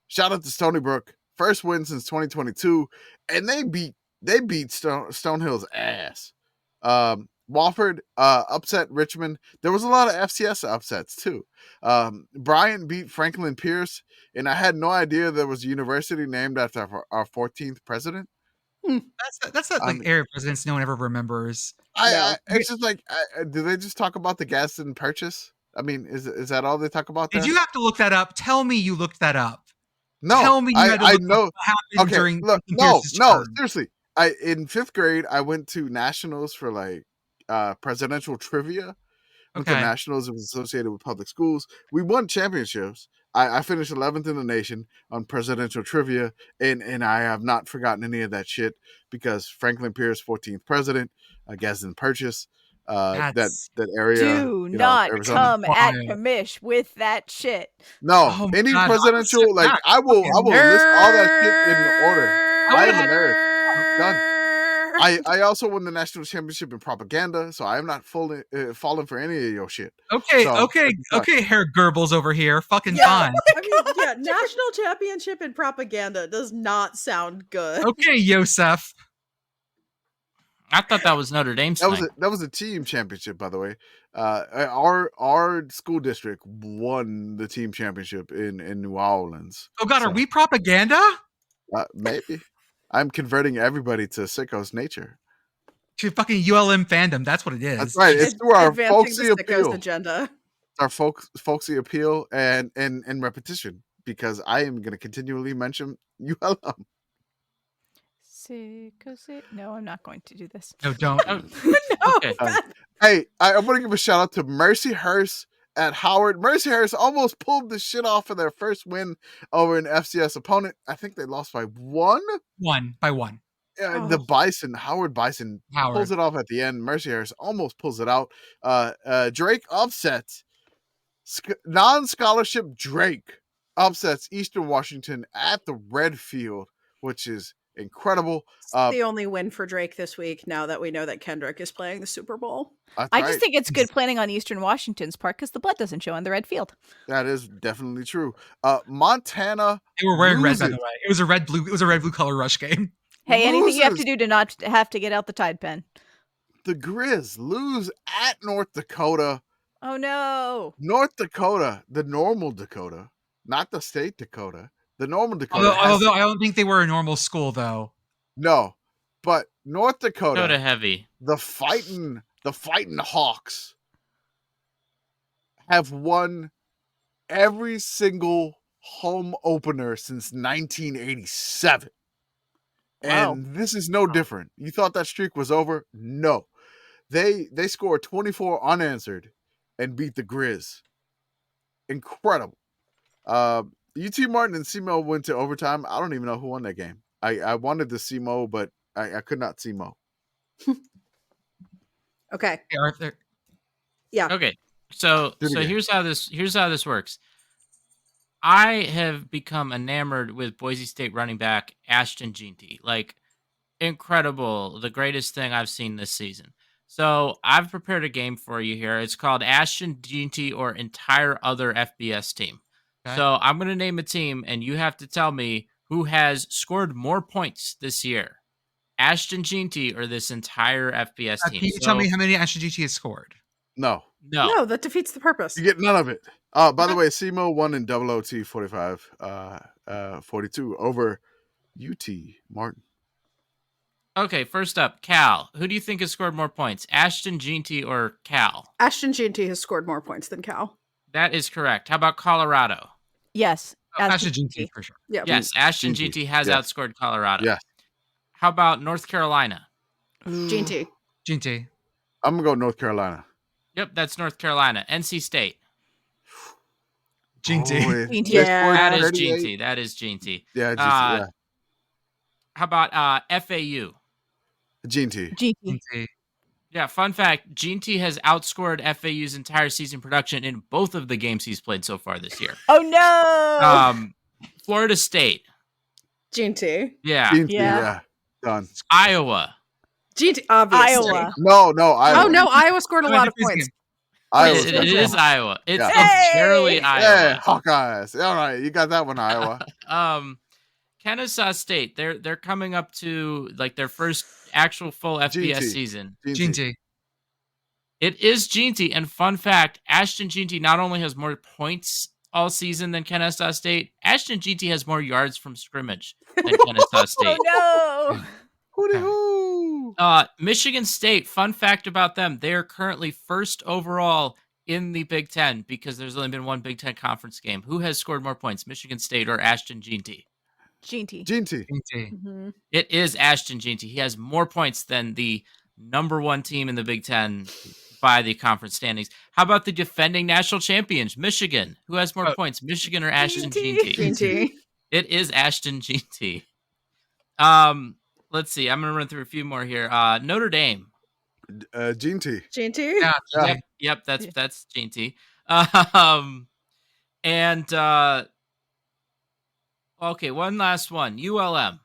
Shout out to Stony Brook. First win since 2022. And they beat Stonehill's ass. Wofford upset Richmond. There was a lot of FCS upsets too. Bryant beat Franklin Pierce. And I had no idea there was a university named after our 14th president. That's not like area presidents no one ever remembers. It's just like, do they just talk about the Gadsden Purchase? I mean, is that all they talk about there? Did you have to look that up? Tell me you looked that up. No. Tell me you had to look know. up what happened during no, seriously. In 5th grade, I went to nationals for like presidential trivia. Went to nationals. It was associated with public schools. We won championships. I finished 11th in the nation on presidential trivia, and I have not forgotten any of that shit because Franklin Pierce, 14th president, Gadsden Purchase, that area. Do not come at Commish with that shit. No, any presidential, like I will list all that shit in order. I am a nerd. I'm done. I also won the national championship in propaganda, so I am not falling for any of your shit. Okay, Herr Goebbels over here, fucking fine. I mean, national championship in propaganda does not sound good. Okay, Yosef. I thought that was Notre Dame's That thing. was a team championship, by the way. Our school district won the team championship in New Orleans. Oh God, are we propaganda? Maybe. I'm converting everybody to sickos nature. To fucking ULM fandom. That's what it is. That's right. It's through our Advancing folksy the sickos appeal. agenda. Our folksy appeal and repetition, because I am going to continually mention ULM. No, I'm not going to do this. No, don't. No, Okay. Hey, I'm going to give a shout out to Mercy Hurst at Howard. Mercy Hurst almost pulled the shit off of their first win over an FCS opponent. I think they lost by one. By one. The Bison, Howard Bison, pulls it off at the end. Mercy Harris almost pulls it out. Drake upsets non-scholarship Drake upsets Eastern Washington at the Red Field, which is incredible. The only win for Drake this week, now that we know that Kendrick is playing the Super Bowl. I just think it's good planning on Eastern Washington's part because the blood doesn't show on the red field. That is definitely true. Montana. They were wearing red, by the way. It was a red blue color rush game. Hey, anything you have to do to not have to get out the Tide pen. The Grizz lose at North Dakota. Oh no. North Dakota, the normal Dakota, not the state Dakota. The normal Dakota. Although I don't think they were a normal school, though. No, but North Dakota. Dakota heavy. The fighting Hawks have won every single home opener since 1987. Wow. And this is no different. You thought that streak was over? No. They scored 24 unanswered and beat the Grizz. Incredible. UT Martin and SEMO went to overtime. I don't even know who won that game. I wanted to SEMO, but I could not SEMO. Okay. Hey, Arthur. Yeah. Okay. So here's how this works. I have become enamored with Boise State running back Ashton Jeanty. Like, incredible. The greatest thing I've seen this season. So I've prepared a game for you here. It's called Ashton Jeanty or Entire Other FBS Team. Okay. So I'm going to name a team, and you have to tell me who has scored more points this year. Ashton Jeanty or this entire FBS team. Can you tell me how many Ashton Jeanty has scored? No, that defeats the purpose. You get none of it. By the way, SEMO won in OOT 45-42 over UT Martin. Okay, first up, Cal. Who do you think has scored more points, Ashton Jeanty or Cal? Ashton Jeanty has scored more points than Cal. That is correct. How about Colorado? Yes. Ashton Jeanty for sure. Yeah. Yes, Ashton Jeanty has outscored Colorado. Yeah. How about North Carolina? Jeanty. I'm going to go North Carolina. Yep, that's North Carolina. NC State. Jeanty. That is Jeanty. That is Jeanty. Yeah, Jeanty. How about FAU? Jeanty. Yeah, fun fact, Jeanty has outscored FAU's entire season production in both of the games he's played so far this year. Oh, no! Florida State. Jeanty. Yeah. Jeanty, yeah. Done. Iowa. Jeanty, obviously. Iowa. No, Iowa. Oh, no, Iowa scored a lot of points. It is Iowa. It's generally Iowa. Yeah, Hawkeyes. All right, you got that one, Iowa. Kennesaw State. They're coming up to like their first actual full FBS season. Jeanty. It is Jeanty, and fun fact: Ashton Jeanty not only has more points all season than Kennesaw State, Ashton Jeanty has more yards from scrimmage than Kennesaw State. Oh no! Hooty-hoo! Michigan State. Fun fact about them: they are currently first overall in the Big Ten because there's only been one Big Ten conference game. Who has scored more points, Michigan State or Ashton Jeanty? Jeanty. Mm-hmm. It is Ashton Jeanty. He has more points than the number one team in the Big Ten by the conference standings. How about the defending national champions, Michigan? Who has more points, Michigan or Ashton Jeanty? Jeanty. It is Ashton Jeanty. Let's see. I'm going to run through a few more here. Notre Dame. Jeanty. Jeanty? Yeah. Yep, that's Jeanty. Okay, one last one. ULM.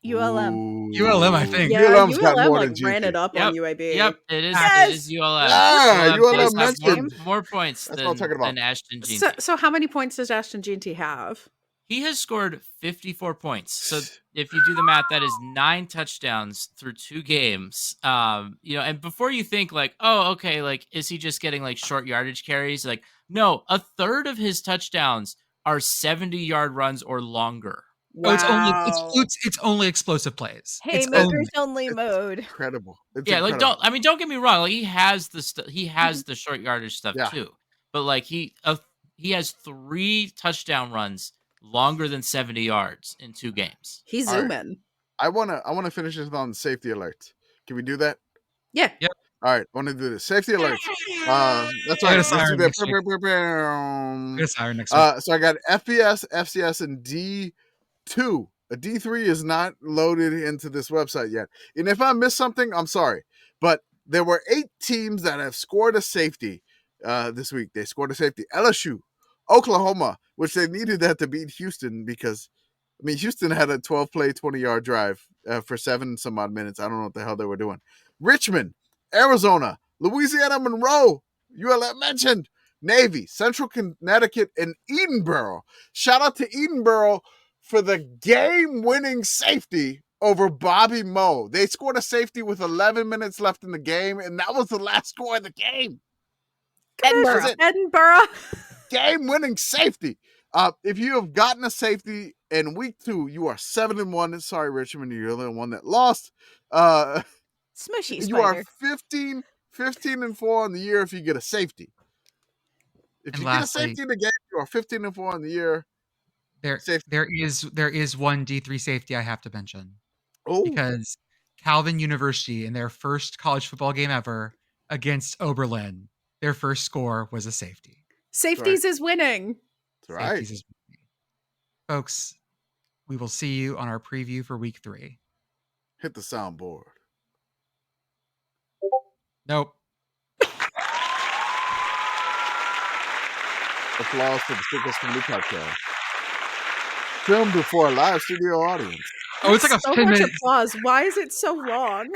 ULM, I think. Yeah, ULM's got ULM more like than Jeanty. ran it up on UAB. Yep, it is. Yes! It is ULM. Yeah, ULM does have mentioned. more points That's what I'm talking about. than Ashton Jeanty. So how many points does Ashton Jeanty have? He has scored 54 points. So if you do the math, that is 9 touchdowns through 2 games. And before you think like, oh, okay, like, is he just getting like short yardage carries? Like, no, a third of his touchdowns are 70-yard runs or longer. Wow. Oh, it's only explosive plays. Haymakers only mode. Incredible. Incredible. Don't get me wrong. Like, he has the short yardage stuff too. But like he has 3 touchdown runs longer than 70 yards in 2 games. He's zooming. I wanna finish this on safety alerts. Can we do that? Yeah. Yep. All right, I want to do this. Safety alerts. That's right. Let's do that. Siren next week. So I got FBS, FCS, and D2. A D3 is not loaded into this website yet. And if I missed something, I'm sorry. But there were 8 teams that have scored a safety this week. They scored a safety. LSU, Oklahoma, which they needed that to beat Houston because, Houston had a 12-play, 20-yard drive for 7 some odd minutes. I don't know what the hell they were doing. Richmond, Arizona, Louisiana Monroe, ULM mentioned, Navy, Central Connecticut, and Edinburgh. Shout out to Edinburgh for the game-winning safety over Bobby Moe. They scored a safety with 11 minutes left in the game, and that was the last score of the game. Edinburgh. Game-winning safety. If you have gotten a safety in week 2, you are 7-1. Sorry, Richmond, you're the one that lost. Smushy you spider. are 15-4 on the year if you get a safety. If you get a safety in the game, you are 15-4 on the year. There is one D3 safety I have to mention. Oh, because Calvin University in their first college football game ever against Oberlin, their first score was a safety. Safeties is winning. That's right. Safeties is winning. Folks, we will see you on our preview for week 3. Hit the soundboard. Nope. Applause for the Stickers from the podcast. Filmed before a live studio audience. Oh, it's like a so 10 much minute applause. Why is it so long?